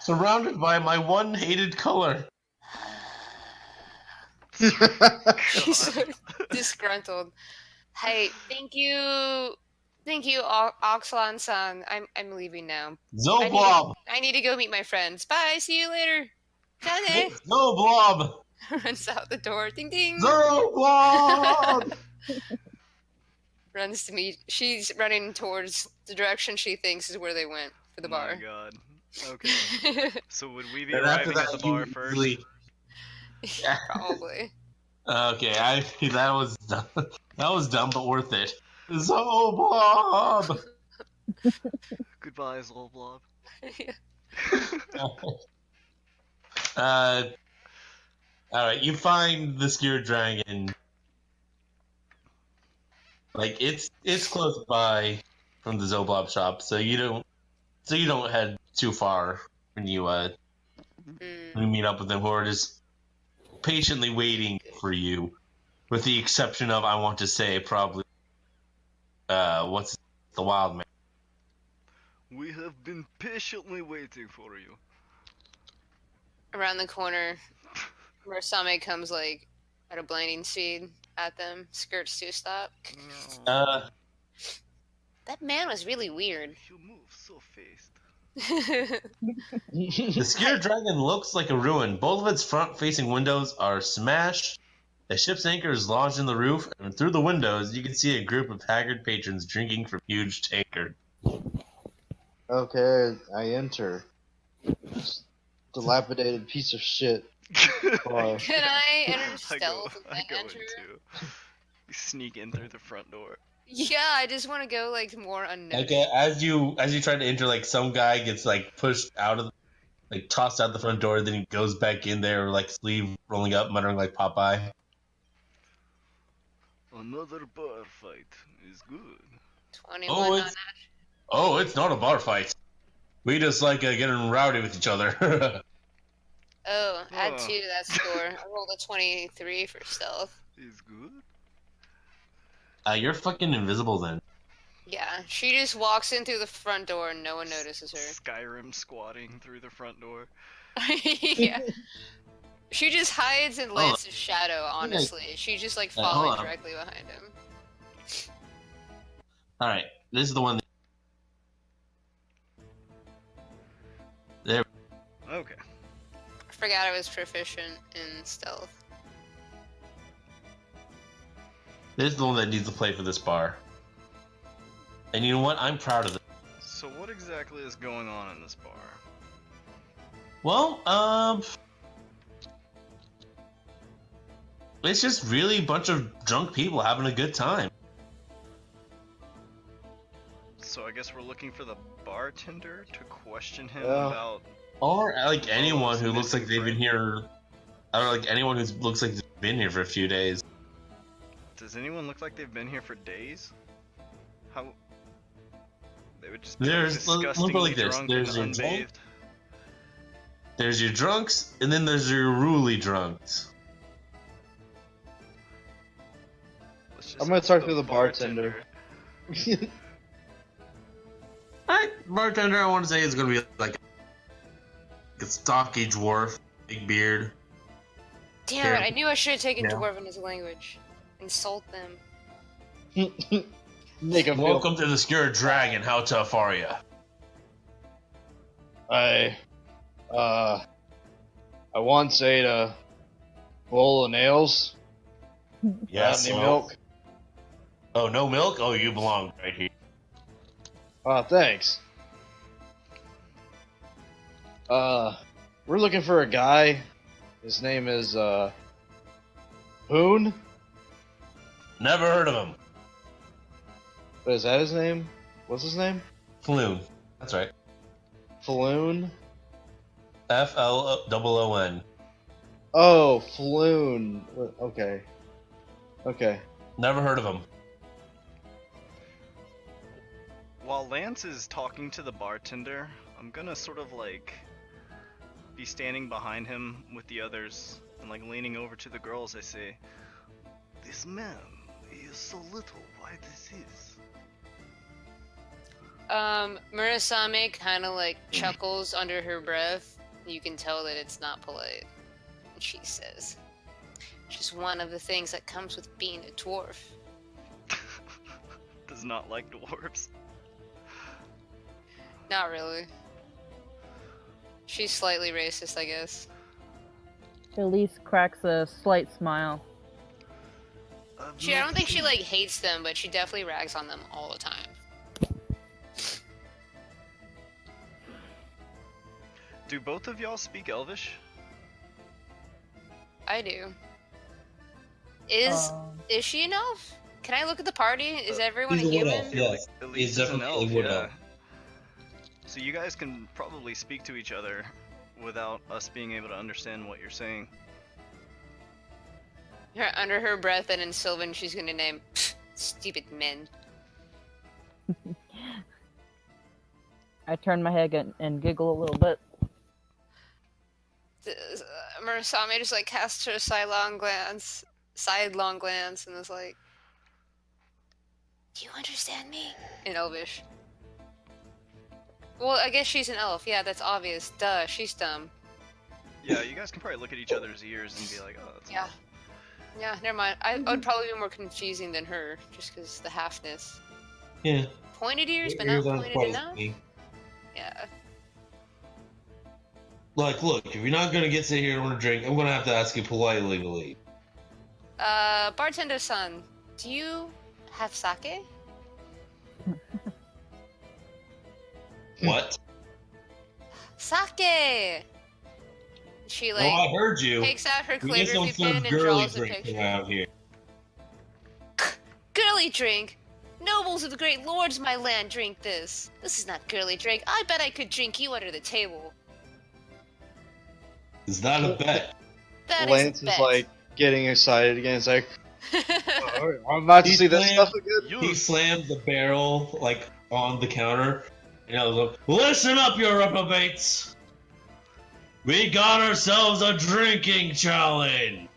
S1: Surrounded by my one hated color.
S3: He's so disgruntled. Hey, thank you, Oxlan-san. I'm leaving now.
S1: Zoblob!
S3: I need to go meet my friends. Bye. See you later. Johnny
S1: Zoblob!
S3: runs out the door. Ding ding.
S1: Zoblob!
S3: Runs to meet. She's running towards the direction she thinks is where they went for the
S2: My
S3: bar.
S2: God. Okay. So would we be
S1: And after
S2: arriving at
S1: that,
S2: the bar
S1: you
S2: first?
S1: easily-
S3: Probably.
S1: Okay, that was dumb. That was dumb, but worth it. Zoblob!
S2: Goodbye, Zolblob.
S1: Alright, you find the Skewer Dragon. Like it's close by from the Zoblob shop, so you don't head too far when you meet up with them, who are just patiently waiting for you, with the exception of, I want to say, probably what's the wild man.
S2: We have been patiently waiting for you.
S3: Around the corner, Murasame comes like at a blinding speed at them. Skirts to a stop. That man was really weird.
S2: You move so fast.
S1: The Skewer Dragon looks like a ruin. Both of its front-facing windows are smashed. The ship's anchor is lodged in the roof, and through the windows, you can see a group of haggard patrons drinking from a huge tankard.
S4: Okay, I enter. Dilapidated piece of shit. Bar.
S3: Can I enter
S2: I go,
S3: stealth and
S2: I
S3: then
S2: go in
S3: enter?
S2: too. We sneak in through the front door.
S3: Yeah, I just want to go like more unnoticed.
S1: Okay, as you try to enter, like some guy gets like pushed out of, like tossed out the front door, then he goes back in there, like sleeve rolling up, muttering like Popeye.
S2: Another bar fight is good.
S3: 21
S1: Oh,
S3: on
S1: it's-
S3: that.
S1: Oh, it's not a bar fight. We just like getting rowdy with each other.
S3: Oh, add
S2: Oh.
S3: 2 to that score. I rolled a 23 for stealth.
S2: Is good.
S1: You're fucking invisible then.
S3: Yeah, she just walks in through the front door and no one notices her.
S2: Skyrim squatting through the front door.
S3: Yeah. She just hides in
S1: Oh.
S3: Lance's shadow, honestly. She's just like
S1: hold
S3: following
S1: on.
S3: directly behind him.
S1: All right, this is the one. There.
S2: Okay.
S3: I forgot I was proficient in stealth.
S1: This is the one that needs to play for this bar. And you know what? I'm proud of it.
S2: So what exactly is going on in this bar?
S1: Well, it's just really a bunch of drunk people having a good time.
S2: So I guess we're looking for the bartender to question him
S4: Yeah.
S2: about.
S1: Or like anyone
S2: it's
S1: who looks like
S2: missing
S1: they've been here. Or like anyone who looks like they've been here for a few days.
S2: Does anyone look like they've been here for days? How? They would just be
S1: There's- let me put it
S2: disgustingly
S1: like this,
S2: drunk
S1: there's
S2: and
S1: your drunk-
S2: unbathed.
S1: There's your drunks, and then there's your ruly drunks.
S2: Let's just
S4: I'm gonna
S2: go
S4: talk
S2: to
S4: to the bartender.
S1: Alright, bartender, I want to say is gonna be like a stocky dwarf, big beard.
S3: Damn it! I knew I should have taken
S1: Yeah.
S3: Dwarven as a language. Insult them.
S4: Make him feel.
S1: Welcome to the Scared Dragon. How tough are ya?
S4: I once ate a bowl of nails.
S1: Yes.
S4: Any
S1: well-
S4: milk?
S1: Oh, no milk? Oh, you belong right here.
S4: Thanks. We're looking for a guy. His name is, Poon?
S1: Never heard of him.
S4: But is that his name? What's his name?
S1: Floon. That's right.
S4: Floon?
S1: Floon.
S4: Oh, Floon. Okay. Okay.
S1: Never heard of him.
S2: While Lance is talking to the bartender, I'm gonna sort of like be standing behind him with the others and like leaning over to the girls. I say, "This man, he is so little. Why this is?"
S3: Murasame kind of like chuckles under her breath. You can tell that it's not polite. And she says, "Just one of the things that comes with being a dwarf."
S2: Does not like dwarves.
S3: Not really. She's slightly racist, I guess.
S5: Elise cracks a slight smile.
S3: I don't think she like hates them, but she definitely rags on them all the time.
S2: Do both of y'all speak Elvish?
S3: I do. Is she an elf? Can I look at the party? Is everyone a
S1: He's a wood
S3: human?
S1: elf, yes.
S2: Elise
S1: He's
S2: is an
S1: definitely
S2: elf,
S1: a wood
S2: yeah.
S1: elf.
S2: So you guys can probably speak to each other without us being able to understand what you're saying.
S3: Under her breath, and in Sylvan, she's gonna name stupid men.
S5: I turn my head and giggle a little bit.
S3: Murasame just like casts her sidelong glance, and is like, "Do you understand me?" In Elvish. Well, I guess she's an elf. Yeah, that's obvious. Duh, she's dumb.
S2: Yeah, you guys can probably look at each other's ears and be like, "Oh, that's
S3: Yeah. Yeah, never mind. I would probably be more confusing than her, just because the halfness.
S1: Yeah.
S3: Pointed ears, but
S1: Ears
S3: not
S1: aren't
S3: pointed
S1: quite
S3: enough?
S1: me.
S3: Yeah.
S1: Like, look, if you're not gonna get sit here and order a drink, I'm gonna have to ask you politely to leave.
S3: Bartender-san, do you have sake?
S1: What?
S3: Sake! She,
S1: Oh,
S3: like,
S1: I heard you.
S3: takes out her
S1: We just don't
S3: calligraphy
S1: serve
S3: pen and
S1: girly
S3: draws a
S1: drinks
S3: picture.
S1: around here.
S3: Girly drink! Nobles of the great lords of my land drink this. This is not girly drink. I bet I could drink you under the table.
S1: It's not a bet.
S3: That
S4: Lance
S3: is
S4: is
S3: a bet.
S4: like getting excited again. It's like, I'm about to
S1: He
S4: see this
S1: slammed-
S4: stuff again.
S1: He slammed the barrel, like, on the counter, and I was like, "Listen up, you reprobates! We got ourselves a drinking challenge!"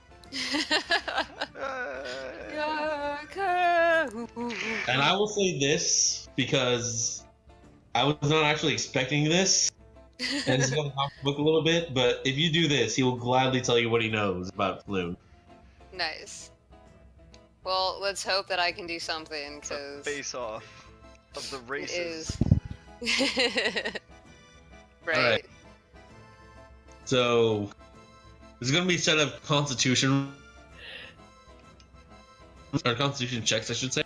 S1: And I will say this, because I was not actually expecting this, and it's going to off the book a little bit, but if you do this, he will gladly tell you what he knows about Floon.
S3: Nice. Well, let's hope that I can do something,
S2: It's a
S3: because
S2: face-off of the
S3: it
S2: races.
S3: is. Right.
S1: Alright. So, there's going to be a set of constitution checks, I should say.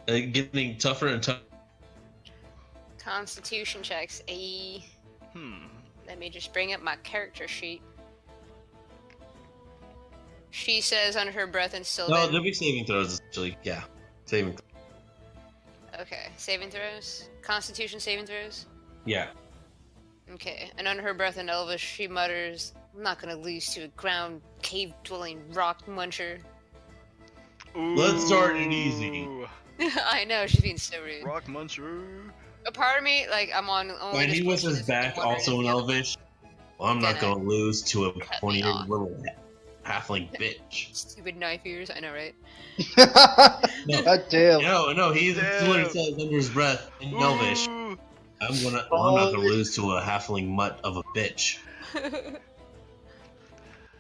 S1: And getting tougher and tougher.
S3: Constitution checks. Let me just bring up my character sheet. She says under her breath and still.
S1: No, there'll be saving throws, actually. Yeah, saving.
S3: Okay, saving throws. Constitution saving throws.
S1: Yeah.
S3: Okay, and under her breath in Elvish, she mutters, "I'm not gonna lose to a ground cave-dwelling rock muncher."
S1: Let's start it easy.
S2: Ooh,
S3: I know, she's being so rude.
S2: Rock Muncher.
S3: A part of me, like, I'm on only
S1: When
S3: this
S1: he
S3: portion
S1: whispers
S3: is
S1: back,
S3: wondering
S1: also
S3: if
S1: in
S3: the other-
S1: Elvish, well, I'm not
S3: Gonna
S1: going to lose to a
S3: cut me
S1: pointy-eared
S3: off.
S1: little halfling bitch.
S3: Stupid knife ears. I know, right?
S4: God damn.
S1: No, he literally says under his breath in Elvish,
S2: Ooh.
S1: I'm not gonna lose to a halfling mutt of a bitch.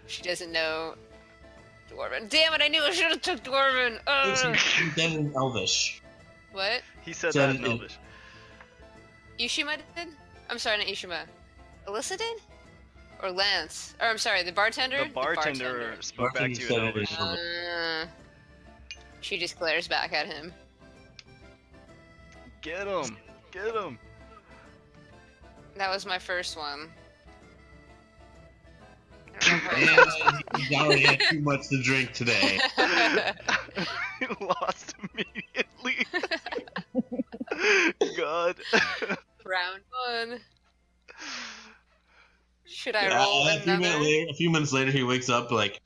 S3: She doesn't know Dwarven. Damn it! I knew I should have took Dwarven.
S1: He said in Elvish.
S3: What?
S2: He said
S1: Said
S2: that in
S1: it-
S2: Elvish.
S3: Ishima did? I'm sorry, not Ishima. Alyssa did? Or Lance? Or I'm sorry, the bartender?
S2: The bartender spoke back to you in
S1: Bartender said it in
S2: Elvish.
S1: Elvish.
S3: She just glares back at him.
S2: Get him! Get him!
S3: That was my first one.
S1: And he already had too much to drink today.
S2: He lost immediately. God.
S3: Round one. Should I roll
S1: A
S3: another?
S1: few minutes later, he wakes up like,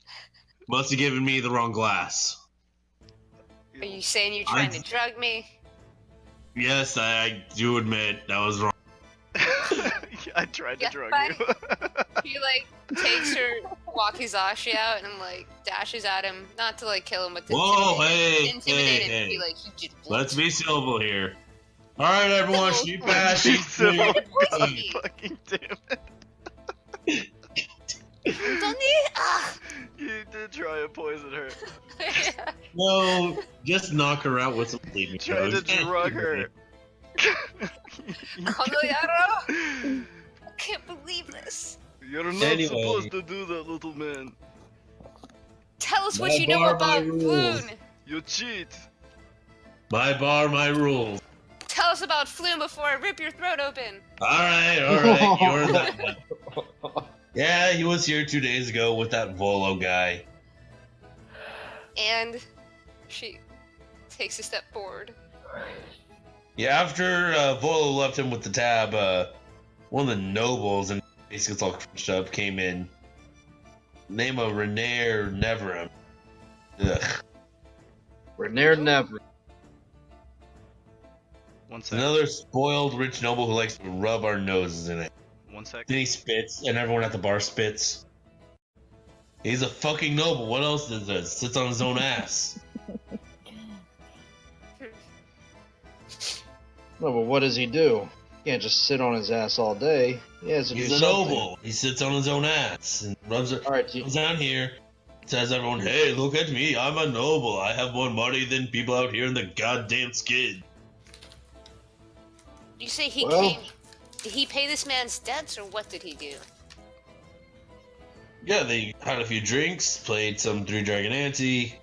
S1: must have given me the wrong glass.
S3: Are you saying you're trying to drug me?
S1: Yes, I do admit that was wrong.
S2: I tried to
S3: Yeah,
S2: drug
S3: buddy.
S2: you.
S3: She like takes her wakizashi out and like dashes at him, not to like kill him with the
S1: Whoa, hey,
S3: intimidate
S1: hey,
S3: and be
S1: hey.
S3: like he just
S1: Let's be civil here. All right, everyone,
S3: No.
S1: sheep ass,
S2: Be
S1: sheep
S2: civil.
S1: food.
S3: Poison.
S2: God fucking damn it.
S3: Ah.
S2: You did try to poison her.
S1: No, just knock her out with some bleeding.
S2: You tried to
S1: drugs.
S2: drug her.
S3: Konoyaro! I can't believe this.
S2: You're not
S1: Anyway.
S2: supposed to do that, little man.
S3: Tell us what
S1: My
S3: you know
S1: bar, my
S3: about
S1: rules.
S3: Floon.
S2: You cheat.
S1: My bar, my rules.
S3: Tell us about Floon before I rip your throat open.
S1: All right, you're that. Yeah, he was here 2 days ago with that Volo guy.
S3: And she takes a step forward.
S1: Yeah, after Volo left him with the tab, one of the nobles, and basically it's all crunched up, came in. Name of Renair Neverim. Ugh.
S4: Renair never.
S2: One
S1: It's
S2: sec.
S1: another spoiled rich noble who likes to rub our noses in it.
S2: One sec.
S1: Then he spits, and everyone at the bar spits. He's a fucking noble. What else does this? Sits on his own ass.
S4: No, but what does he do? He can't just sit on his ass all day. He has to do
S1: He's a
S4: something.
S1: noble. He sits on his own ass and rubs it.
S4: All right,
S1: Comes down here, says everyone, "Hey, look at me! I'm a noble. I have more money than people out here in the goddamn skid."
S3: You say he
S4: Well-
S3: came. Did he pay this man's debts or what did he do?
S1: Yeah, they had a few drinks, played some Three Dragon Ante,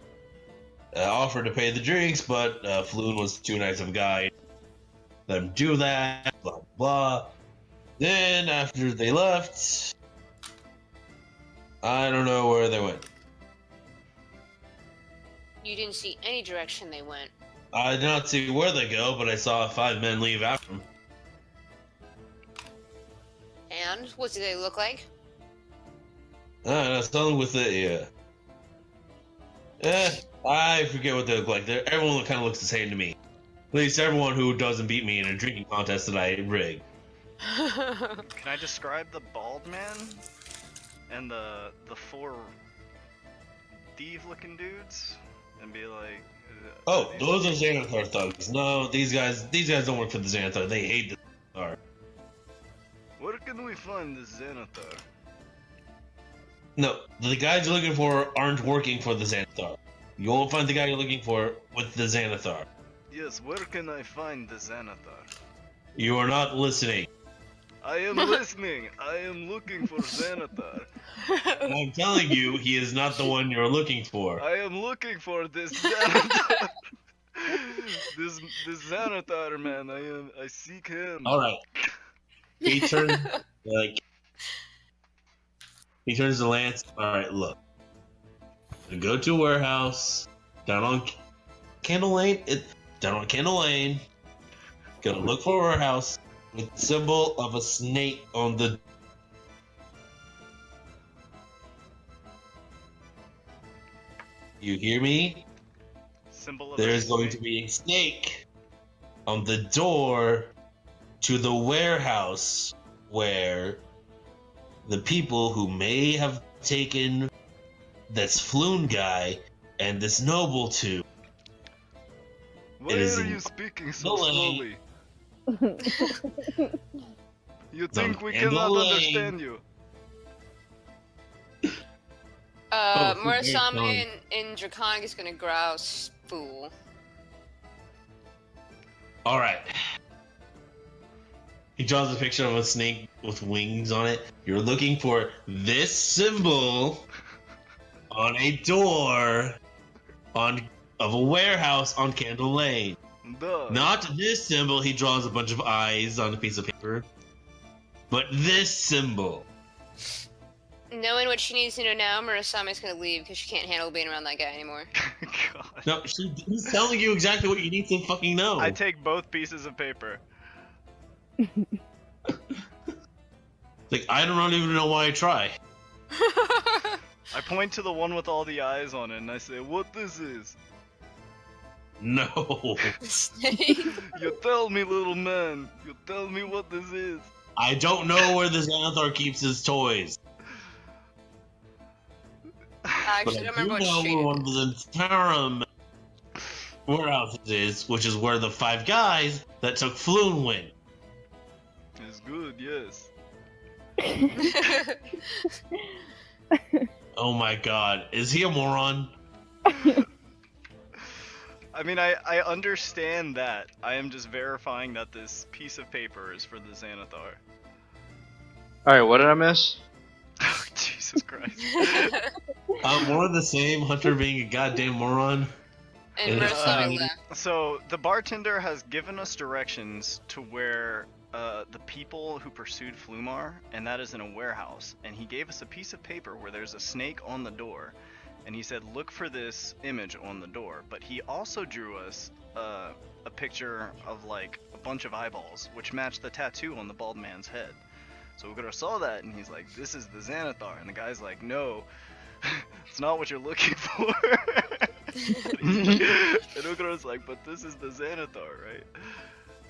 S1: offered to pay the drinks, but Floon was too nice of a guy. Let him do that, blah, blah. Then, after they left, I don't know where they went.
S3: You didn't see any direction they went.
S1: I did not see where they go, but I saw 5 men leave after them.
S3: And what do they look like?
S1: Something with the, I forget what they look like. Everyone kind of looks the same to me. At least everyone who doesn't beat me in a drinking contest that I rig.
S2: Can I describe the bald man and the 4 thief-looking dudes and be like?
S1: Oh,
S2: these-
S1: those are Xanathar thugs. No, these guys don't work for the Xanathar. They hate the Xanathar.
S2: Where can we find this Xanathar?
S1: No, the guys you're looking for aren't working for the Xanathar. You won't find the guy you're looking for with the Xanathar.
S2: Yes, where can I find the Xanathar?
S1: You are not listening.
S2: I am listening. I am looking for Xanathar.
S1: And I'm telling you, he is not the one you're looking for.
S2: I am looking for this Xanathar. this Xanathar, man. I seek him.
S1: All right. He turns he turns to Lance. All right, look. Go to a warehouse down on Candle Lane. Down on Candle Lane. Gonna look for a warehouse with the symbol of a snake on the. You hear me?
S2: Symbol of
S1: There's
S2: a
S1: going to
S2: snake.
S1: be a snake on the door to the warehouse where the people who may have taken this Floon guy and this noble too.
S2: Why
S1: It is
S2: are
S1: in
S2: you speaking so
S1: Malay.
S2: slowly? You think we
S1: and
S2: cannot
S1: Malay.
S2: understand you?
S1: Oh, very
S3: Murasame in Draconic is gonna grouse fool.
S1: All right. He draws a picture of a snake with wings on it. You're looking for this symbol on a door of a warehouse on Candle Lane.
S2: Duh.
S1: Not this symbol. He draws a bunch of eyes on a piece of paper. But this symbol.
S3: Knowing what she needs to know now, Murasame's gonna leave because she can't handle being around that guy anymore.
S2: God.
S1: No, he's telling you exactly what you need to fucking know.
S2: I take both pieces of paper.
S1: Like, I don't even know why I try.
S2: I point to the one with all the eyes on it and I say, "What this is?"
S1: No.
S3: Snake.
S2: You tell me, little man. You tell me what this is.
S1: I don't know where the Xanathar keeps his toys.
S3: I
S1: But
S3: actually
S1: I
S3: don't
S1: do
S3: remember what
S1: know
S3: street
S1: where
S3: it
S1: one of the Tarum warehouses is, which is where the 5 guys that took Floon went.
S2: It's good, yes.
S3: is.
S1: Oh my god. Is he a moron?
S2: I mean, I understand that. I am just verifying that this piece of paper is for the Xanathar.
S4: Alright, what did I miss?
S2: Jesus Christ.
S1: More of the same, Hunter being a goddamn moron.
S3: And Murasame
S1: Um,
S3: left.
S2: So, the bartender has given us directions to where the people who pursued Flumar, and that is in a warehouse. And he gave us a piece of paper where there's a snake on the door. And he said, look for this image on the door. But he also drew us a picture of, like, a bunch of eyeballs, which matched the tattoo on the bald man's head. So Ugura saw that, and he's like, this is the Xanathar. And the guy's like, no, it's not what you're looking for. And Ugura's like, but this is the Xanathar, right?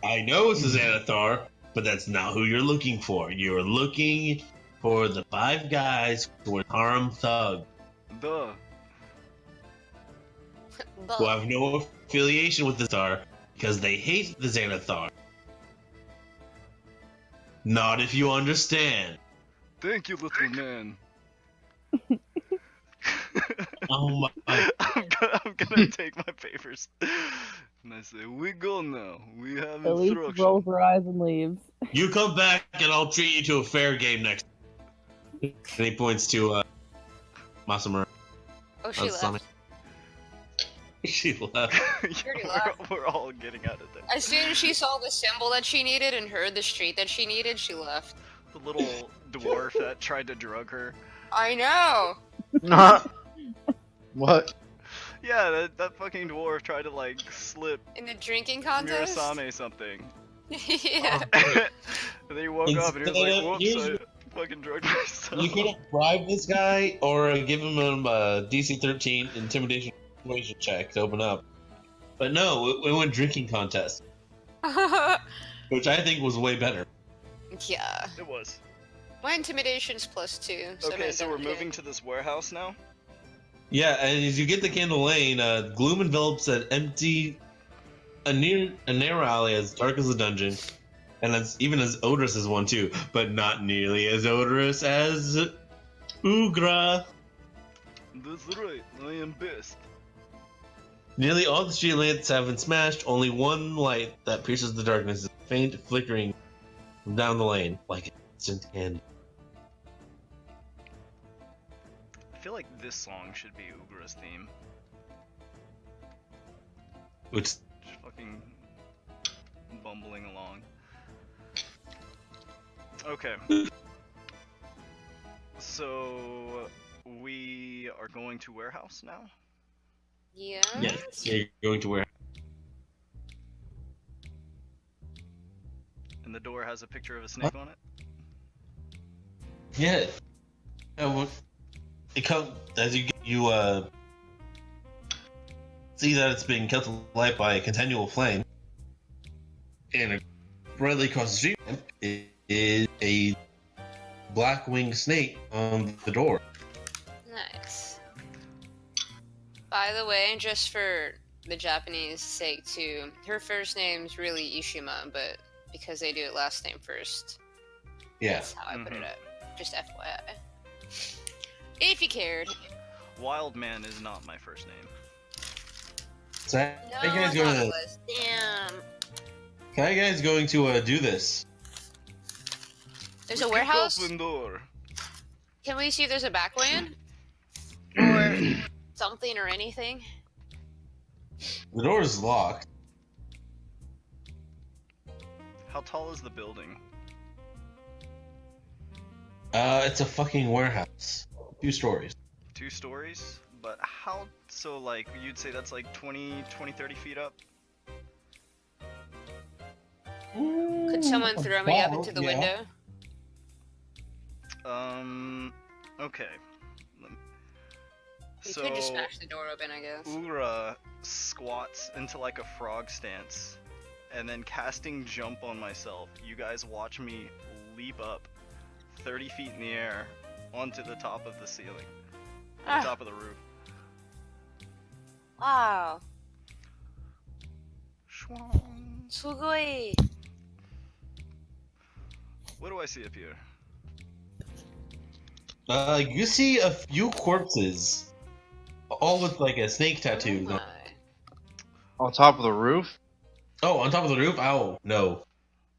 S1: I know it's a Xanathar, but that's not who you're looking for. You're looking for the 5 guys who are Tarum Thug,
S2: Duh.
S1: who have no affiliation with the Xanathar because they hate the Xanathar. Not if you understand.
S2: Thank you, little man.
S1: Oh my.
S2: I'm gonna take my papers. And I say, we go now. We have
S5: Elise
S2: instructions.
S5: rolls her eyes and leaves.
S1: You come back and I'll treat you to a fair game next. And he points to Masamura.
S3: Oh, she left.
S1: She left.
S3: already left.
S2: We're all getting out of there.
S3: As soon as she saw the symbol that she needed and heard the street that she needed, she left.
S2: The little dwarf that tried to drug her.
S3: I know.
S4: What?
S2: Yeah, that fucking dwarf tried to, like, slip
S3: In the drinking contest.
S2: Murasame something.
S3: Yeah.
S2: And then he woke up and he was
S1: Instead
S2: like,
S1: of-
S2: whoops,
S1: you-
S2: I fucking drugged myself.
S1: You could have bribed this guy or give him a DC 13 intimidation persuasion check to open up. But no, we went drinking contest, which I think was way better.
S3: Yeah.
S2: It was.
S3: My intimidation's +2. So
S2: Okay, so we're moving to this warehouse now?
S1: Yeah, and as you get to Candle Lane, gloom envelops a narrow alley as dark as a dungeon, and even as odorous as one too, but not nearly as odorous as Ugra.
S2: That's right, I am best.
S1: Nearly all the street lamps have been smashed. Only one light that pierces the darkness is faint flickering from down the lane, like a distant candle.
S2: I feel like this song should be Ugura's theme.
S1: Which
S2: Just fucking bumbling along. Okay. So we are going to warehouse now?
S3: Yeah.
S1: yes, you're going to where?
S2: And the door has a picture of a snake on it?
S1: Yeah. It comes as you see that it's being kept alight by a continual flame, and directly across the street is a black winged snake on the door.
S3: Nice. By the way, just for the Japanese sake too, her first name's really Ishima, but because they do it last name first,
S1: Yeah.
S3: that's how I put it up. Just FYI. If you cared.
S2: Wild Man is not my first name.
S1: So
S3: No,
S1: how you
S3: I
S1: guys
S3: thought
S1: going
S3: it
S1: to?
S3: was. Damn.
S1: How you guys going to do this?
S3: There's
S2: We
S3: a
S2: kick
S3: warehouse?
S2: open door.
S3: Can we see if there's a back way in? Or something or anything?
S1: The door is locked.
S2: How tall is the building?
S1: It's a fucking warehouse. 2 stories.
S2: 2 stories? But how, so like, you'd say that's like 20, 30 feet up?
S3: Could someone throw me up into the window?
S2: Okay.
S3: We
S2: So,
S3: could just smash the door open, I guess.
S2: Ura squats into like a frog stance, and then casting jump on myself. You guys watch me leap up 30 feet in the air onto the top of the ceiling, the
S3: Ah.
S2: top of the roof.
S3: Wow.
S2: Schwang.
S3: Sugoi.
S2: What do I see up here?
S1: You see a few corpses, all with like a snake tattoo.
S3: Oh my.
S4: On top of the roof?
S1: Oh, on top of the roof? Oh, no.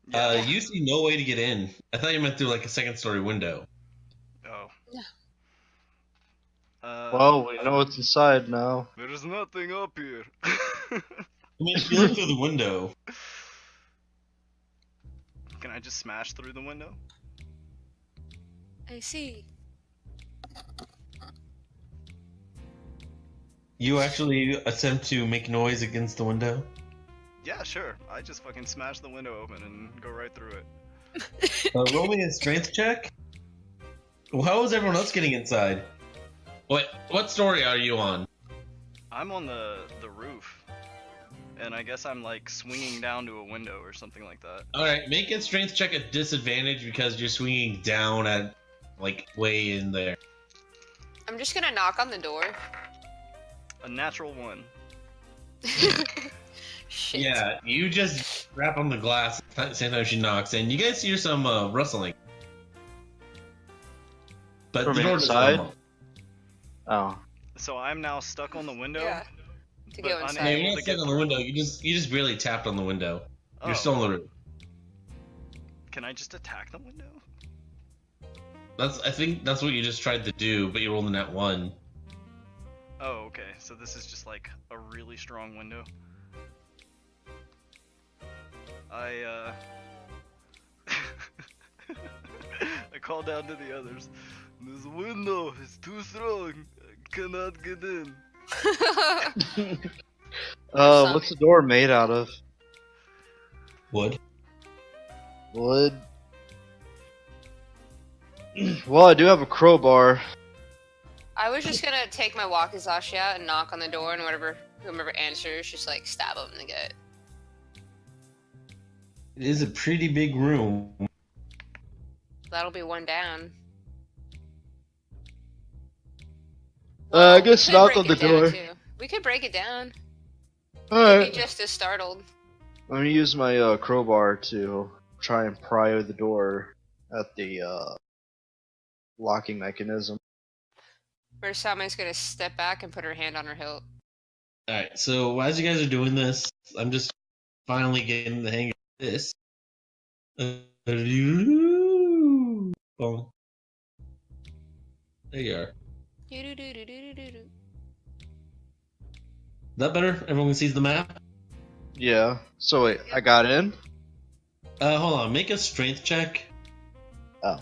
S2: Yeah.
S1: You see no way to get in. I thought you meant through like a 2nd-story window.
S2: Oh.
S3: Yeah.
S4: Well, we know what's inside now.
S2: There's nothing up here.
S1: I mean, if you look through the window,
S2: Can I just smash through the window?
S3: I see.
S1: you actually attempt to make noise against the window.
S2: Yeah, sure. I just fucking smash the window open and go right through it.
S1: Roll me a strength check. Well, how is everyone else getting inside? What story are you on?
S2: I'm on the roof, and I guess I'm like swinging down to a window or something like that.
S1: Alright, make a strength check at disadvantage because you're swinging down at, like, way in there.
S3: I'm just gonna knock on the door.
S2: A natural 1.
S3: Shit.
S1: Yeah, you just rap on the glass at the same time she knocks, and you guys hear some rustling. But
S4: From
S1: the door doesn't
S4: inside?
S1: unlock.
S4: Oh.
S2: So I'm now stuck on the window.
S3: Yeah. To
S2: But
S3: go
S2: unable
S3: inside.
S1: No, you're not
S2: to
S1: stuck
S2: get
S1: on the
S2: through.
S1: window. You just barely tapped on the window.
S2: Oh,
S1: You're still on the roof.
S2: Can I just attack the window?
S1: I think that's what you just tried to do, but you rolled a nat 1.
S2: Oh, okay. So this is just like a really strong window. I call down to the others. This window is too strong. I cannot get in.
S4: What's the door made out of?
S1: Wood.
S4: Wood. Well, I do have a crowbar.
S3: I was just gonna take my wakizashi out and knock on the door, and whomever answers, just like stab them in the gut.
S1: It is a pretty big room.
S3: That'll be 1 down.
S4: I
S3: we
S4: guess
S3: could
S4: knock
S3: break
S4: on the
S3: it down,
S4: door.
S3: too. We could break it down. You'd
S4: Alright.
S3: be just as startled.
S4: I'm gonna use my crowbar to try and pry the door at the locking mechanism.
S3: Murasame's gonna step back and put her hand on her hilt.
S1: Alright, so as you guys are doing this, I'm just finally getting the hang of this. Boom. There you are.
S3: Doo-doo-doo-doo-doo-doo-doo.
S1: Is that better? Everyone sees the map?
S4: Yeah. So wait, I got in?
S1: Hold on. Make a strength check.
S4: Oh.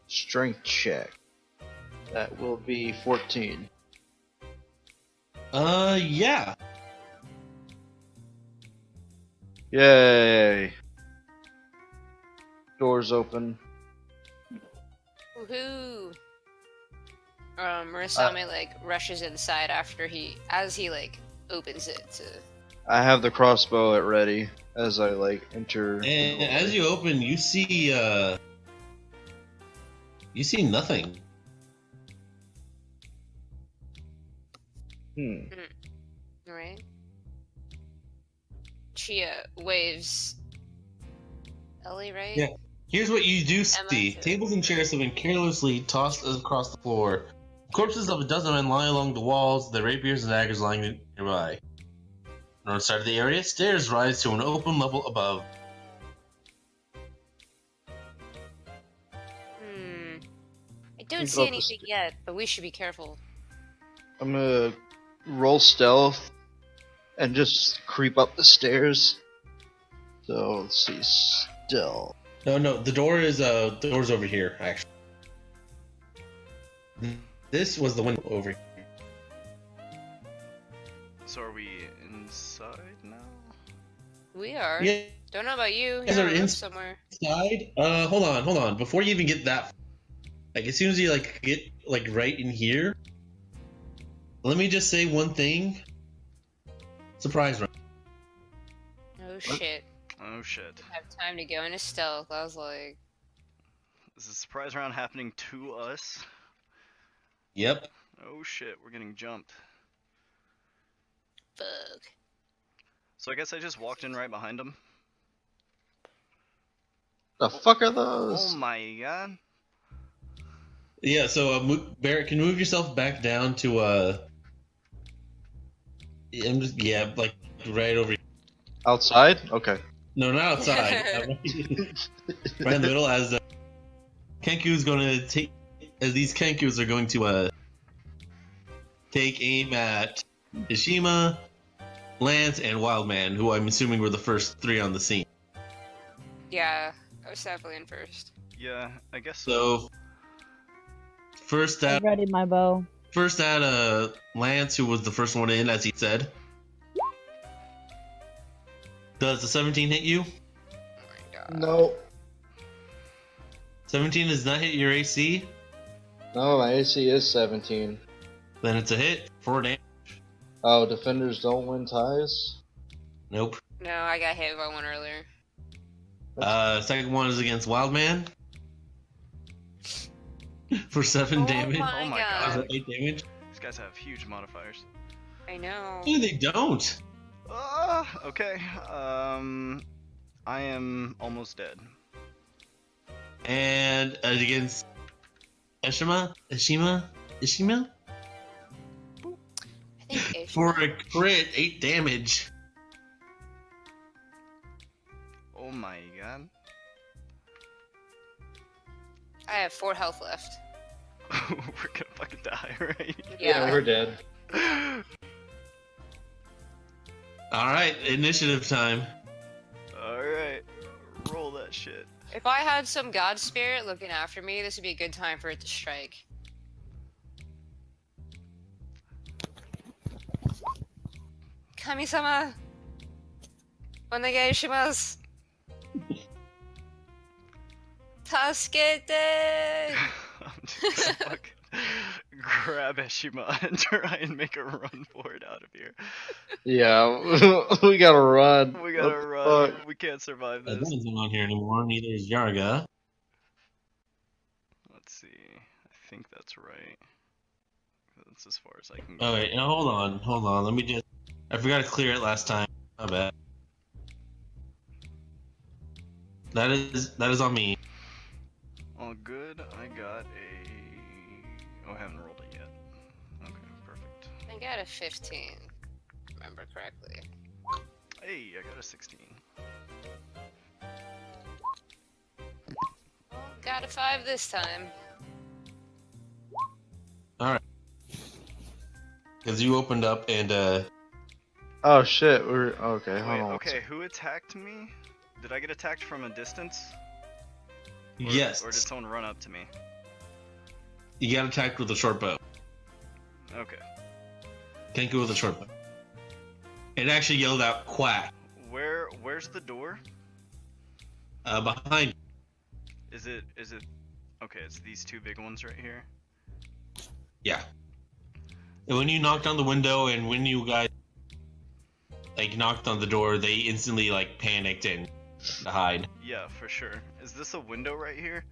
S4: Strength check. That will be 14.
S1: Yeah.
S4: Yay! Doors open.
S3: Woohoo! Murasame like rushes inside as he like opens it to.
S4: I have the crossbow at ready as I like enter. the
S1: And
S4: doorway.
S1: as you open, you see You see nothing.
S3: Alright. Chia waves. Ellie, right?
S1: Yeah. Here's what you do
S3: Emma,
S1: see.
S3: too.
S1: Tables and chairs have been carelessly tossed across the floor. Corpses of a dozen men lie along the walls, their rapiers and daggers lying nearby. North side of the area, stairs rise to an open level above.
S3: I don't
S4: Think
S3: see
S4: about the
S3: anything yet, but we should be careful.
S4: I'm gonna roll stealth and just creep up the stairs. So let's see, stealth.
S1: No, the door's over here, actually. This was the window over here.
S2: So are we inside now?
S3: We are.
S1: Yeah,
S3: Don't know about you.
S1: guys
S3: You're
S1: are
S3: on a roof
S1: ins-
S3: somewhere.
S1: inside. Hold on. Before you even get that, like, as soon as you get right in here, let me just say one thing. Surprise round.
S3: Oh shit.
S2: Oh shit.
S3: I have time to go into stealth. I was like,
S2: Is the surprise round happening to us?
S1: Yep.
S2: Oh shit, we're getting jumped.
S3: fuck.
S2: So I guess I just walked in right behind him.
S4: The fuck are
S2: Oh
S4: those?
S2: my god.
S1: Yeah. So Barrett, can you move yourself back down to like right over.
S4: Outside? Okay.
S1: No, not outside. Right in the middle, as Kenku's going to take. As these Kenkus are going to take aim at Ishima, Lance, and Wildman, who I'm assuming were the first three on the scene.
S3: Yeah, I was definitely in first.
S2: Yeah, I guess so.
S1: So first
S5: I
S1: at
S5: ready my bow.
S1: Lance, who was the first one in, as he said. Does the 17 hit you?
S3: Oh my god.
S4: No.
S1: 17 does not hit your AC.
S4: No, my AC is 17.
S1: Then it's a hit. 4 damage.
S4: Oh, defenders don't win ties?
S1: Nope.
S3: No, I got hit by one earlier.
S1: Second one is against Wildman. For 7
S3: Oh
S1: damage.
S3: my
S2: Oh my
S3: god.
S1: Is that 8 damage?
S2: These guys have huge modifiers.
S3: I know.
S1: No, they don't.
S2: Okay. I am almost dead.
S1: And against Ishima?
S3: I think
S1: For a crit, 8 damage.
S2: Oh my god.
S3: I have 4 health left.
S2: We're gonna fucking die, right?
S3: Yeah.
S4: we're dead.
S1: Alright, initiative time.
S2: Alright. Roll that shit.
S3: If I had some god spirit looking after me, this would be a good time for it to strike. Kami-sama! Onegai shimasu! Tasukete!
S2: I'm just gonna fucking grab Eshima and try and make a run for it out of here.
S4: Yeah, we gotta run.
S2: We gotta
S4: What the
S2: run.
S4: fuck?
S2: We can't survive
S1: That
S2: this.
S1: isn't on here anymore, neither is Yarga.
S2: Let's see. I think that's right. That's as far as I can go.
S1: Alright, now hold on. Let me just. I forgot to clear it last time. My bad. That is on me.
S2: All good. I got a. Oh, I haven't rolled it yet. Okay, perfect.
S3: I got a 15, remember correctly.
S2: Hey, I got a 16.
S3: Got a 5 this time.
S1: Because you opened up and
S4: Oh shit, we're okay. Hold
S2: Wait,
S4: on.
S2: okay, who attacked me? Did I get attacked from a distance? Or,
S1: yes,
S2: Or did someone run up to me?
S1: you got attacked with a short bow.
S2: Okay.
S1: Kenku with a short bow. It actually yelled out quack
S2: Where's the door?
S1: behind.
S2: Is it okay, it's these two big ones right here.
S1: Yeah. And when you knocked on the window and when you guys knocked on the door, they instantly panicked and hide.
S2: Yeah, for sure. Is this a window right here?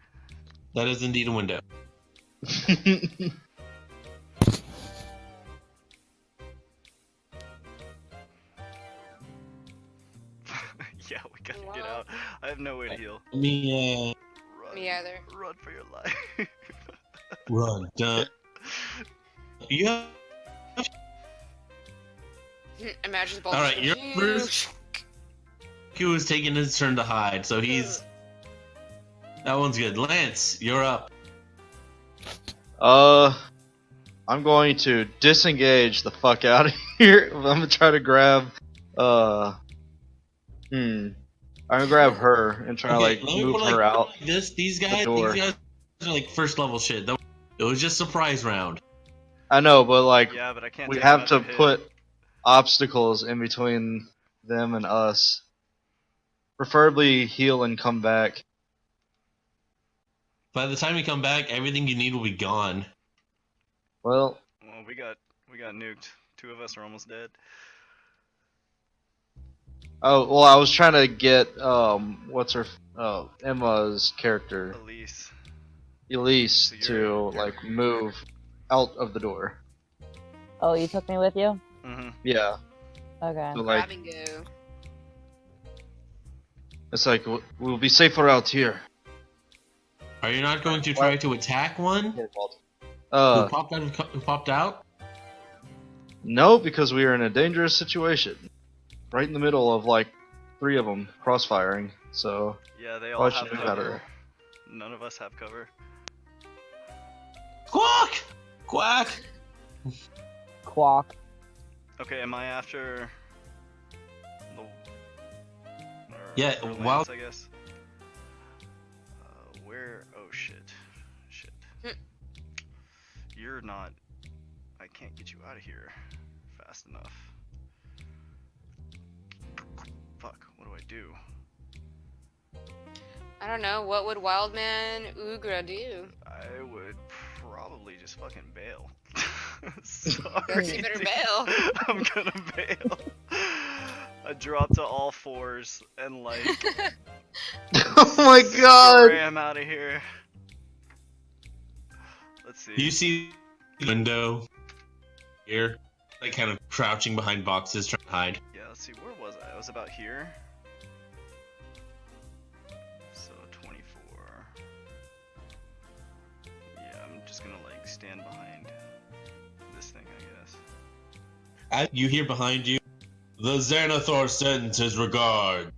S1: That is indeed a window.
S2: Yeah, we gotta get out. I have no way to heal.
S1: Let me
S2: Run.
S3: Me either.
S2: Run for your life.
S1: run. You have.
S3: Imagine the ball.
S1: All right, you're first. Q is taking his turn to hide, so he's. That one's good. Lance, you're up.
S4: I'm going to disengage the fuck out of here. I'm gonna try to grab, I'm gonna grab her and try to like
S1: let me
S4: move
S1: put
S4: her out.
S1: like this. These
S4: the
S1: guys
S4: door.
S1: are like first level shit. It was just surprise round.
S4: I know, but like
S2: Yeah, but I can't
S4: we
S2: take
S4: have to
S2: another hit.
S4: put obstacles in between them and us. Preferably heal and come back.
S1: By the time you come back, everything you need will be gone.
S4: Well,
S2: Well, we got nuked. 2 of us are almost dead.
S4: oh well, I was trying to get what's her Emma's character
S2: Elise.
S4: Elise
S2: So
S4: to
S2: you're-
S4: like move out of the door.
S5: Oh, you took me with you?
S2: Mm-hmm.
S4: Yeah,
S5: Okay.
S4: so
S3: Grab
S4: like
S3: and go.
S4: it's like we'll be safer out here.
S1: Are you not going to try to attack one who
S4: Uh,
S1: popped out?
S4: no, because we are in a dangerous situation, right in the middle of like 3 of them crossfiring. So
S2: Yeah, they
S4: Why
S2: all
S4: should
S2: have
S4: we have
S2: cover.
S4: it?
S2: None of us have cover.
S1: Quack! Quack!
S5: Quack.
S2: Okay, am I after the?
S1: Yeah,
S2: or
S1: while-
S2: Lance, I guess. Where? Oh shit! Shit. You're not. I can't get you out of here fast enough. Fuck. What do I do?
S3: I don't know. What would Wildman Ugra do?
S2: I would probably just fucking bail. Sorry.
S3: You better
S2: dude.
S3: bail.
S2: I'm gonna bail. I drop to all 4s and like
S4: oh my god!
S2: scram out of here. Let's see.
S1: You see the window here, like kind of crouching behind boxes trying to hide.
S2: Yeah, let's see. Where was I? I was about here. So 24. Yeah, I'm just gonna like stand behind this thing, I guess.
S1: You hear behind you, the Xanathor sends his regard.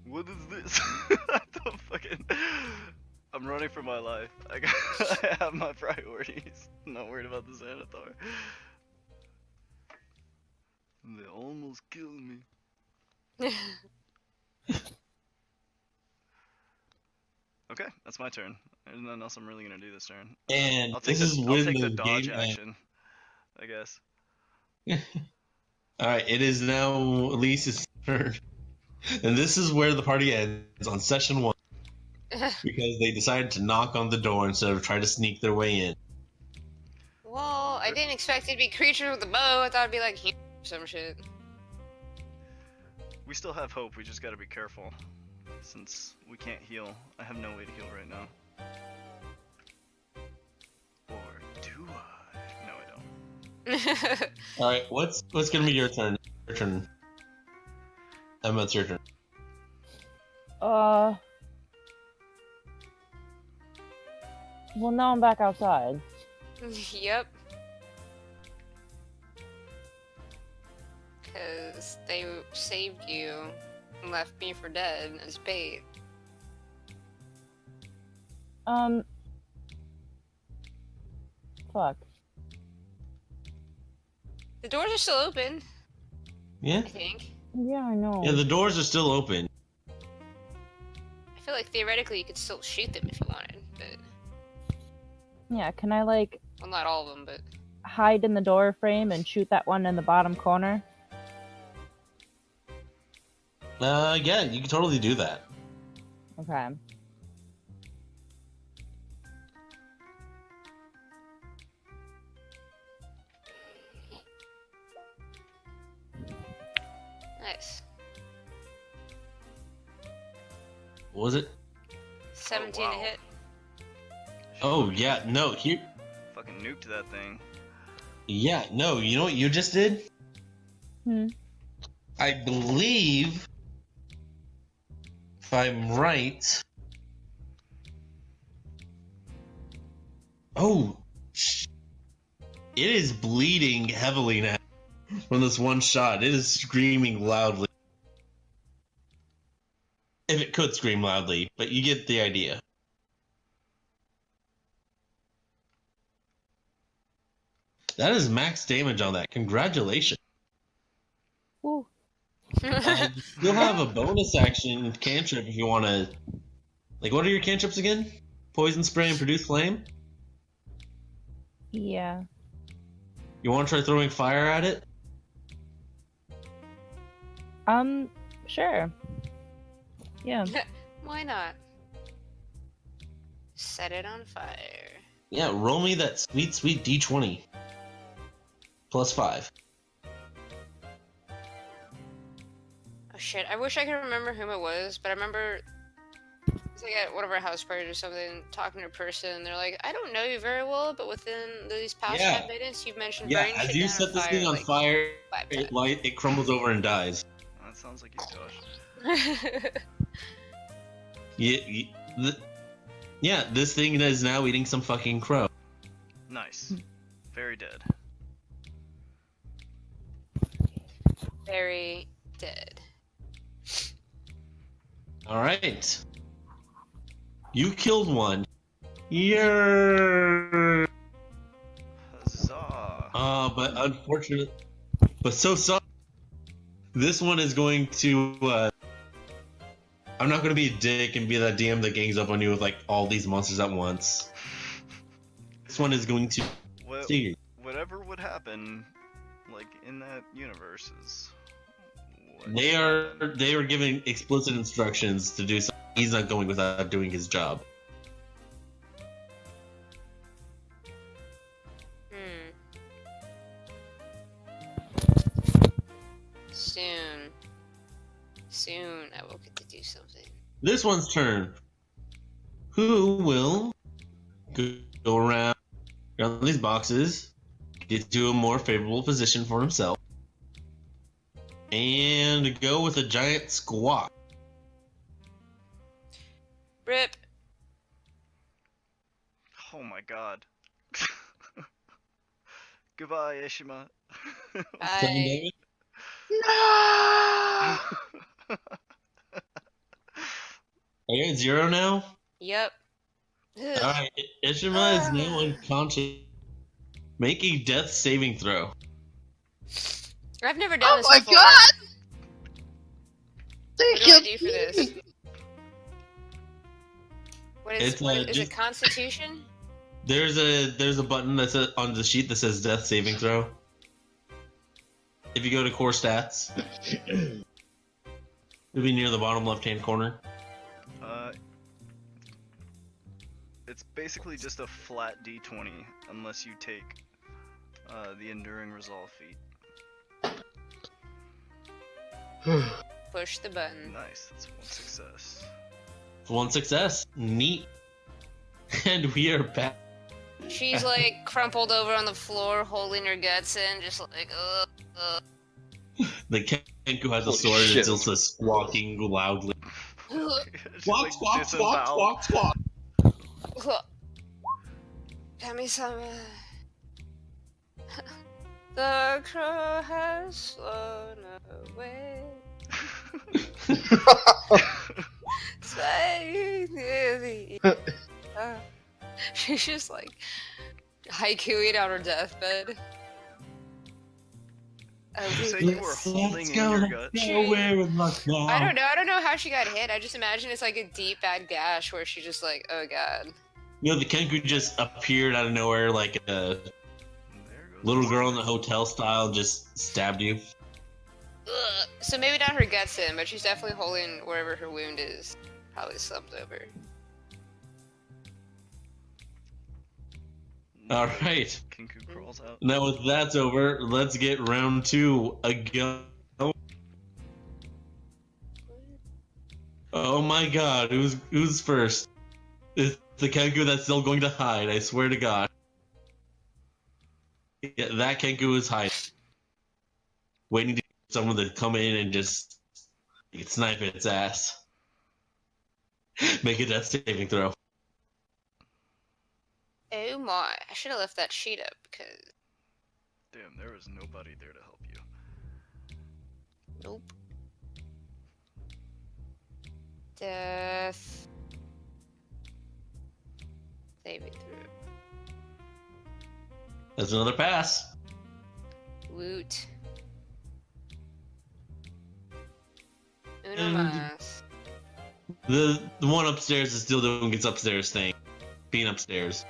S2: What is this? The fucking... I'm running for my life. I have my priorities. I'm not worried about the Xanathar. They almost killed me. Okay, that's my turn. There's nothing else I'm really gonna do this turn.
S1: And
S2: I'll take
S1: this is
S2: I'll
S1: when
S2: take
S1: the
S2: the dodge
S1: game
S2: action, I guess.
S1: Alright, it is now Elise's turn. And this is where the party ends on session 1. Because they decided to knock on the door instead of try to sneak their way in.
S3: Well, I didn't expect it to be creatures with a bow. I thought it'd be like some shit.
S2: We still have hope. We just gotta be careful, since we can't heal. I have no way to heal right now. Or do I? No, I don't.
S1: Alright, what's gonna be your turn? Your turn. Emma, it's your turn.
S5: Well, now I'm back outside.
S3: Yep. Because they saved you and left me for dead as bait.
S5: Fuck.
S3: The doors are still open,
S1: Yeah?
S3: I think.
S5: Yeah, I know.
S1: Yeah, the doors are still open.
S3: I feel like theoretically you could still shoot them if you wanted, but
S5: Yeah, can I, like,
S3: well, not all of them, but
S5: hide in the door frame and shoot that one in the bottom corner?
S1: Yeah, you can totally do that.
S5: Okay.
S3: nice.
S1: What was it?
S3: 17
S2: wow.
S3: to hit.
S1: Oh yeah, no, here.
S2: Fucking nuked that thing.
S1: Yeah, no, you know what you just did?
S5: Hmm.
S1: I believe, if I'm right. Oh, it is bleeding heavily now from this one shot. It is screaming loudly. If it could scream loudly, but you get the idea. That is max damage on that. Congratulations.
S5: Woo.
S1: You still have a bonus action cantrip if you want to. Like, what are your cantrips again? Poison spray and produce flame?
S5: Yeah.
S1: You want to try throwing fire at it?
S5: Sure. Yeah.
S3: Why not? Set it on fire.
S1: Yeah, roll me that sweet, sweet d20. Plus 5.
S3: Oh shit, I wish I could remember whom it was, but I remember it was like at one of our house parties or something, talking to a person, and they're like, I don't know you very well, but within these past
S1: Yeah.
S3: 5 minutes, you've mentioned
S1: Yeah,
S3: burning
S1: as
S3: shit
S1: you
S3: down
S1: set this
S3: fire,
S1: thing on
S3: like,
S1: fire,
S3: 5
S1: it crumbles over and dies.
S2: That sounds like you, Josh.
S3: times.
S1: Yeah, this thing is now eating some fucking crow.
S2: Nice. Very dead.
S3: Very dead.
S1: Alright. You killed one. You're...
S2: Huzzah.
S1: But unfortunately... But so sorry. This one is going to, I'm not going to be a dick and be that DM that gangs up on you with, like, all these monsters at once. This one is going to...
S2: Well,
S1: see.
S2: whatever would happen, like, in that universe is... what
S1: They
S2: happened.
S1: are giving explicit instructions to do something. He's not going without doing his job.
S3: Soon I will get to do something.
S1: This one's turn. Who will go around these boxes, get to a more favorable position for himself, and go with a giant squawk.
S3: Rip.
S2: Oh my god. Goodbye, Ishima.
S3: Bye.
S1: Seven, David? Are you at 0 now?
S3: Yep.
S1: Alright, Ishima is now unconscious. Make a death saving throw.
S3: I've never done this before.
S4: God!
S3: What do I do for this? What is,
S1: It's,
S3: what is
S1: just-
S3: it? Constitution?
S1: There's a button that's on the sheet that says death saving throw. If you go to core stats, it'll be near the bottom left hand corner.
S2: It's basically just a flat d20, unless you take the Enduring Resolve feat.
S3: Push the button.
S2: Nice, that's one success.
S1: One success. Neat. And we are back.
S3: She's like crumpled over on the floor, holding her guts in, just like,
S1: The Kenku has a
S4: Holy
S1: sword and
S4: shit.
S1: it's also squawking loudly.
S2: Just,
S1: Squawk,
S2: like,
S1: squawk, squawk,
S2: disemboweled.
S1: squawk, squawk.
S3: Kami-sama. The crow has flown away. Swaying near the She's just like haikuing on her deathbed.
S2: You say you were holding in your gut.
S1: Nowhere with luck now.
S3: I don't know how she got hit. I just imagine it's like a deep bad gash where she's just like, oh god.
S1: You know, the Kenku just appeared out of nowhere like a
S2: There goes
S1: little
S2: the-
S1: girl in the hotel style just stabbed you.
S3: Ugh. So maybe not her guts in, but she's definitely holding wherever her wound is. Probably slumped over.
S1: Alright.
S2: Kinku crawls out.
S1: Now with that's over, let's get round 2 again. Oh my god, who's first? It's the Kenku that's still going to hide, I swear to god. Yeah, that Kenku is hiding. Waiting to someone to come in and just snipe its ass. Make a death saving throw.
S3: Oh my! I should have left that sheet up because
S2: Damn, there was nobody there to help you.
S3: nope. Death. Save it through.
S1: That's another pass.
S3: Woot. Uno
S1: And-
S3: mas.
S1: The one upstairs is still doing its upstairs thing. Being upstairs.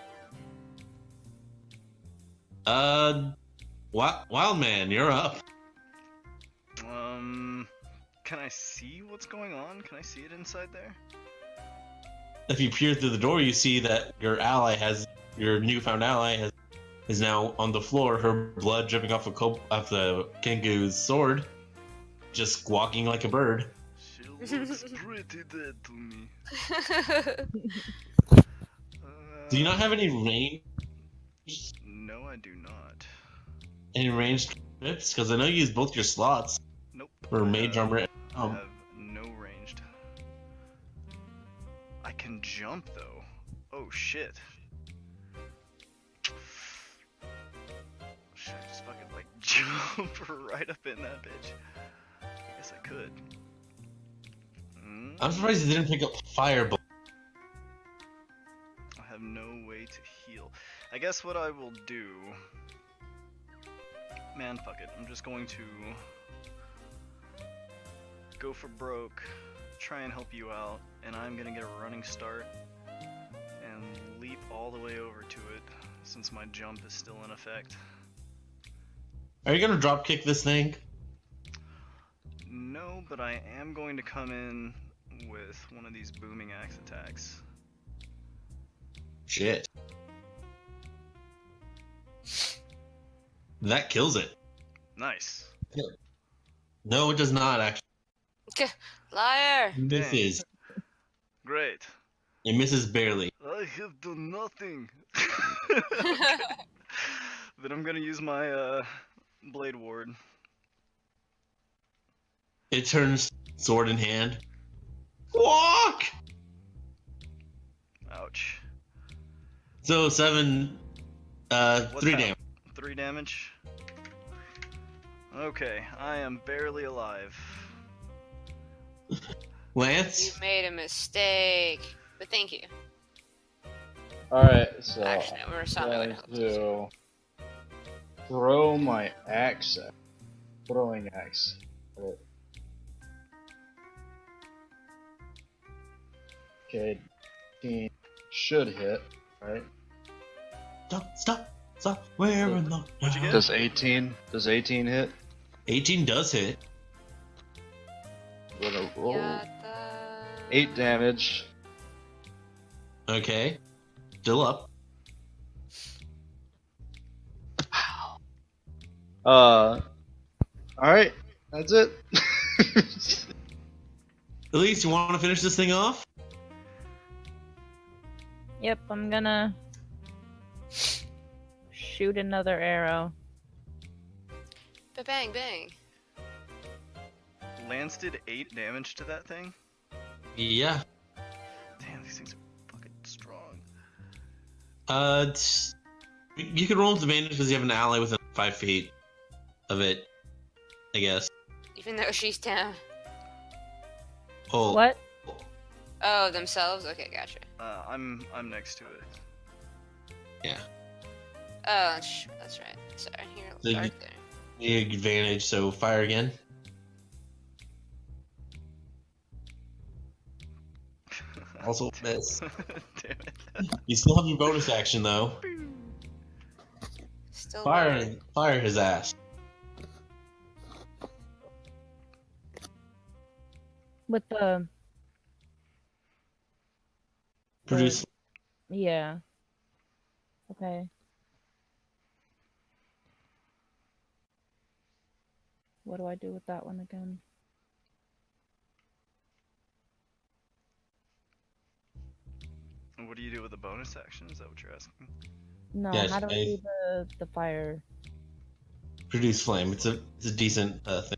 S1: Wild man, you're up.
S2: Can I see what's going on? Can I see it inside there?
S1: If you peer through the door, you see that your newfound ally is now on the floor, her blood dripping off of the Kengu's sword, just walking like a bird.
S2: She looks pretty dead to me.
S1: Do you not have any range?
S2: No, I do not.
S1: Any ranged trips? Because I know you use both your slots
S2: Nope.
S1: for mage armor.
S2: I have no ranged. I can jump though. Oh shit. Should I just fucking like jump right up in that bitch? I guess I could.
S1: I'm surprised you didn't pick up firebolt.
S2: I have no way to heal. I guess what I will do... Man, fuck it. I'm just going to... go for broke, try and help you out, and I'm gonna get a running start and leap all the way over to it since my jump is still in effect.
S1: Are you gonna drop kick this thing?
S2: No, but I am going to come in with one of these booming axe attacks.
S1: Shit. That kills it.
S2: Nice.
S1: No, it does not actually.
S3: Liar!
S1: Misses.
S2: Great.
S1: It misses barely.
S2: I have done nothing. Then I'm gonna use my blade ward.
S1: It turns sword in hand. Walk!
S2: Ouch.
S1: So 7,
S2: What's
S1: 3
S2: that?
S1: damage.
S2: 3 damage. Okay, I am barely alive.
S1: Lance?
S3: You made a mistake. But thank you.
S4: Alright, so
S3: Actually, no, we're sorry.
S4: I'm going to throw my axe at throwing axe. Okay, 18 should hit, right?
S1: Stop. Where in the...
S2: What'd you get?
S4: Does 18 hit?
S1: 18 does hit.
S4: I'm gonna roll
S3: Yatta.
S4: 8 damage.
S1: Okay. Still up.
S4: Alright, that's it.
S1: At least you want to finish this thing off?
S5: Yep, I'm gonna shoot another arrow.
S3: Bang, bang.
S2: Lance did 8 damage to that thing?
S1: Yeah.
S2: Damn, these things are fucking strong.
S1: You can roll with advantage because you have an ally within 5 feet of it, I guess.
S3: Even though she's down.
S1: Oh.
S5: What?
S3: Oh, themselves? Okay, gotcha.
S2: I'm next to it.
S1: Yeah.
S3: Oh, that's right. Sorry, you're
S1: So
S3: dark
S1: you-
S3: there.
S1: The advantage, so fire again. Also miss.
S2: Damn it.
S1: You still have your bonus action though.
S3: Still working.
S1: Fire his ass.
S5: With the
S1: Produce.
S5: yeah. Okay. What do I do with that one again?
S2: What do you do with the bonus action? Is that what you're asking?
S5: No,
S1: Yeah,
S5: how do I
S1: I-
S5: do the fire?
S1: Produce flame. It's a decent thing.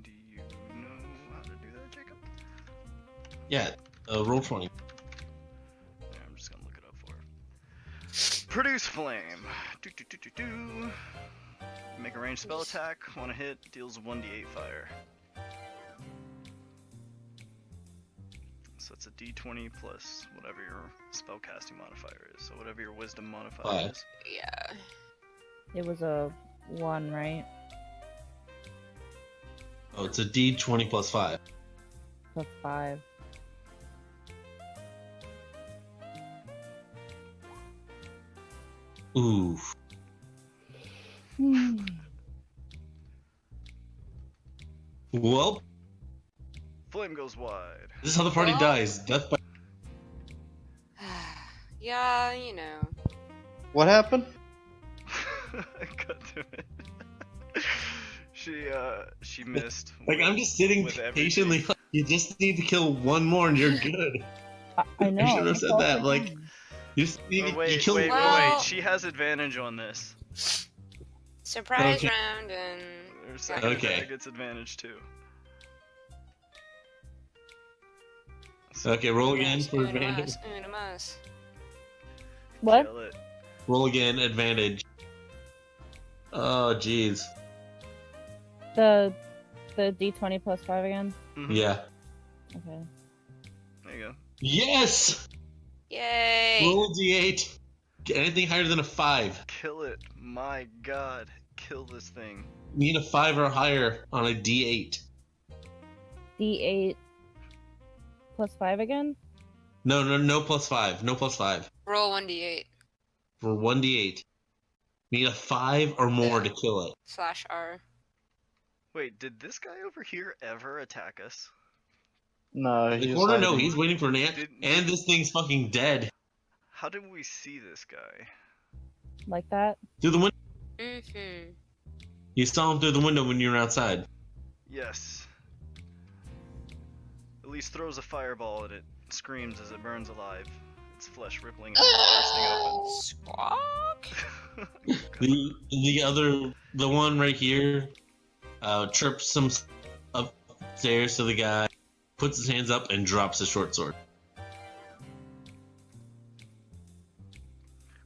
S2: Do you know how to do that, Jacob?
S1: Yeah. Roll 20.
S2: Yeah, I'm just gonna look it up for her. Produce flame. Do. Make a ranged spell attack. On a hit, deals 1d8 fire. So it's a d20 plus whatever your spellcasting modifier is. So whatever your wisdom modifier
S1: 5.
S2: is.
S3: Yeah.
S5: It was a 1, right?
S1: Oh, it's a D20 plus 5.
S5: Plus 5.
S1: Ooh. Well,
S2: Flame goes wide.
S1: this is how the party
S3: Well-
S1: dies. Death by.
S3: Yeah, you know.
S4: What happened?
S2: Cut to it. She missed.
S1: Like, I'm just sitting
S2: with everything.
S1: patiently. You just need to kill one more and you're good.
S5: I know.
S1: I should have
S5: that's
S1: said
S5: all
S1: that.
S5: I
S1: Like,
S5: did.
S1: you just need
S2: Oh,
S1: you
S2: wait,
S1: kill
S2: wait,
S1: one.
S2: wait,
S3: Well-
S2: wait. She has advantage on this.
S3: Surprise
S1: Okay.
S3: round and
S2: Her second
S1: Okay.
S2: attack gets advantage too.
S1: Okay, roll again
S3: Uno
S1: for
S3: más,
S1: advantage.
S3: uno más.
S5: What?
S2: Kill it.
S1: Roll again, advantage. Oh, jeez.
S5: The D20 plus 5 again?
S2: Mhm.
S1: Yeah.
S5: Okay.
S2: There you go.
S1: Yes!
S3: Yay!
S1: Roll a d8. Get anything higher than a 5.
S2: Kill it. My god. Kill this thing.
S1: You need a 5 or higher on a d8.
S5: D8 plus 5 again?
S1: No plus 5. No plus 5.
S3: Roll 1d8
S1: For 1d8. You need a 5 or more to kill it.
S3: /R.
S2: Wait, did this guy over here ever attack us?
S4: No,
S1: The
S4: he's
S1: corner, no,
S4: hiding.
S1: he's waiting for an ant.
S2: Did-
S1: And this thing's fucking dead.
S2: How did we see this guy?
S5: Like that?
S1: Through the window.
S3: Mm-hmm.
S1: You saw him through the window when you were outside.
S2: Yes. Elise throws a fireball at it, screams as it burns alive. Its flesh rippling and
S3: Squawk.
S2: bursting open.
S1: The one right here, trips some upstairs to the guy, puts his hands up and drops his short sword.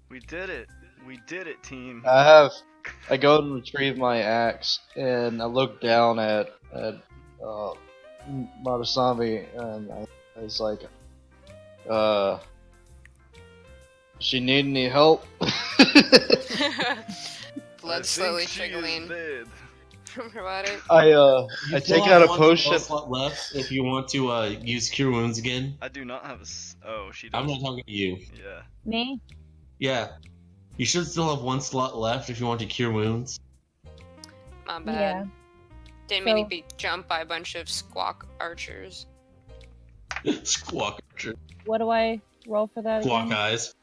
S2: We did it. We did it, team.
S4: I go and retrieve my axe, and I look down at Marusambi, and I was like, she need any help?
S3: Blood
S2: I
S3: slowly
S2: think she is
S3: trickling
S2: dead.
S3: from her body.
S4: I
S1: You
S4: take
S1: still
S4: out a
S1: have one
S4: potion.
S1: spell slot left if you want to use Cure Wounds again.
S2: I do not have a. Oh, she does.
S1: I'm not talking to you.
S2: Yeah.
S5: Me?
S1: Yeah. You should still have one slot left if you want to Cure Wounds.
S3: My bad.
S5: Yeah.
S3: Didn't mean
S5: So-
S3: to be jumped by a bunch of squawk archers.
S1: Squawk.
S5: What do I roll for that
S1: Squawk
S5: again?
S1: eyes.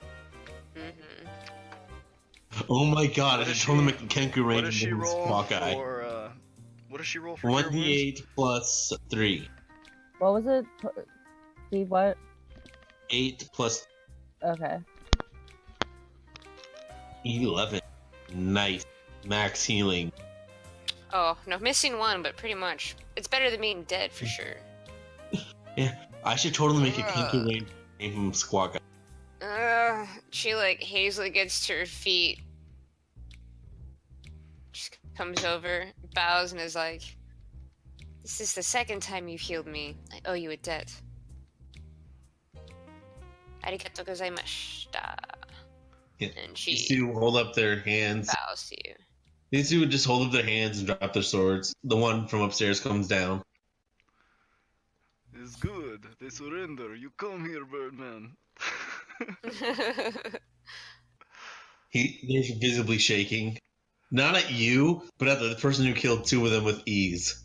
S3: Mm-hmm.
S1: Oh my god, I
S2: What
S1: should
S2: does
S1: totally
S2: she-
S1: make a Kenku
S2: What
S1: range
S2: does she
S1: against
S2: roll
S1: Squawk Eye.
S2: for? What does she roll for? Cure Wounds?
S1: 1d8 plus 3.
S5: What was it? D what?
S1: 8 plus
S5: Okay.
S1: 11. Nice. Max healing.
S3: Oh, no, missing one, but pretty much. It's better than being dead for sure.
S1: I should totally make a Kenku range name from Squawk Eye.
S3: She like hazily gets to her feet. Just comes over, bows, and is like, "This is the second time you've healed me. I owe you a debt." Arigato gozaimashita.
S1: Yeah.
S3: And
S1: These
S3: she
S1: two hold up their hands.
S3: bows to you.
S1: These two would just hold up their hands and drop their swords. The one from upstairs comes down.
S2: It's good. They surrender. You come here, Birdman.
S1: They're visibly shaking. Not at you, but at the person who killed two of them with ease.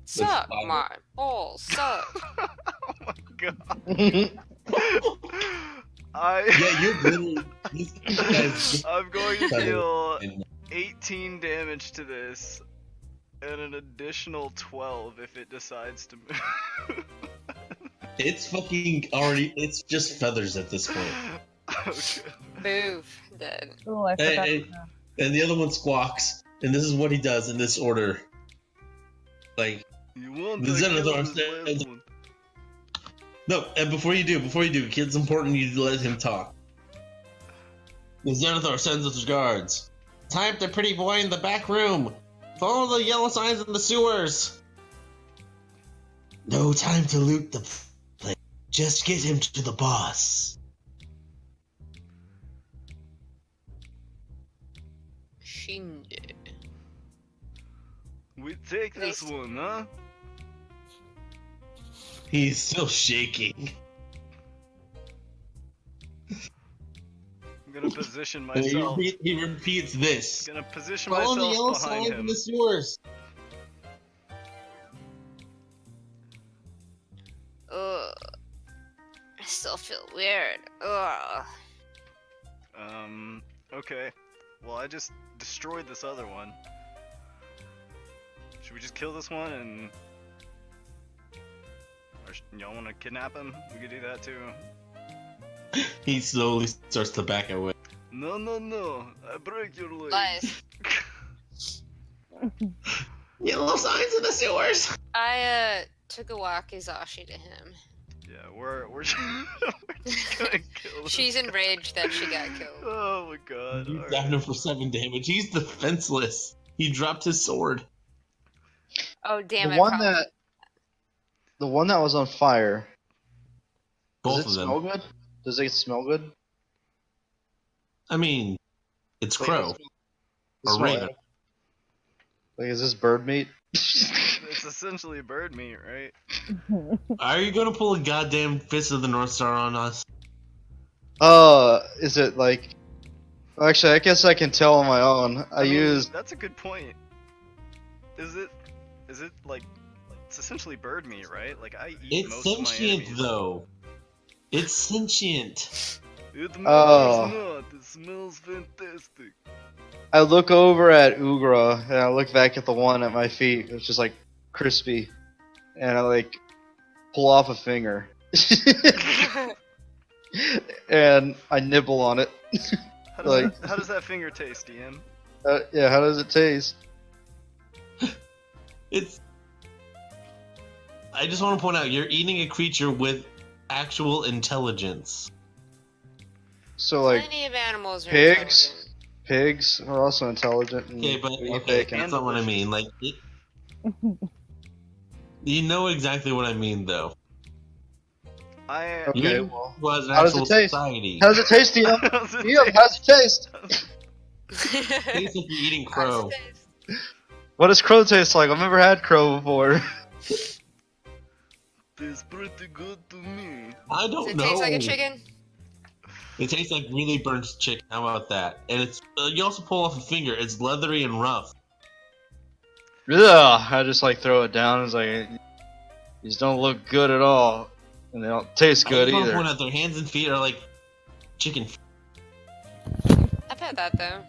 S3: Suck
S1: fire.
S3: my balls, suck.
S2: Oh my god.
S1: Yeah, you're literally. These guys.
S2: I'm going to deal
S1: And
S2: 18 damage to this, and an additional 12 if it decides to move.
S1: It's fucking already. It's just feathers at this point.
S2: Okay.
S3: Move. Dead.
S5: Oh, I forgot.
S1: And the other one squawks, and this is what he does in this order. Like,
S2: You want
S1: The
S2: to kill
S1: Xenosaurus
S2: this
S1: says-
S2: last one.
S1: no, and before you do, it's important you let him talk. The Xenosaur sends its guards. Time to pretty boy in the back room. Follow the yellow signs in the sewers. No time to loot the place. Just get him to the boss.
S3: Shinde.
S2: We take this
S3: Nice.
S2: one, huh?
S1: He's still shaking.
S2: I'm gonna position
S1: And
S2: myself.
S1: he repeats this.
S2: Gonna position
S1: Follow the yellow
S2: myself behind
S1: signs in
S2: him.
S1: the sewers.
S3: Ugh. I still feel weird. Ugh.
S2: Okay. Well, I just destroyed this other one. Should we just kill this one and... Or y'all wanna kidnap him? We could do that too.
S1: He slowly starts to back away.
S2: No, no, no. I break your leg.
S3: Lies.
S1: Yellow signs in the sewers.
S3: I took a wakizashi to him.
S2: Yeah, we're just gonna kill this
S3: She's
S2: guy.
S3: enraged that she got killed.
S2: Oh my god.
S1: You
S2: alright.
S1: stabbed him for 7 damage. He's defenseless. He dropped his sword.
S3: Oh damn
S4: the
S3: it!
S4: one that was on fire.
S1: Both
S4: Does
S1: of
S4: it
S1: them.
S4: smell good? Does it smell good?
S1: I mean, it's
S4: Like,
S1: crow.
S4: it
S1: Or
S4: smell-
S1: raven.
S4: Like, is this bird meat?
S2: It's essentially bird meat, right?
S1: Are you gonna pull a goddamn Fist of the North Star on us?
S4: Is it like? Actually, I guess I can tell on my own. I
S2: mean,
S4: used.
S2: That's a good point. Is it like? It's essentially bird meat, right? Like I eat
S1: It's
S2: most of my
S1: sentient,
S2: enemies.
S1: though. It's sentient.
S2: It
S4: Oh.
S2: matters not. It smells fantastic.
S4: I look over at Ugra and I look back at the one at my feet, which is like crispy, and I like pull off a finger, and I nibble on it.
S2: How
S4: Like-
S2: does that finger taste, DM?
S4: Yeah, how does it taste?
S1: It's. I just want to point out, you're eating a creature with actual intelligence.
S4: So like
S3: Plenty of animals are
S4: pigs?
S3: intelligent.
S4: pigs are also intelligent. And
S1: Okay, but
S4: we eat
S1: okay,
S4: bacon.
S1: that's not what I mean. Like, you know exactly what I mean, though.
S2: I
S4: Okay,
S1: You
S4: well,
S1: was an
S4: how does
S1: actual
S4: it taste?
S1: society.
S4: How does it taste, Ian?
S2: How's it
S4: Ian, how's it taste?
S1: Tastes like you're eating
S3: How's
S1: crow.
S3: it taste?
S4: What does crow taste like? I've never had crow before.
S2: Tastes pretty good to me.
S1: I
S3: Does
S1: don't
S3: it
S1: know.
S3: taste like a chicken?
S1: It tastes like really burnt chicken. How about that? And it's you also pull off a finger. It's leathery and rough.
S4: Ugh, I just like throw it down. It's like these don't look good at all, and they don't taste good
S1: I just want to
S4: either.
S1: point out their hands and feet are like chicken.
S3: I've had that though.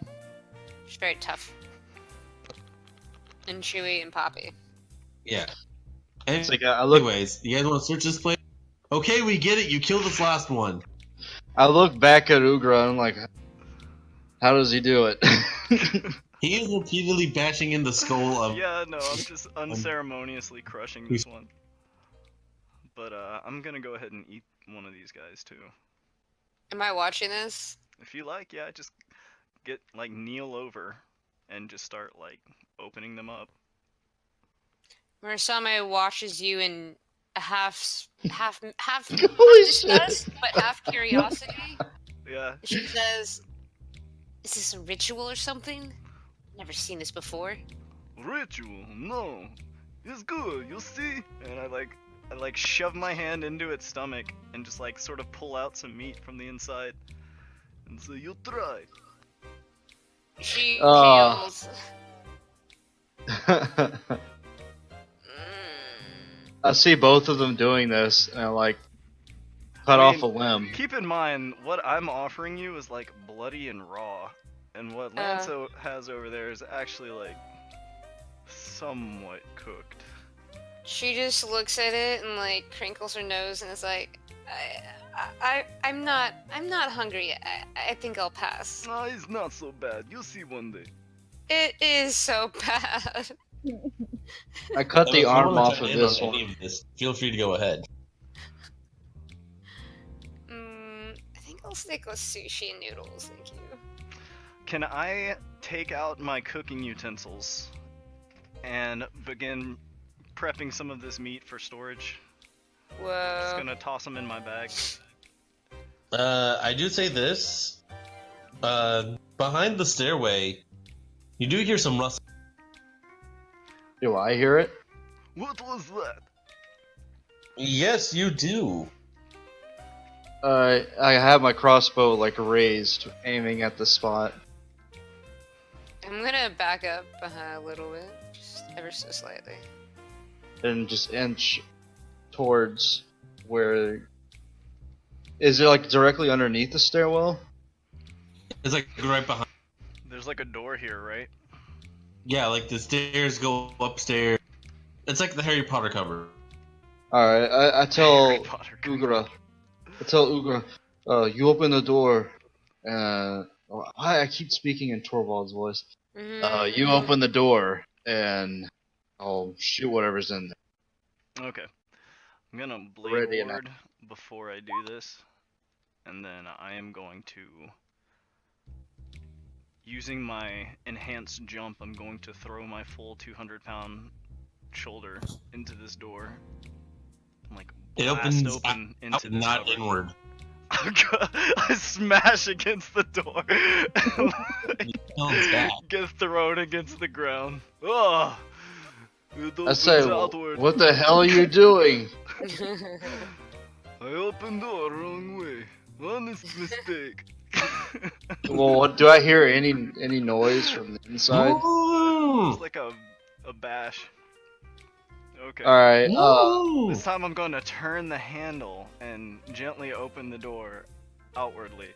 S3: It's very tough. And chewy and poppy.
S1: Yeah.
S4: It's like I look,
S1: Anyways, you guys want to search this place? Okay, we get it. You killed this last one.
S4: I look back at Ugra and I'm like, how does he do it?
S1: He is repeatedly bashing in the skull of.
S2: Yeah, no, I'm just unceremoniously crushing this one. But I'm gonna go ahead and eat one of these guys too.
S3: Am I watching this?
S2: If you like, yeah, just get like kneel over and just start like opening them up.
S3: Murisame watches you in a half
S4: Holy
S3: disgust,
S4: shit!
S3: but half curiosity.
S2: Yeah.
S3: She says, "Is this a ritual or something? Never seen this before."
S2: Ritual? No. It's good, you see? And I like shove my hand into its stomach and just like sort of pull out some meat from the inside. And so you try.
S3: She
S4: Ah.
S3: feels.
S4: I see both of them doing this, and I like cut
S2: I
S4: off
S2: mean,
S4: a limb.
S2: Keep in mind, what I'm offering you is like bloody and raw. And what Lanzo has over there is actually like somewhat cooked.
S3: She just looks at it and like crinkles her nose and is like, I'm not hungry. I think I'll pass.
S2: No, it's not so bad. You'll see one day.
S3: It is so bad.
S4: I cut
S1: If
S4: the
S1: you
S4: arm
S1: wanna
S4: off
S1: chime
S4: of
S1: in
S4: this
S1: on
S4: one.
S1: any of this, feel free to go ahead.
S3: I think I'll stick with sushi and noodles. Thank you.
S2: Can I take out my cooking utensils and begin prepping some of this meat for storage? Just
S3: Whoa.
S2: gonna toss them in my bag.
S1: I do say this. Behind the stairway, you do hear some rustling.
S4: Do I hear it?
S2: What was that?
S1: Yes, you do.
S4: I have my crossbow like raised, aiming at the spot.
S3: I'm gonna back up behind a little bit, just ever so slightly.
S4: And just inch towards where. Is it like directly underneath the stairwell?
S1: It's like right behind.
S2: There's like a door here, right?
S1: Yeah, like the stairs go upstairs. It's like the Harry Potter cover.
S4: Alright, I
S2: Harry
S4: tell
S2: Potter.
S4: Ugra. You open the door, and I keep speaking in Torvald's voice. You open the door, and I'll shoot whatever's in there.
S2: Okay. I'm gonna
S4: Ready
S2: blade
S4: and
S2: ward before I do this, and then I am going to, using my enhanced jump, I'm going to throw my full 200-pound shoulder into this door. And, like,
S1: It
S2: blast
S1: opens
S2: open into
S1: out,
S2: this
S1: not
S2: cover.
S1: inward.
S2: I smash against the door.
S1: Sounds bad.
S2: Get thrown against the ground. Oh, it
S4: I
S2: opens
S4: say,
S2: outward.
S4: what the hell are you doing?
S2: I opened door wrong way. Honest mistake.
S4: Well, what do I hear? Any noise from the inside?
S1: Ooh.
S2: It's like a bash. Okay.
S4: All right.
S1: Ooh.
S2: This time I'm going to turn the handle and gently open the door outwardly.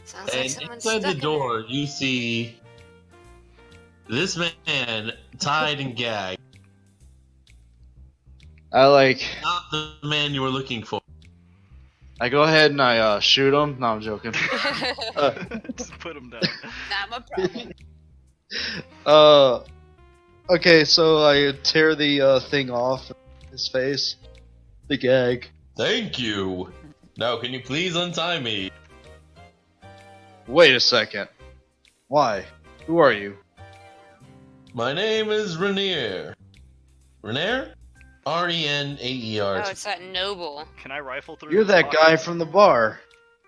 S3: Sounds like
S1: And
S3: someone's
S1: inside
S3: stuck
S1: the door, you see this man tied and gagged.
S4: I
S1: Not the man you were looking for.
S4: I go ahead and I shoot him. No, I'm joking.
S2: Just put him down.
S3: Not my problem.
S4: Okay, so I tear the thing off his face, the gag.
S1: Thank you. Now, can you please untie me?
S4: Wait a second. Why? Who are you?
S1: My name is Renier. Renier? R-E-N-A-E-R.
S3: Oh, it's that noble.
S2: Can I rifle through?
S4: You're
S2: his
S4: that guy
S2: pockets?
S4: from the bar,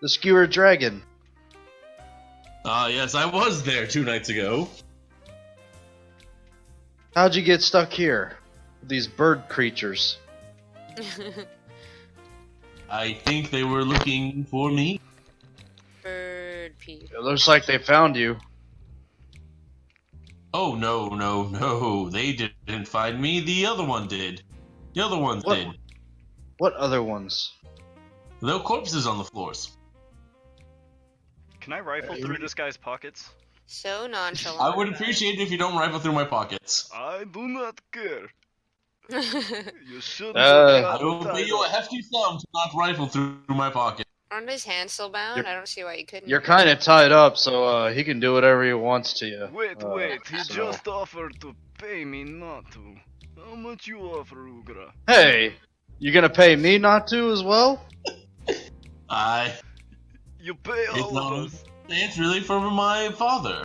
S4: the skewered dragon.
S1: Yes, I was there 2 nights ago.
S4: How'd you get stuck here? With these bird creatures.
S1: I think they were looking for me.
S3: Bird people.
S4: It looks like they found you.
S1: Oh, no. They didn't find me. The other one did. The other ones
S4: What?
S1: did.
S4: What other ones?
S1: No corpses on the floors.
S2: Can I rifle through this guy's pockets?
S3: So nonchalant.
S1: I would appreciate it if you don't rifle through my pockets.
S2: I do not care. You should.
S4: Uh,
S1: I will pay you a hefty sum to not rifle through my pocket.
S3: Aren't his hands still bound?
S4: You're-
S3: I don't see why you couldn't.
S4: You're kind of tied up, so he can do whatever he wants to you.
S2: Wait, he
S4: so-
S2: just offered to pay me not to. How much you offer, Ugra?
S4: Hey, you gonna pay me not to as well?
S2: You pay all of us.
S1: It's really for my father.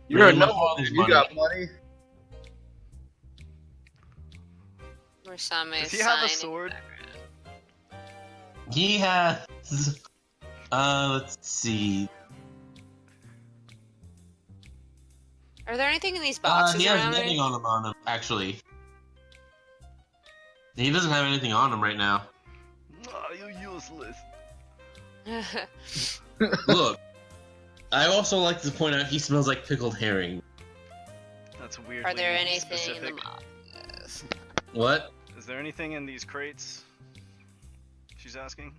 S4: You're
S1: Really,
S4: a
S1: my
S4: noble.
S1: father's
S4: You
S1: money.
S4: got money.
S3: Does
S2: Does he have a sword?
S1: He has. Let's see.
S3: Are there anything in these boxes
S1: He has
S3: around
S1: nothing
S3: me?
S1: on him, actually. He doesn't have anything on him right now.
S2: Ah, you useless.
S1: Look, I also like to point out he smells like pickled herring.
S2: That's weirdly
S3: Are there anything
S2: specific.
S3: in the boxes?
S1: What?
S2: Is there anything in these crates? She's asking.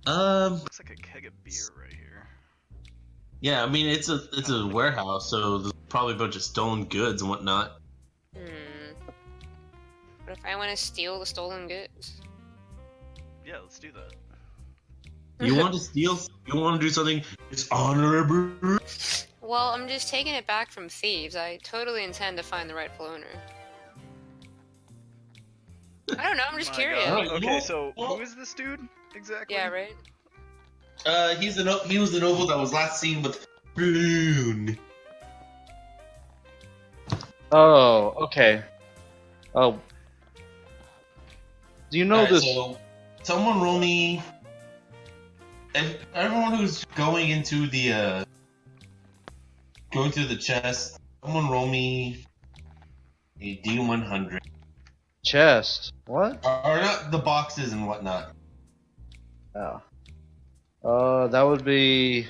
S2: Looks like a keg of beer right here.
S1: Yeah, I mean it's a warehouse, so there's probably a bunch of stolen goods and whatnot.
S3: What if I want to steal the stolen goods?
S2: Yeah, let's do that.
S1: You want to steal? You want to do something dishonorable?
S3: Well, I'm just taking it back from thieves. I totally intend to find the rightful owner. I don't know, I'm just
S2: My
S3: curious.
S2: God.
S1: Alright, you
S2: Okay,
S1: know-
S2: so who is this dude exactly?
S3: Yeah, right?
S1: He was the noble that was last seen with Bloon.
S4: Oh, okay. Oh. Do you know
S1: Alright,
S4: this?
S1: so someone roll me. And everyone who's going into the chest, someone roll me a D100.
S4: Chest. What?
S1: Or not the boxes and whatnot.
S4: Oh. That would be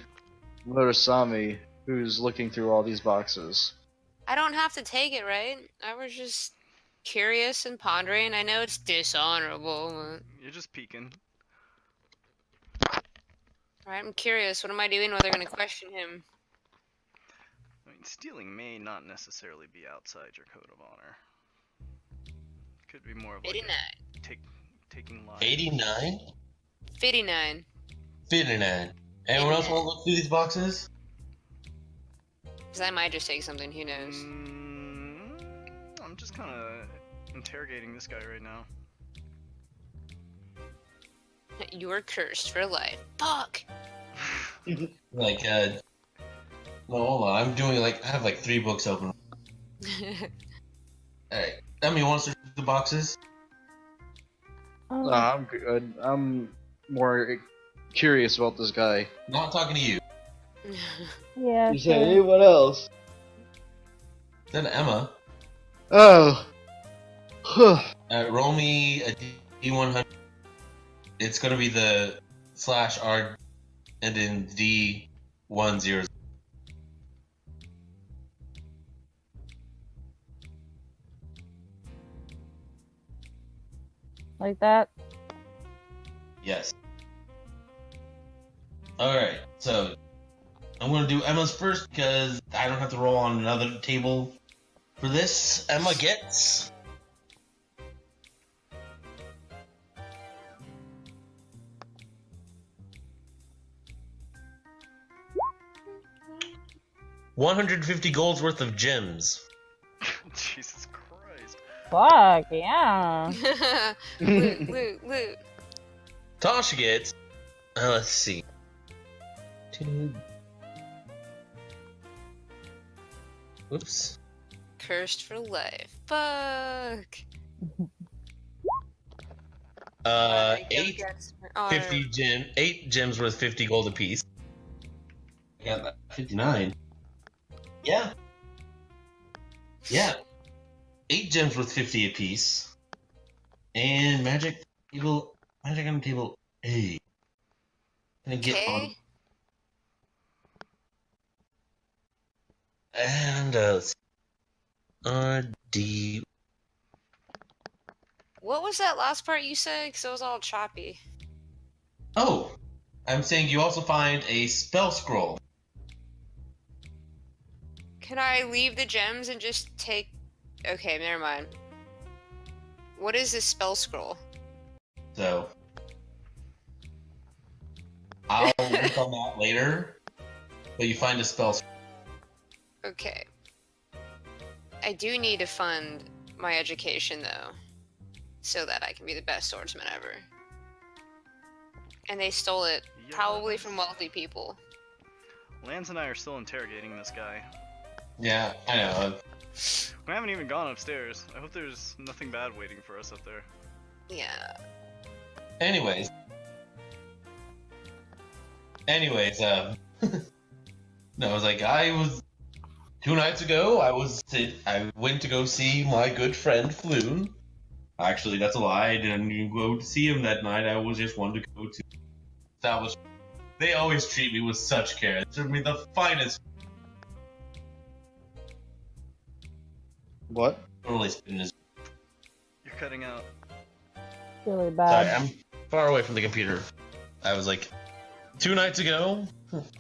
S4: Murasami, who's looking through all these boxes.
S3: I don't have to take it, right? I was just curious and pondering. I know it's dishonorable, but...
S2: You're just peeking.
S3: Alright, I'm curious. What am I doing while they're gonna question him?
S2: I mean, stealing may not necessarily be outside your code of honor. Could be more of like
S3: 89.
S2: taking lives.
S1: 89?
S3: 59.
S1: 59. Anyone else want to look through these boxes?
S3: Because I might just take something, who knows?
S2: I'm just kind of interrogating this guy right now.
S3: You are cursed for life. Fuck!
S1: Like, no, hold on. I'm doing I have 3 books open. Alright. Emmy, you want to search the boxes?
S4: No, I'm good. I'm more curious about this guy.
S1: Not talking to you.
S5: Yeah.
S4: You say anyone else?
S1: Then Emma.
S4: Oh. Huh.
S1: Roll me a D100. It's gonna be the /R and then D10.
S5: Like that?
S1: Yes. Alright, so I'm gonna do Emma's first because I don't have to roll on another table for this. Emma gets 150 gold's worth of gems.
S2: Jesus Christ.
S5: Fuck, yeah.
S3: Loot.
S1: Tasha gets, let's see. Oops.
S3: Cursed for life. Fuck.
S1: 8 gems worth 50 gold apiece. I got that 59. Yeah. 8 gems worth 50 apiece. And magic on the table A. Gonna get on.
S3: Okay.
S1: And let's see. D.
S3: What was that last part you said? Because it was all choppy.
S1: Oh, I'm saying you also find a spell scroll.
S3: Can I leave the gems and just take... Okay, never mind. What is this spell scroll?
S1: So I'll work on that later. But you find a spell scroll.
S3: Okay. I do need to fund my education, though, so that I can be the best swordsman ever. And they stole it, probably from wealthy people.
S2: Lance and I are still interrogating this guy.
S1: Yeah, I know.
S2: We haven't even gone upstairs. I hope there's nothing bad waiting for us up there.
S3: Yeah.
S1: Anyways, no, I was like, I was 2 nights ago. I went to go see my good friend Floon. Actually, that's a lie. I didn't even go to see him that night. I was just wanted to go to establish. They always treat me with such care. They serve me the finest.
S4: What?
S1: Really spin his.
S2: You're cutting out.
S5: Really
S1: Sorry,
S5: bad.
S1: I'm far away from the computer. I was like, 2 nights ago,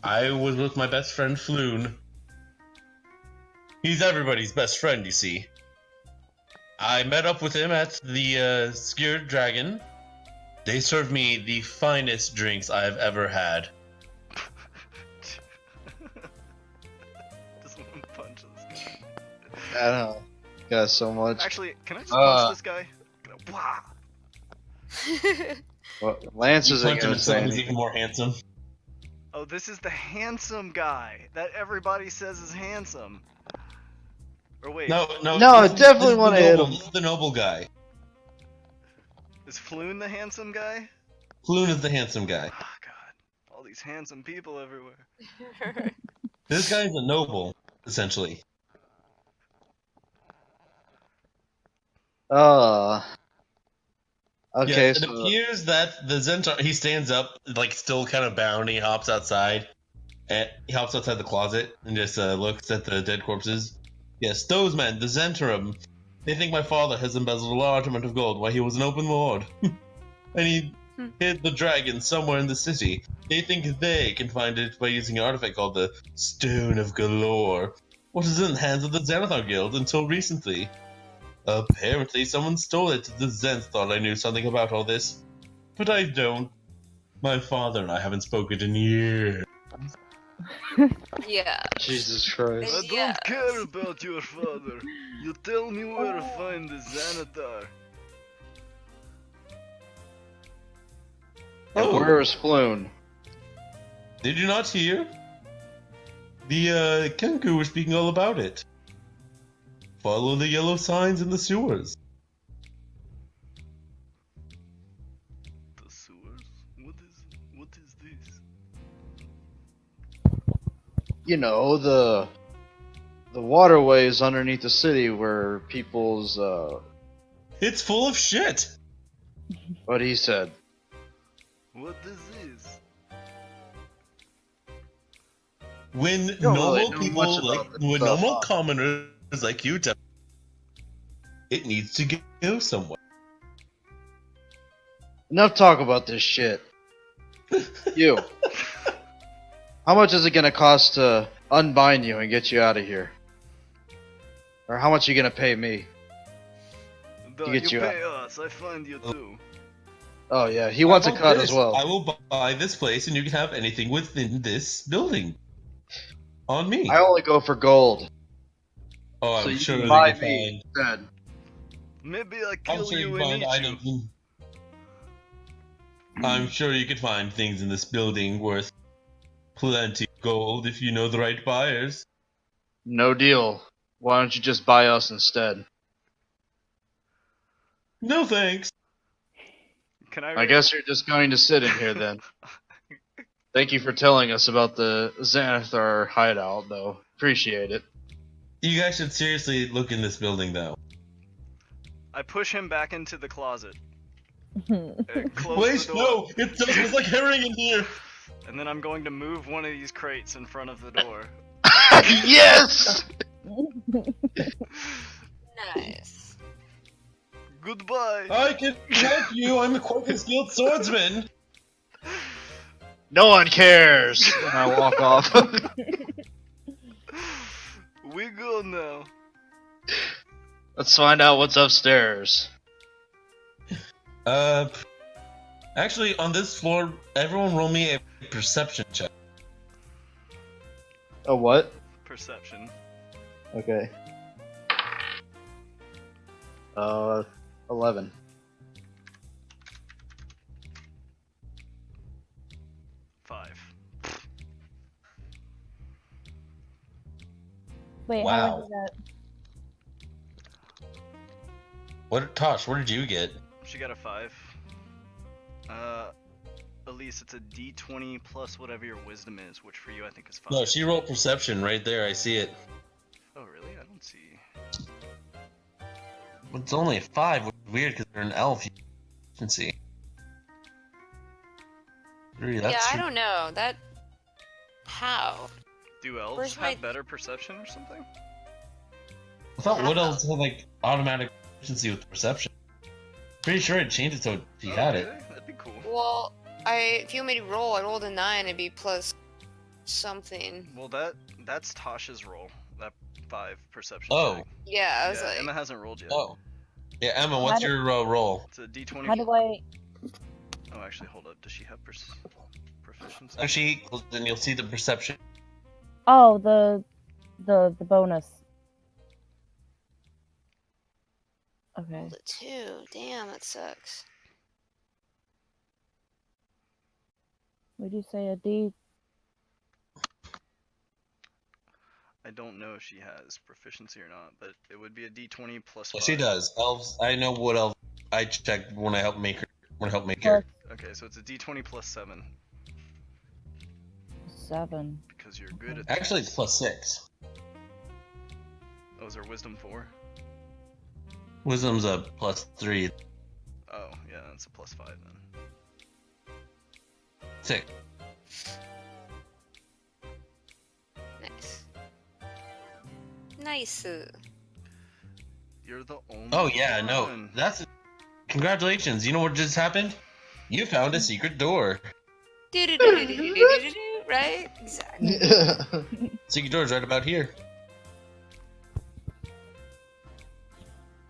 S1: I was with my best friend Floon. He's everybody's best friend, you see. I met up with him at the Skewered Dragon. They served me the finest drinks I have ever had.
S2: Just one punch this guy.
S4: I don't know. Got so much.
S2: Actually, can I just punch this guy? Wah!
S4: Well, Lance
S1: You
S4: isn't
S1: punch him
S4: gonna
S1: and
S4: say
S1: someone's
S4: anything.
S1: even more handsome.
S2: Oh, this is the handsome guy that everybody says is handsome. Or wait,
S1: No,
S4: I
S1: this is-
S4: definitely
S1: this is the
S4: wanna hit
S1: noble-
S4: him.
S1: This is the noble guy.
S2: is Floon the handsome guy?
S1: Floon is the handsome guy.
S2: Oh god, all these handsome people everywhere.
S1: This guy is a noble, essentially.
S4: Okay,
S1: Yes, it
S4: so
S1: appears that the Centaur, he stands up, like still kind of bound, and he hops outside. And he hops outside the closet and just looks at the dead corpses. Yes, those men, the Zentarum, they think my father has embezzled a large amount of gold while he was an open lord. And he hid the dragon somewhere in the city. They think they can find it by using an artifact called the Stone of Galore, what is in the hands of the Xanathar Guild until recently. Apparently someone stole it. The Zens thought I knew something about all this. But I don't. My father and I haven't spoken in years.
S3: Yeah.
S4: Jesus Christ.
S2: I don't
S3: Yeah.
S2: care about your father. You tell me where to find the Xanathar.
S4: And
S1: Oh.
S4: where is Floon?
S1: Did you not hear? The Kenku were speaking all about it. Follow the yellow signs in the sewers.
S2: The sewers? What is this?
S4: You know, the waterways underneath the city where people's
S1: It's full of shit.
S4: what he said.
S2: What is this?
S1: When
S4: don't
S1: normal
S4: really know
S1: people
S4: much
S1: like
S4: about this
S1: when
S4: stuff,
S1: normal
S4: huh?
S1: commoners like you tell it needs to go somewhere.
S4: Enough talk about this shit. You. How much is it gonna cost to unbind you and get you out of here? Or how much are you gonna pay me?
S2: You
S4: get you
S2: pay us, I find you too.
S4: Oh yeah, he wants a
S1: How about
S4: cut
S1: this?
S4: as well.
S1: I will buy this place and you can have anything within this building. On me.
S4: I only go for gold.
S1: Oh, I'm
S4: so you
S1: sure
S4: can
S1: you
S4: buy
S1: can
S4: me
S1: find.
S4: instead.
S2: Maybe I
S1: I'm
S2: kill
S1: sure you
S2: you
S1: can
S2: and
S1: find
S2: eat you.
S1: items. I'm sure you could find things in this building worth plenty of gold if you know the right buyers.
S4: No deal. Why don't you just buy us instead?
S1: No thanks.
S2: Can I?
S4: I guess you're just going to sit in here then. Thank you for telling us about the Xanathar hideout, though. Appreciate it.
S1: You guys should seriously look in this building, though.
S2: I push him back into the closet. Close
S1: Wait,
S2: the door.
S1: no! It smells like herring in here!
S2: And then I'm going to move one of these crates in front of the door.
S4: Yes!
S3: Nice.
S2: Goodbye.
S1: I can help you! I'm a quite a skilled swordsman!
S4: No one cares! And I walk off.
S2: We go now.
S4: Let's find out what's upstairs.
S1: Actually, on this floor, everyone roll me a perception check.
S4: A what?
S2: Perception.
S4: Okay. 11.
S2: Five.
S5: Wait,
S1: Wow.
S5: how much is that?
S1: Tosh, what did you get?
S2: She got a 5. Elise, it's a D20 plus whatever your wisdom is, which for you I think is 5.
S1: No, she rolled perception right there, I see it.
S2: Oh, really? I don't see.
S1: It's only a 5, which is weird because they're an elf. You can see. 3,
S3: Yeah,
S1: that's
S3: I don't know. That. How?
S2: Do elves
S3: Where's
S2: have
S3: my-
S2: better perception or something?
S1: I thought Wood Elves had like automatic efficiency with perception. Pretty sure it changed it so he had it.
S2: Really? That'd be cool.
S3: Well, if you made me roll, I rolled a 9, it'd be plus something.
S2: Well, that's Tasha's roll. That 5 perception.
S1: Oh.
S2: check.
S3: Yeah, I was
S2: Yeah,
S3: like.
S2: Emma hasn't rolled yet.
S1: Oh. Yeah, Emma, what's your roll?
S2: It's a D20.
S5: How do I?
S2: Oh, actually, hold up. Does she have proficiency?
S1: Actually, then you'll see the perception.
S5: Oh, the bonus. Okay.
S3: Rolled a 2. Damn, that sucks.
S5: Would you say a D?
S2: I don't know if she has proficiency or not, but it would be a D20 plus
S1: Well,
S2: 5.
S1: she does. Elves. I know what elves. I checked when I helped make her. When I helped make her.
S2: Okay, so it's a D20 plus 7
S5: 7.
S2: because you're good at.
S1: Actually, it's plus 6.
S2: Oh, is there wisdom 4?
S1: Wisdom's a plus 3.
S2: Oh, yeah, that's a plus 5 then.
S1: 6.
S3: Nice. Nice.
S2: You're the only.
S1: Oh yeah, no.
S2: one.
S1: That's. Congratulations. You know what just happened? You found a secret door.
S3: Right? Exactly.
S1: Secret door is right about here.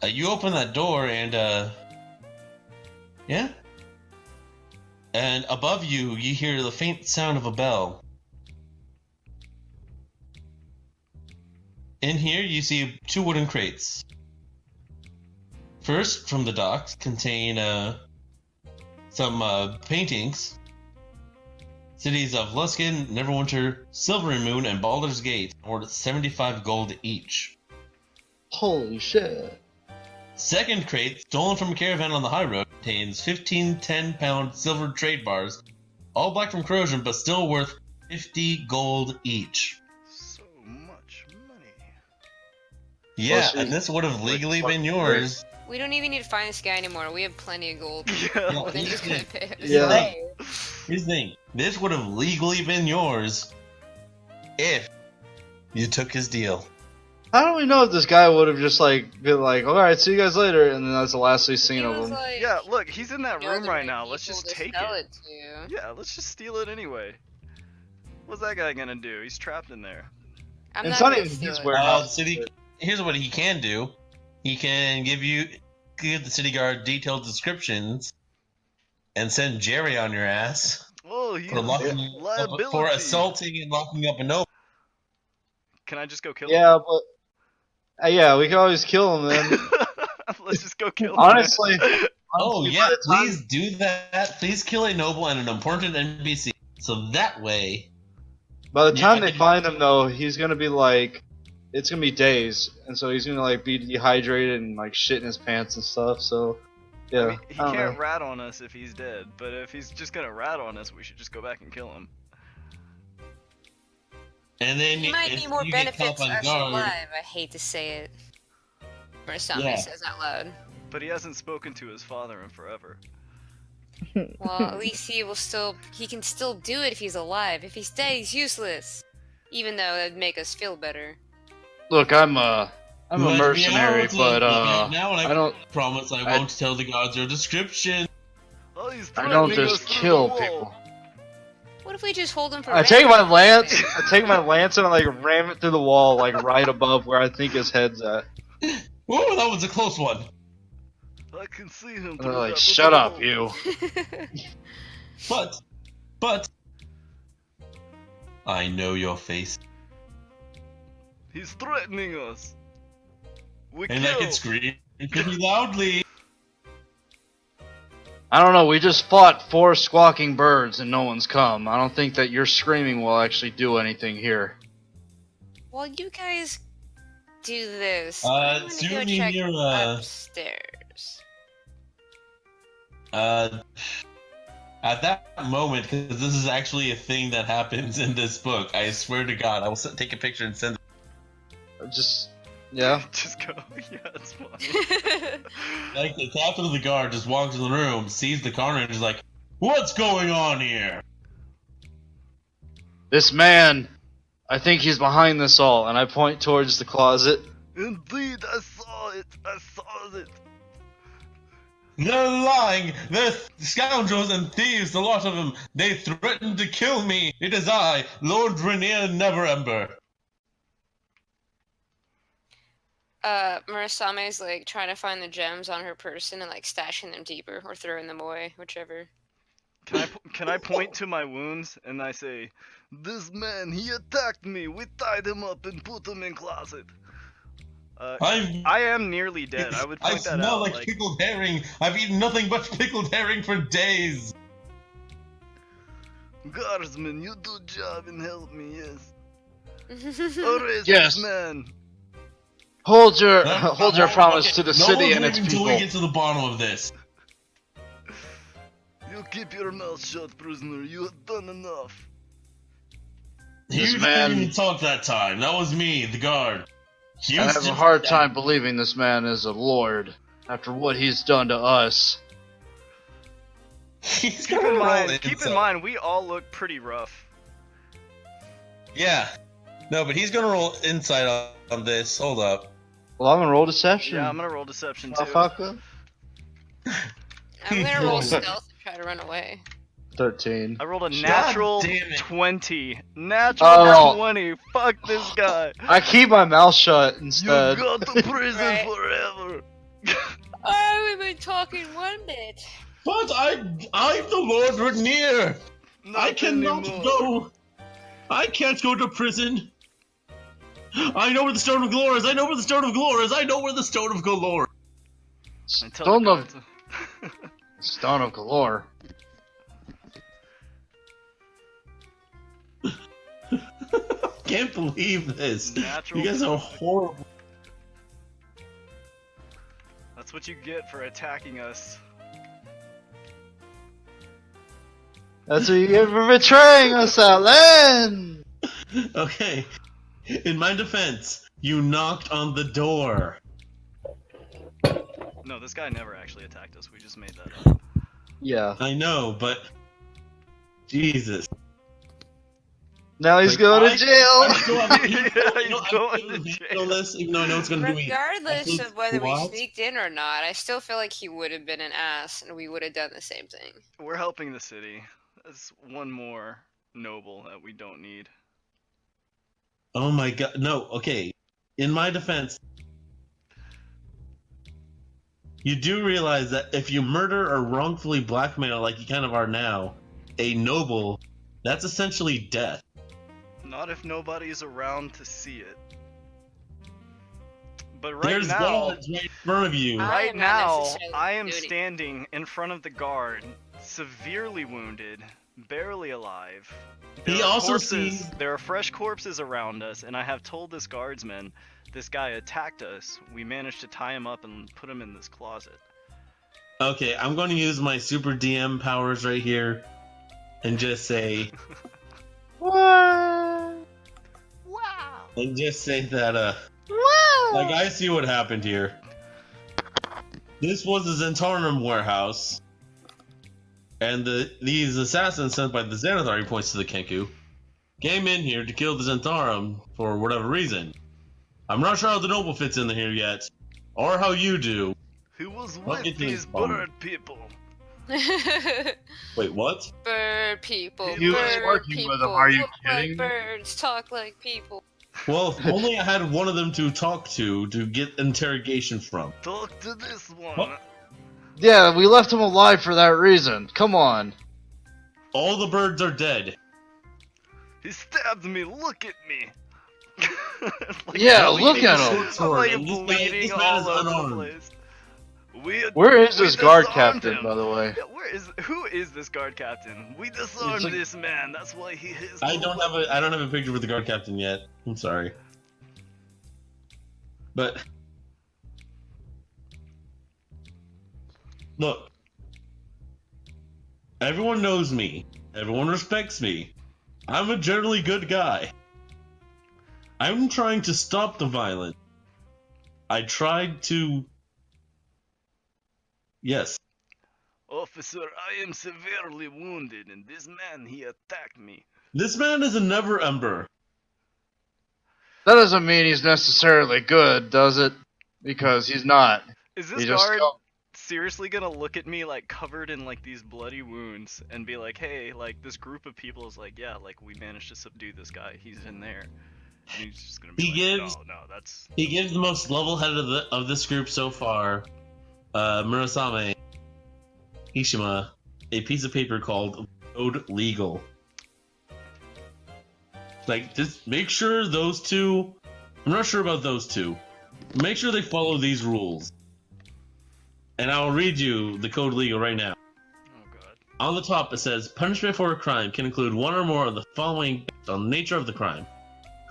S1: You open that door and yeah. And above you, you hear the faint sound of a bell. In here, you see 2 wooden crates. First, from the docks, contain some paintings. Cities of Luskin, Neverwinter, Silvery Moon, and Baldur's Gate, worth 75 gold each.
S4: Holy shit.
S1: Second crate, stolen from a caravan on the high road, contains 15 10-pound silver trade bars, all black from corrosion, but still worth 50 gold each.
S2: So much money.
S1: Yeah,
S4: Plus,
S1: and this would have
S4: like,
S1: legally
S4: fucking
S1: been yours.
S3: We don't even need to find this guy anymore. We have plenty of gold.
S2: Yeah.
S1: No,
S3: Then he's gonna pay us.
S4: Yeah.
S1: Here's the thing. This would have legally been yours if you took his deal.
S4: How do we know if this guy would have just like been like, alright, see you guys later, and then that's the last we've seen
S3: He
S4: of
S3: was
S4: him?
S3: like,
S2: Yeah, look, he's in that
S3: "You're
S2: room
S3: the
S2: right now.
S3: people
S2: Let's just
S3: to
S2: take
S3: sell
S2: it.
S3: to."
S2: Yeah, let's just steal it anyway. What's that guy gonna do? He's trapped in there.
S3: I'm
S4: It's
S3: not
S4: not
S3: gonna
S4: even
S3: steal
S4: his
S3: it.
S4: warehouse.
S1: City. Here's what he can do. He can give the city guard detailed descriptions, and send Jerry on your ass
S2: Oh, he's
S1: for
S2: liability.
S1: for assaulting and locking up a noble.
S2: Can I just go kill him?
S4: Yeah, but yeah, we can always kill him then.
S2: Let's just go kill him.
S4: Honestly,
S1: Oh
S4: honestly,
S1: yeah,
S4: by the time-
S1: please do that. Please kill a noble and an important NPC, so that way.
S4: By the
S1: Yeah,
S4: time
S1: I
S4: they
S1: can-
S4: find him, though, he's gonna be like, it's gonna be days, and so he's gonna like be dehydrated and like shit in his pants and stuff. So, yeah,
S2: I mean, he
S4: I don't
S2: can't
S4: know.
S2: rat on us if he's dead, but if he's just gonna rat on us, we should just go back and kill him.
S1: And then
S3: He might
S1: if
S3: be more
S1: you get
S3: benefits
S1: caught by
S3: us
S1: guard,
S3: alive. I hate to say it. Or somebody
S1: Yeah.
S3: says out loud.
S2: But he hasn't spoken to his father in forever.
S3: Well, at least he can still do it if he's alive. If he's dead, he's useless. Even though that'd make us feel better.
S4: Look, I'm a mercenary,
S1: reality,
S4: but
S1: now
S4: I don't
S1: promise I won't tell the gods your description.
S2: Oh, he's
S4: I don't
S2: threatening
S4: just
S2: us through
S4: kill
S2: the wall.
S4: people.
S3: What if we just hold him for
S4: I take my
S3: ransom?
S4: lance, and I like ram it through the wall, like right above where I think his head's at.
S1: Whoa, that was a close one.
S2: I can see him.
S4: And
S2: through
S4: they're like,
S2: that
S4: shut
S2: little
S4: up,
S2: hole."
S4: you.
S1: But I know your face,
S2: He's threatening us. We
S1: and
S2: kill.
S1: I can scream pretty loudly.
S4: I don't know, we just fought 4 squawking birds and no one's come. I don't think that your screaming will actually do anything here.
S3: While you guys do this,
S1: Uh,
S3: I'm gonna
S1: soon
S3: go
S1: you
S3: check
S1: hear,
S3: upstairs.
S1: At that moment, because this is actually a thing that happens in this book, I swear to God, I will take a picture and send it.
S4: Just, yeah.
S2: Just go. Yeah, it's fine.
S1: Like, the captain of the guard just walks in the room, sees the carnage, and is like, "What's going on here?"
S4: This man, I think he's behind this all, and I point towards the closet.
S2: Indeed, I saw it. I saw it.
S1: They're lying! They're scoundrels and thieves, a lot of them! They threatened to kill me! It is I, Lord Rainier Neverember!
S3: Murasame's like trying to find the gems on her person and like stashing them deeper or throwing them away, whichever.
S2: Can I point to my wounds and I say, "This man, he attacked me. We tied him up and put him in closet." I am nearly dead. I would
S1: I
S2: point that
S1: smell
S2: out.
S1: like pickled herring. I've eaten nothing but pickled herring for days.
S2: Guardsman, you do job and help me, yes. Arrest
S4: Yes.
S2: this man.
S4: Hold your promise to the
S1: No
S4: city
S1: one's
S4: and its
S1: leaving till we
S4: people.
S1: get to the bottom of this.
S2: You keep your mouth shut, prisoner. You have done enough.
S4: This
S1: You
S4: man-
S1: didn't even talk that time. That was me, the guard.
S4: I have a hard time believing this man is a lord after what he's done to us.
S1: He's
S2: Keep
S1: gonna
S2: in
S1: roll
S2: mind,
S1: inside.
S2: we all look pretty rough.
S1: Yeah. No, but he's gonna roll insight on this. Hold up.
S4: Well, I'm gonna roll deception.
S2: Yeah, I'm gonna roll deception too.
S4: Motherfucker.
S3: I'm gonna roll stealth and try to run away.
S4: 13.
S2: I rolled a
S1: God
S2: natural
S1: damn it.
S2: 20. Natural
S4: Oh.
S2: 20. Fuck this guy.
S4: I keep my mouth shut
S2: You
S4: instead.
S2: go to prison
S3: Right.
S2: forever.
S3: Oh, we've been talking one bit.
S1: But I'm the Lord Rainier. I
S2: Not
S1: cannot
S2: anymore.
S1: go. I can't go to prison. I know where the Stone of Galore is. I know where the Stone of Galore is. I know where the Stone of Galore.
S2: Until
S4: Stone
S2: the
S4: of
S2: guards-
S4: Stone of Galore.
S1: Can't believe this.
S2: Natural.
S1: You guys are horrible.
S2: That's what you get for attacking us.
S4: That's what you get for betraying us, Alan!
S1: Okay. In my defense, you knocked on the door.
S2: No, this guy never actually attacked us. We just made that up.
S4: Yeah.
S1: I know, but Jesus.
S4: Now he's
S1: Like,
S4: going
S1: I-
S4: to jail!
S1: I'm still having-
S2: Yeah,
S1: you know,
S2: he's going
S1: I'm
S2: to
S1: still
S2: jail.
S1: this, even though I know it's gonna be
S3: Regardless
S1: absolute
S3: of whether we
S1: squat.
S3: sneaked in or not, I still feel like he would have been an ass and we would have done the same thing.
S2: We're helping the city. That's one more noble that we don't need.
S1: Oh my god, no, okay. In my defense, you do realize that if you murder or wrongfully blackmail, like you kind of are now, a noble, that's essentially death.
S2: Not if nobody's around to see it. But right
S1: There's
S2: now,
S1: guards right in front of you.
S3: I
S2: right
S3: am not
S2: now,
S3: necessarily
S2: I am
S3: doing it.
S2: standing in front of the guard, severely wounded, barely alive.
S1: He
S2: There are
S1: also
S2: corpses,
S1: sees-
S2: there are fresh corpses around us, and I have told this guardsman, this guy attacked us. We managed to tie him up and put him in this closet.
S1: Okay, I'm going to use my super DM powers right here and just say,
S4: What?
S1: and just say that, like, I see what happened here. This was the Zentarum warehouse, and these assassins sent by the Xanathar, he points to the Kenku, came in here to kill the Zentarum for whatever reason. I'm not sure how the noble fits in here yet, or how you do.
S2: Who was
S1: Don't
S2: with
S1: get to
S2: these
S1: this bum.
S2: bird people?
S1: Wait, what?
S3: Bird people.
S2: He was
S3: bird
S4: working
S3: people,
S4: with them, are you
S3: look
S4: kidding?
S3: like birds, talk like people.
S1: Well, only I had one of them to talk to get interrogation from.
S2: Talk to this one.
S1: What?
S4: Yeah, we left him alive for that reason. Come on.
S1: All the birds are dead.
S2: He stabbed me. Look at me. Like
S4: Yeah,
S2: bleeding.
S4: look at him.
S2: I'm like
S1: And this
S2: bleeding
S1: man
S2: all
S1: is
S2: over the
S1: unarmed.
S2: place.
S4: Where is
S2: we
S4: this guard
S2: disarmed
S4: captain,
S2: him.
S4: by the way?
S2: Yeah, who is this guard captain? We disarmed
S1: like-
S2: this man. That's why he is.
S1: I don't have a picture with the guard captain yet. I'm sorry. But look, everyone knows me. Everyone respects me. I'm a generally good guy. I'm trying to stop the violence. I tried to. Yes.
S2: Officer, I am severely wounded, and this man, he attacked me.
S1: This man is a never ember.
S4: That doesn't mean he's necessarily good, does it? Because he's not.
S2: Is this
S4: He just
S2: guard
S4: go-
S2: seriously gonna look at me like covered in like these bloody wounds and be like, hey, like this group of people is like, yeah, like we managed to subdue this guy. He's in there. He's just gonna be
S1: He
S2: like,
S1: gives-
S2: no, that's...
S1: He gives the most level-headed of this group so far, Murasame Hishima, a piece of paper called Code Legal. Like, just make sure those two... I'm not sure about those two. Make sure they follow these rules. And I'll read you the Code Legal right now.
S2: Oh god.
S1: On the top, it says, punishment for a crime can include one or more of the following based on the nature of the crime,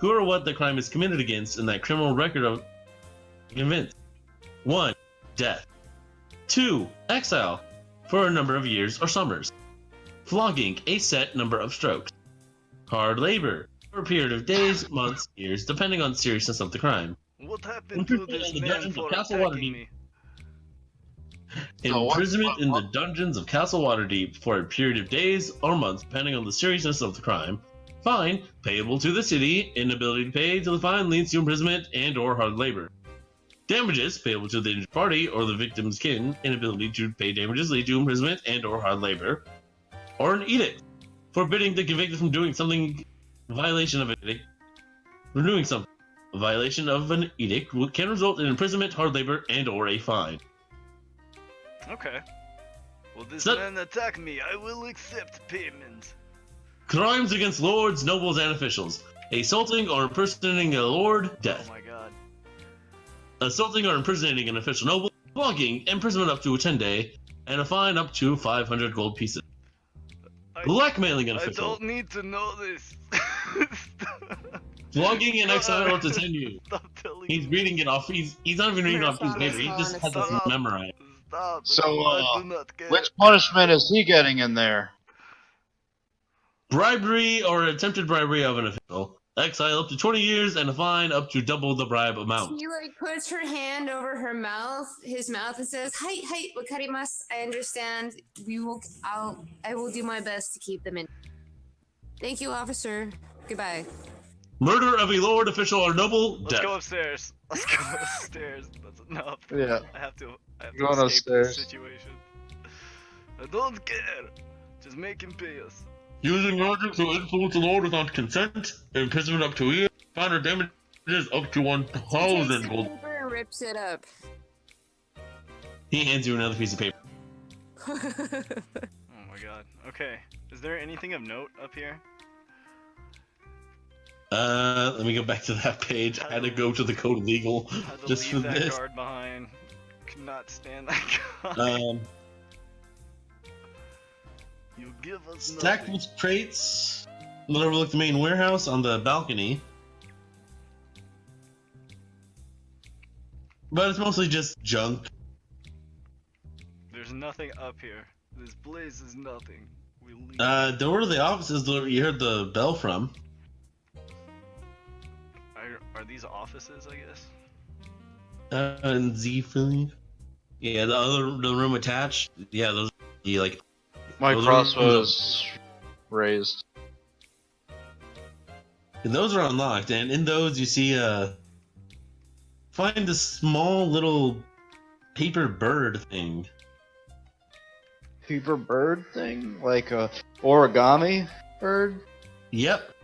S1: who or what the crime is committed against, and that criminal record of convinced. 1. Death. 2. Exile, for a number of years or summers. Flogging, a set number of strokes. Hard labor, for a period of days, months, years, depending on the seriousness of the crime.
S2: What happened to this man for attacking me?
S1: Imprisonment in the dungeons of Castle Waterdeep for a period of days or months, depending on the seriousness of the crime. Fine, payable to the city. Inability to pay till the fine leads to imprisonment and/or hard labor. Damages payable to the injured party or the victim's kin. Inability to pay damages lead to imprisonment and/or hard labor. Or an edict forbidding the convicted from doing something. Violation of an edict. From doing something. A violation of an edict can result in imprisonment, hard labor, and/or a fine.
S2: Okay. Will this
S1: So-
S2: man attack me? I will accept payment.
S1: Crimes against lords, nobles, and officials. Assaulting or impersonating a lord,
S2: Oh
S1: death.
S2: my god.
S1: Assaulting or impersonating an official noble, flogging, imprisonment up to a 10-day, and a fine up to 500 gold pieces. Blackmailing an
S2: I
S1: official.
S2: don't need to know this.
S1: Flogging and exile up to 10 years.
S2: Stop telling
S1: He's
S2: me.
S1: reading it off. He's not even reading it off his paper. He just has it
S2: Stop.
S1: memorized.
S2: Stop.
S4: So,
S2: I do not care.
S4: Which punishment is he getting in there?
S1: Bribery or attempted bribery of an official. Exile up to 20 years and a fine up to double the bribe amount.
S6: She like puts her hand over his mouth, and says, "Hi, hi, wakarimasu. I understand. I will do my best to keep them in. Thank you, officer. Goodbye."
S1: Murder of a lord, official, or noble,
S2: Let's
S1: death.
S2: go upstairs. Let's go upstairs. That's enough.
S4: Yeah.
S2: I have to
S4: Going
S2: escape
S4: upstairs.
S2: this situation. I don't care. Just make him pay us.
S1: Using logic to influence the lord without consent. Imprisonment up to a year. Fine or damages up to 1,000
S6: Takes the
S1: gold.
S6: paper and rips it up.
S1: He hands you another piece of paper.
S2: Oh my god. Okay. Is there anything of note up here?
S1: Let me go back to that page. I had to go to the Code Legal
S2: Had to
S1: just for
S2: leave that
S1: this.
S2: guard behind. Could not stand that guy. You give us
S1: Stacked
S2: nothing.
S1: with crates that overlook the main warehouse on the balcony. But it's mostly just junk.
S2: There's nothing up here. This place is nothing. We leave.
S1: Door to the offices you heard the bell from.
S2: Are these offices, I guess?
S1: And Z-Philly. Yeah, the room attached. Yeah, those like.
S4: My
S1: Those
S4: crossbow
S1: are-
S4: is raised.
S1: And those are unlocked, and in those you see find a small little paper bird thing.
S4: Paper bird thing? Like a origami bird?
S1: Yep.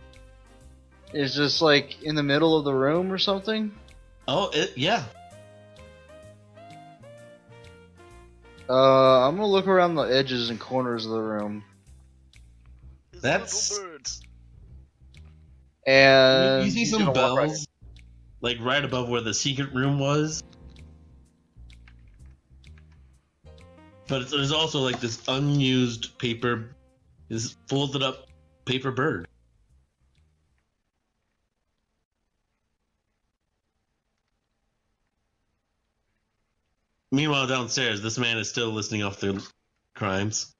S4: It's just like in the middle of the room or something?
S1: Oh, yeah.
S4: I'm gonna look around the edges and corners of the room.
S2: This
S1: That's-
S2: little bird.
S4: And
S1: You see
S4: he's
S1: some
S4: gonna walk right
S1: bells, like right above where the secret room was. But there's also like this unused paper, this folded up paper bird. Meanwhile, downstairs, this man is still listing off the crimes.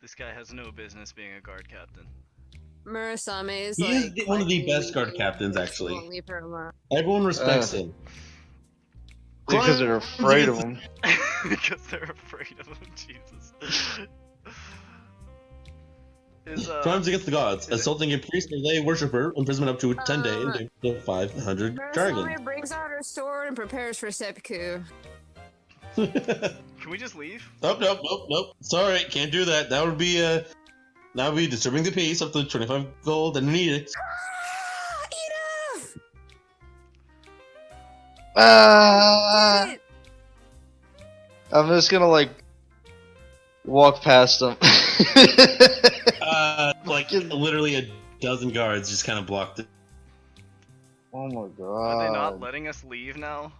S2: This guy has no business being a guard captain.
S6: Murasame is
S1: He is
S6: like
S1: one of the
S6: quietly
S1: best guard
S6: leaving.
S1: captains,
S6: She
S1: actually.
S6: won't leave her alone.
S1: Everyone respects him.
S4: because they're afraid of him.
S2: Because they're afraid of him, Jesus. Is,
S1: Crimes against the gods:
S2: is it-
S1: assaulting a priest or lay worshipper, imprisonment up to 10 days, and to 500 dragons.
S6: Murasame brings out her sword and prepares for seppuku.
S1: Nope,
S2: Can we just leave?
S1: nope. Sorry, can't do that. That would be Now we disturbing the peace up to 25 gold and an edict.
S6: Enough!
S4: Ah!
S6: Did it!
S4: I'm just gonna like walk past them.
S1: Like literally a dozen guards just kind of blocked it.
S4: Oh my god.
S2: Are they not letting us leave now?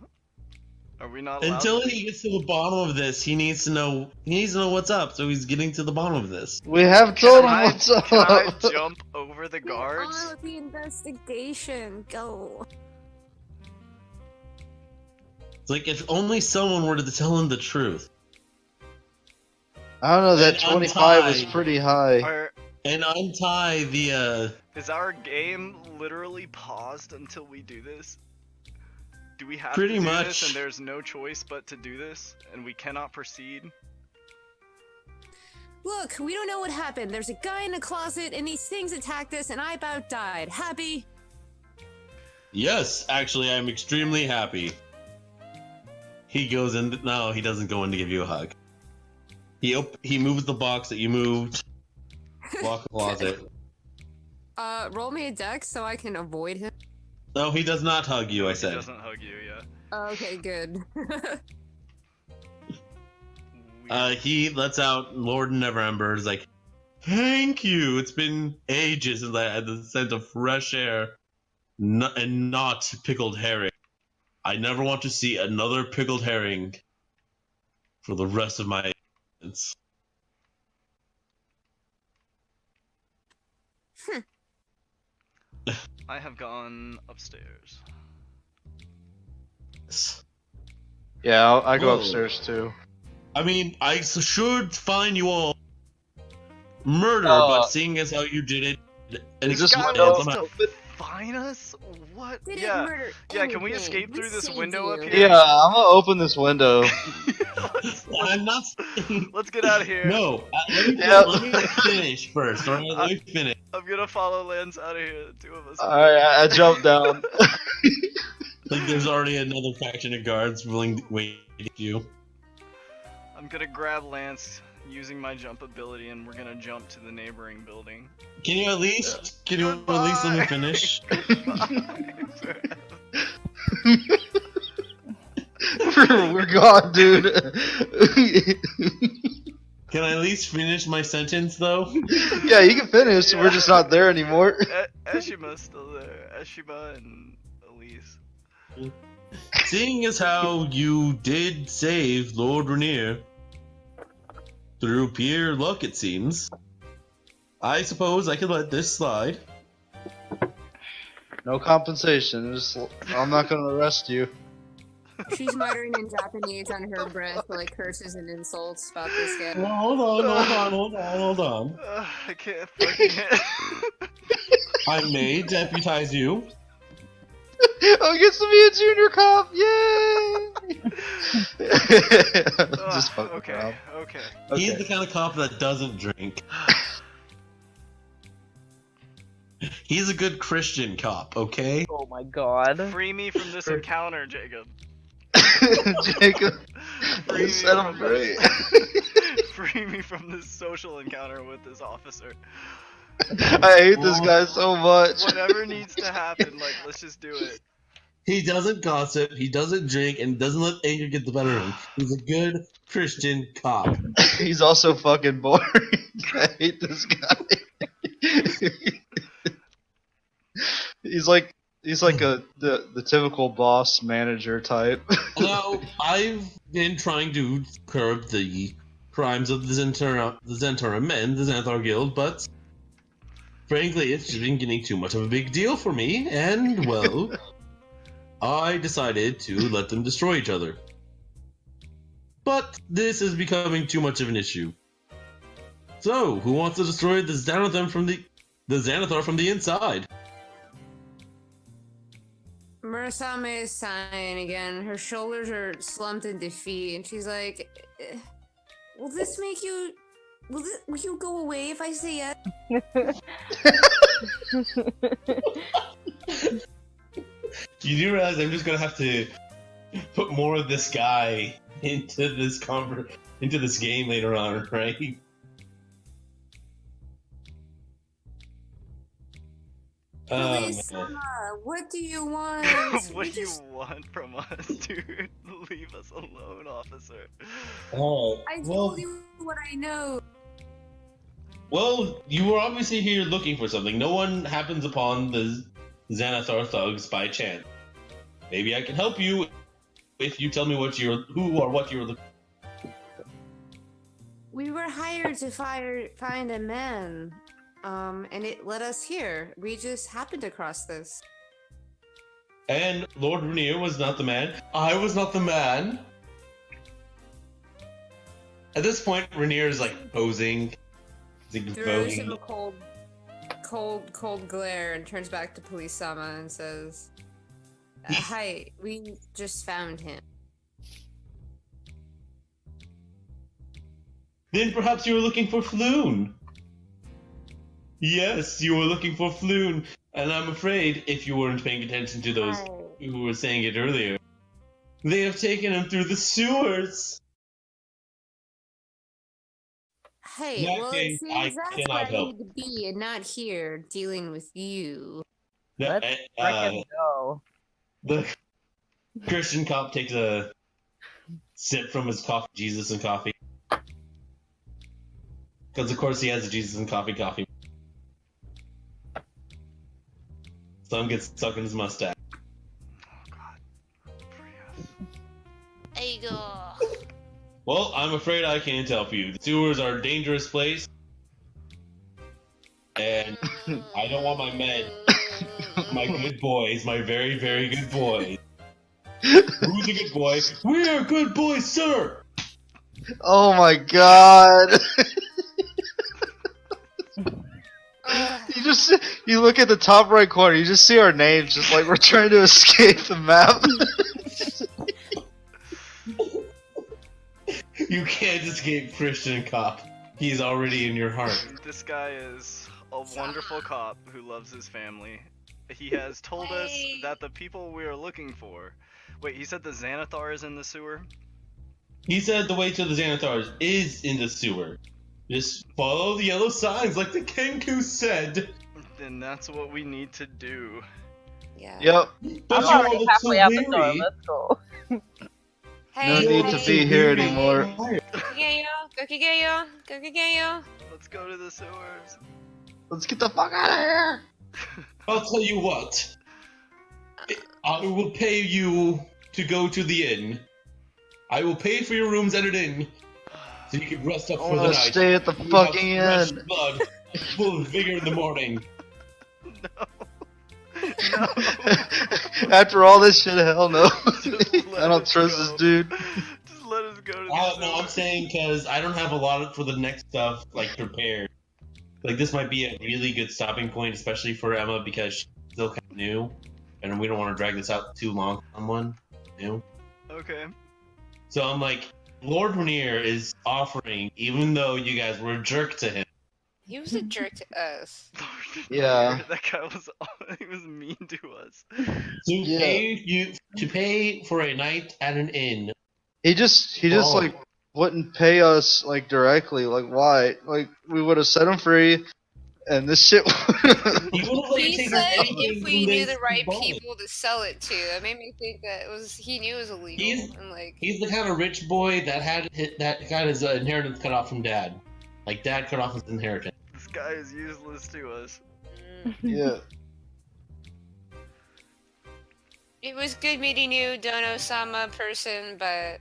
S2: Are we not allowed
S1: Until
S2: to
S1: he
S2: leave?
S1: gets to the bottom of this, he needs to know. He needs to know what's up. So he's getting to the bottom of this.
S4: We have told him
S2: Can I-
S4: what's up.
S2: Can I jump over the
S6: On
S2: guards?
S6: with the investigation. Go.
S1: It's like if only someone were to tell him the truth
S4: I don't know, that
S1: And
S4: 25 was
S1: untied.
S4: pretty high.
S2: Are,
S1: and untie the.
S2: is our game literally paused until we do this? Do we have
S1: Pretty
S2: to do
S1: much.
S2: this and there's no choice but to do this and we cannot proceed?
S6: Look, we don't know what happened. There's a guy in a closet and these things attacked us and I about died. Happy?
S1: Yes, actually, I'm extremely happy. He goes in. No, he doesn't go in to give you a hug. He moves the box that you moved. Lock the closet.
S6: Roll me a dex so I can avoid him.
S1: No, he does not hug you. I
S2: He
S1: said.
S2: doesn't hug you, yeah.
S6: Okay, good.
S1: He lets out Lord Neverember. Is like, thank you. It's been ages since I had the scent of fresh air, and not pickled herring. I never want to see another pickled herring for the rest of my existence.
S2: I have gone upstairs.
S4: Yeah, I go
S1: Whoa.
S4: upstairs too.
S1: I mean, I should find you all murder,
S4: Uh,
S1: but seeing as how you did it, and
S4: is this
S2: Guy
S4: window
S2: wants
S1: somehow-
S2: to fine us? What?
S6: Didn't
S2: Yeah.
S6: murder
S2: Yeah, can we
S6: anything.
S2: escape through this
S6: saved
S2: window up
S6: you.
S2: here?
S4: Yeah, I'm gonna open this window.
S1: I'm not.
S2: Let's get out of here.
S1: No, let me,
S4: Yeah.
S1: let me finish first. All right, let me finish.
S2: I'm gonna follow Lance out of here. The two of us.
S4: Alright, I jumped down.
S1: Like there's already another faction of guards willing to wait you.
S2: I'm gonna grab Lance using my jump ability, and we're gonna jump to the neighboring building.
S1: Can you at least let me finish?
S4: We're gone, dude.
S1: Can I at least finish my sentence though?
S4: Yeah, you can finish. We're just not there anymore.
S2: Eshima's still there. Eshima and Elise.
S1: Seeing as how you did save Lord Rainier through pure luck, it seems, I suppose I could let this slide.
S4: No compensation. Just, I'm not gonna arrest you.
S6: She's muttering in Japanese on her breath, like curses and insults about this guy.
S1: Well, hold on.
S2: I can't fucking hit.
S1: I may deputize you.
S4: I get to be a junior cop! Yay! Just fucking
S2: okay,
S4: around.
S2: okay.
S1: He's
S4: Okay.
S1: the kind of cop that doesn't drink. He's a good Christian cop, okay?
S5: Oh my god.
S2: Free me from this encounter, Jacob.
S4: Jacob,
S2: Free
S4: you
S2: me
S4: set him
S2: from
S4: free.
S2: this- Free me from this social encounter with this officer.
S4: I hate this guy so much.
S2: Whatever needs to happen, like, let's just do it.
S1: He doesn't gossip, he doesn't drink, and doesn't let anger get the better of him. He's a good Christian cop.
S4: He's also fucking boring. I hate this guy. He's like the typical boss manager type.
S1: Now, I've been trying to curb the crimes of the Zentora men, the Xanthar Guild, but frankly, it's been getting too much of a big deal for me, and, well, I decided to let them destroy each other. But this is becoming too much of an issue. So, who wants to destroy the Xanathar from the inside?
S6: Murasame is sighing again. Her shoulders are slumped in defeat, and she's like, "Will this make you? Will you go away if I say yes?"
S1: You do realize I'm just gonna have to put more of this guy into this game later on, right?
S6: Police,
S1: man.
S6: what do you want?
S2: What
S6: We
S2: do you
S6: just-
S2: want from us, dude? Leave us alone, officer.
S1: Alright.
S6: I
S1: Well,
S6: told you what I know.
S1: well, you were obviously here looking for something. No one happens upon the Xanathar thugs by chance. Maybe I can help you if you tell me who or what you're looking for.
S6: We were hired to find a man, and it led us here. We just happened across this.
S1: And Lord Rainier was not the man. I was not the man. At this point, Rainier is like posing. He's like
S6: Throws him
S1: voting.
S6: a cold glare and turns back to Police Sama and says, "Hi, we just found him."
S1: Then perhaps you were looking for Floon. Yes, you were looking for Floon. And I'm afraid, if you weren't paying attention to those who were saying it earlier, they have taken him through the sewers.
S6: Hey,
S1: In that
S6: well,
S1: case,
S6: it
S1: I
S6: seems that's
S1: cannot
S6: where I
S1: help.
S6: need to be and not here dealing with you.
S5: Let's frickin' go.
S1: The Christian cop takes a sip from his coffee, Jesus and coffee. Because of course he has a Jesus and coffee. Some gets stuck in his mustache.
S2: Oh god. Free us.
S3: There you go.
S1: Well, I'm afraid I can't help you. The sewers are a dangerous place. And I don't want my men, my good boys, my very, very good boys. Who's a good boy? We're good boys, sir!
S4: Oh my god! You look at the top right corner, you just see our names, just like we're trying to escape the map.
S1: You can't escape Christian cop. He's already in your heart.
S2: This guy is a wonderful cop who loves his family. He has told us
S3: Hey.
S2: that the people we are looking for. Wait, he said the Xanathar is in the sewer?
S1: He said the way to the Xanathars is in the sewer. Just follow the yellow signs like the Kenku said.
S2: Then that's what we need to do.
S3: Yeah.
S4: Yep,
S1: But
S5: I'm
S1: you
S5: already
S1: all look so
S5: halfway out the door.
S1: weary.
S5: Let's go.
S3: Hey,
S4: no
S1: You
S4: need
S1: all
S4: to
S1: look
S4: be
S1: so
S4: here
S1: weary.
S4: anymore.
S3: Go Kigeyo.
S2: Let's go to the sewers.
S4: Let's get the fuck out of here!
S1: I'll tell you what. I will pay you to go to the inn. I will pay for your rooms at an inn, so you can rest up
S4: I
S1: for the
S4: wanna
S1: night.
S4: stay at the
S1: You have
S4: fucking
S1: fresh
S4: inn.
S1: blood, full of vigor in the morning.
S2: No.
S4: After all this shit, hell no.
S2: Just let
S4: I don't
S2: us
S4: trust
S2: go.
S4: this dude.
S2: Just let us go to the
S1: No, I'm
S2: sewer.
S1: saying because I don't have a lot for the next stuff like prepared. Like this might be a really good stopping point, especially for Emma because she's still kind of new, and we don't want to drag this out too long. Someone new.
S2: Okay.
S1: So I'm like, Lord Rainier is offering, even though you guys were a jerk to him.
S3: He was a jerk to us.
S4: Yeah.
S2: That guy was he was mean to us.
S1: To pay for a night at an inn.
S4: He just
S1: Oh.
S4: like wouldn't pay us like directly. Like why? Like we would have set him free, and this shit.
S1: He would have like
S3: He
S1: taken
S3: said
S1: anything
S3: if we
S1: from
S3: knew
S1: this
S3: the right
S1: ball.
S3: people to sell it to. That made me think that he knew it was illegal. And like,
S1: He's the kind of rich boy that got his inheritance cut off from dad. Like dad cut off his inheritance.
S2: This guy is useless to us.
S4: Yeah.
S3: it was good meeting you, Dono-sama person, but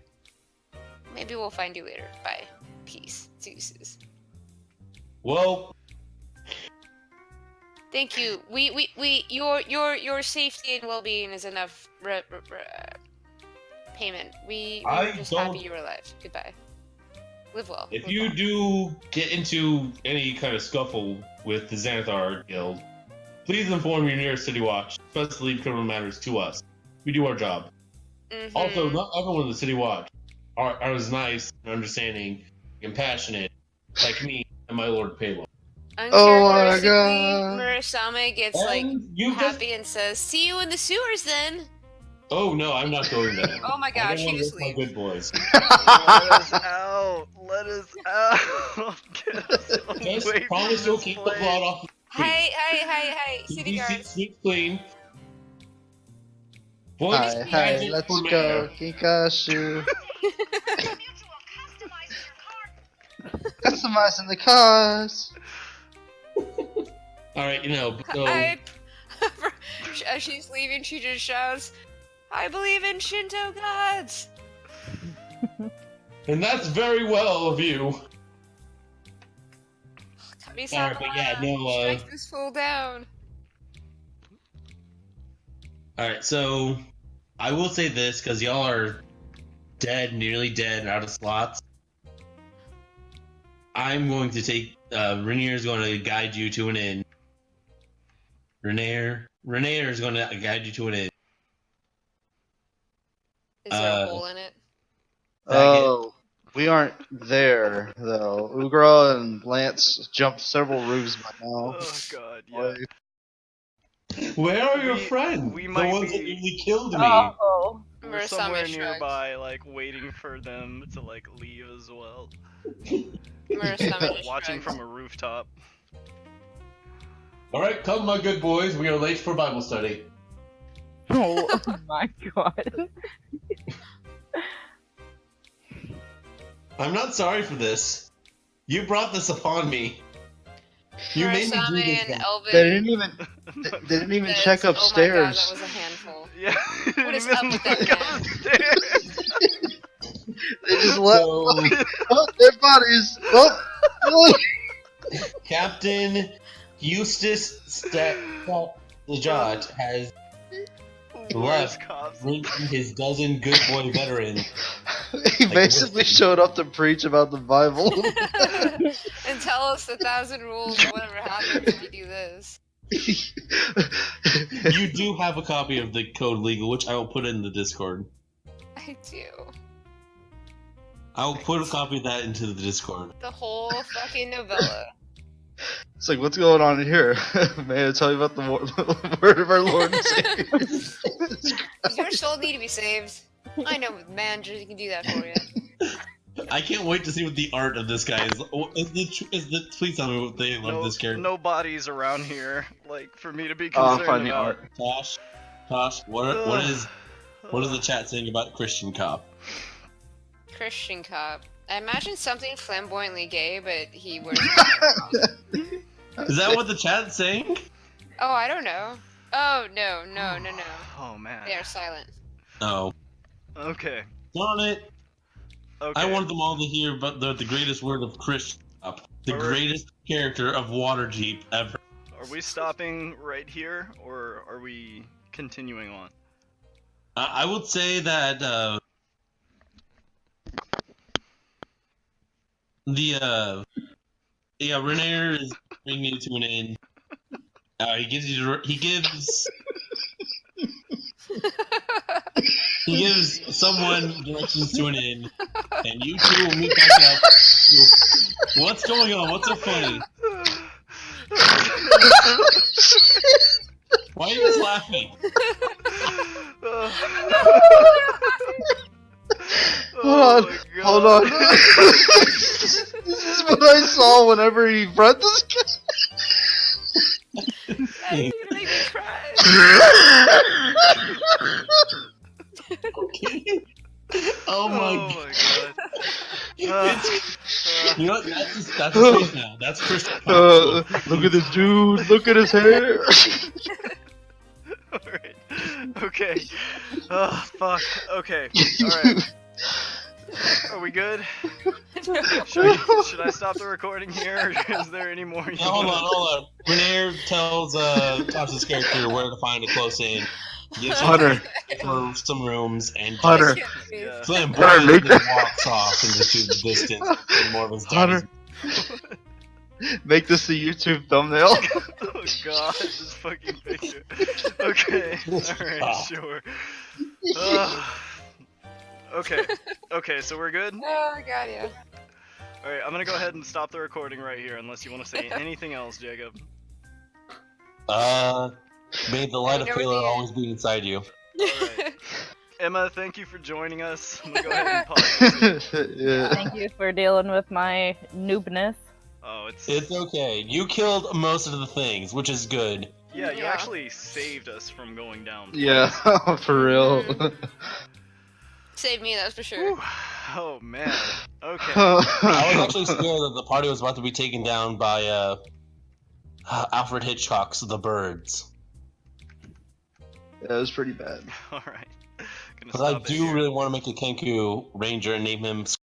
S3: maybe we'll find you later. Bye. Peace. Deuces.
S1: Well,
S3: Thank you. Your safety and well-being is enough payment. We
S1: I
S3: were just
S1: don't-
S3: happy you were alive. Goodbye. Live well.
S1: if
S3: live
S1: you
S3: well.
S1: do get into any kind of scuffle with the Xanathar Guild, please inform your nearest City Watch. Especially leave criminal matters to us. We do our job.
S3: Mhm.
S1: Also, not everyone in the City Watch are as nice, and understanding, compassionate like me and my Lord Payload.
S4: Oh my
S3: Uncharacteristically,
S4: God.
S3: Murasame gets like
S1: And you just
S3: happy and says, "See you in the sewers then."
S1: oh no, I'm not going there.
S3: Oh my
S1: I
S3: gosh,
S1: don't
S3: he
S1: want to
S3: just
S1: risk my
S3: leaves.
S1: good boys.
S2: Let us out. Let us out. Get us away
S1: Just
S2: from
S1: promise you'll
S2: this
S1: keep the
S2: place.
S1: blood off
S3: Hi, city guards.
S1: Sweet clean.
S4: Hi,
S1: Magic
S4: let's
S1: for
S4: go,
S1: mayor.
S4: Kinkashu. Customizing the cars.
S1: Alright, so
S3: I, as she's leaving, she just shouts, "I believe in Shinto gods."
S1: and that's very well of you.
S3: Kami-sama,
S1: Alright, but yeah, no,
S3: strike this fool down.
S1: Alright, so I will say this because y'all are dead, nearly dead, and out of slots. I'm going to take Rainier is going to guide you to an inn. Rainier is going to guide you to an inn.
S3: Is there a hole in it?
S4: Oh, we aren't there though. Ugra and Lance jumped several roofs by now.
S2: Oh god, yeah.
S1: Where are your
S2: We-
S1: friends?
S2: we
S1: The
S2: might
S1: ones that
S2: be-
S1: nearly killed me.
S5: Oh.
S2: We're
S3: Murasame
S2: somewhere
S3: shrugs.
S2: nearby, like waiting for them to like leave as well.
S3: Murasame
S2: Watching
S3: shrugs.
S2: from a rooftop.
S1: Alright, come my good boys, we are late for Bible study.
S5: Oh my god.
S1: I'm not sorry for this. You brought this upon me. You made me do
S3: Murasame
S1: this.
S3: and
S1: thing.
S3: Elvin.
S4: They didn't even
S3: says,
S4: check
S3: "Oh my god,
S4: upstairs.
S3: that was a handful."
S2: Yeah.
S3: What is
S2: Even
S3: up with that
S2: look
S3: man?
S2: upstairs.
S4: They just left.
S1: So,
S4: Oh, their bodies. Oh,
S1: Captain Eustace Lajat has
S2: Worst
S1: left.
S2: cops.
S1: bringing his dozen good boy veterans.
S4: he basically showed up to preach about the Bible.
S3: And tell us the 1,000 rules or whatever happens if you do this.
S1: You do have a copy of the Code Legal, which I will put in the Discord.
S3: I do.
S1: I will put a copy of that into the Discord.
S3: The whole fucking novella.
S4: It's like, what's going on here? May I tell you about the word of our Lord and Savior?
S3: Does your soul need to be saved? I know managers can do that for you.
S1: I can't wait to see what the art of this guy is. Please tell me what they love this character.
S2: No bodies around here, like for me to be
S4: Oh,
S2: concerned
S4: I'll find the
S2: about.
S4: art.
S1: Tosh, what is the chat saying about Christian cop?
S3: Christian cop. I imagine something flamboyantly gay, but he wears.
S1: Is that what the chat's saying?
S3: Oh, I don't know. Oh no.
S2: Oh man.
S3: They are silent.
S1: Oh,
S2: Okay.
S1: darn it!
S2: Okay.
S1: I want them all to hear about the greatest word of Christian cop, the
S2: Alright.
S1: greatest character of Waterdeep ever.
S2: Are we stopping right here, or are we continuing on?
S1: I would say that Renair is bringing you to an end. He gives someone directions to an inn, and you two will meet back up. What's going on? What's so funny? Why are you guys laughing?
S4: Hold on. This is what I saw whenever he brought this guy.
S3: You're gonna make me cry.
S1: Okay. Oh my god. You know what? That's his face now. That's Christian.
S4: Look at this dude. Look at his hair.
S2: Alright. Okay. Oh, fuck. Okay. Alright. Are we good? Should I stop the recording here, or is there any more?
S1: Hold on. Renair tells Tosh's character where to find a close inn. Gives him
S4: Hunter.
S1: for some rooms and
S4: Hunter.
S2: Yeah.
S1: flamboyantly walks off into the distance in more of his
S4: Hunter. Make this a YouTube thumbnail.
S2: Oh god, this fucking picture. Okay. Alright, sure. Okay, so we're good?
S3: Oh god, yeah.
S2: Alright, I'm gonna go ahead and stop the recording right here unless you want to say anything else, Jacob.
S1: May the light of
S3: I know
S1: Kayla
S3: the-
S1: always be inside you.
S2: Alright. Emma, thank you for joining us. I'm gonna go ahead and pause.
S4: Yeah.
S5: Thank you for dealing with my noobness.
S2: Oh, it's
S1: It's okay. You killed most of the things, which is good.
S2: yeah. You
S3: Yeah.
S2: actually saved us from going down.
S4: Yeah, for real.
S3: Save me, that's for sure.
S2: Whew. Oh man. Okay.
S1: I was actually scared that the party was about to be taken down by Alfred Hitchcock's The Birds.
S4: That was pretty bad.
S2: All right. Gonna
S1: Because I
S2: stop it
S1: do
S2: here.
S1: really want to make a Kenku Ranger and name him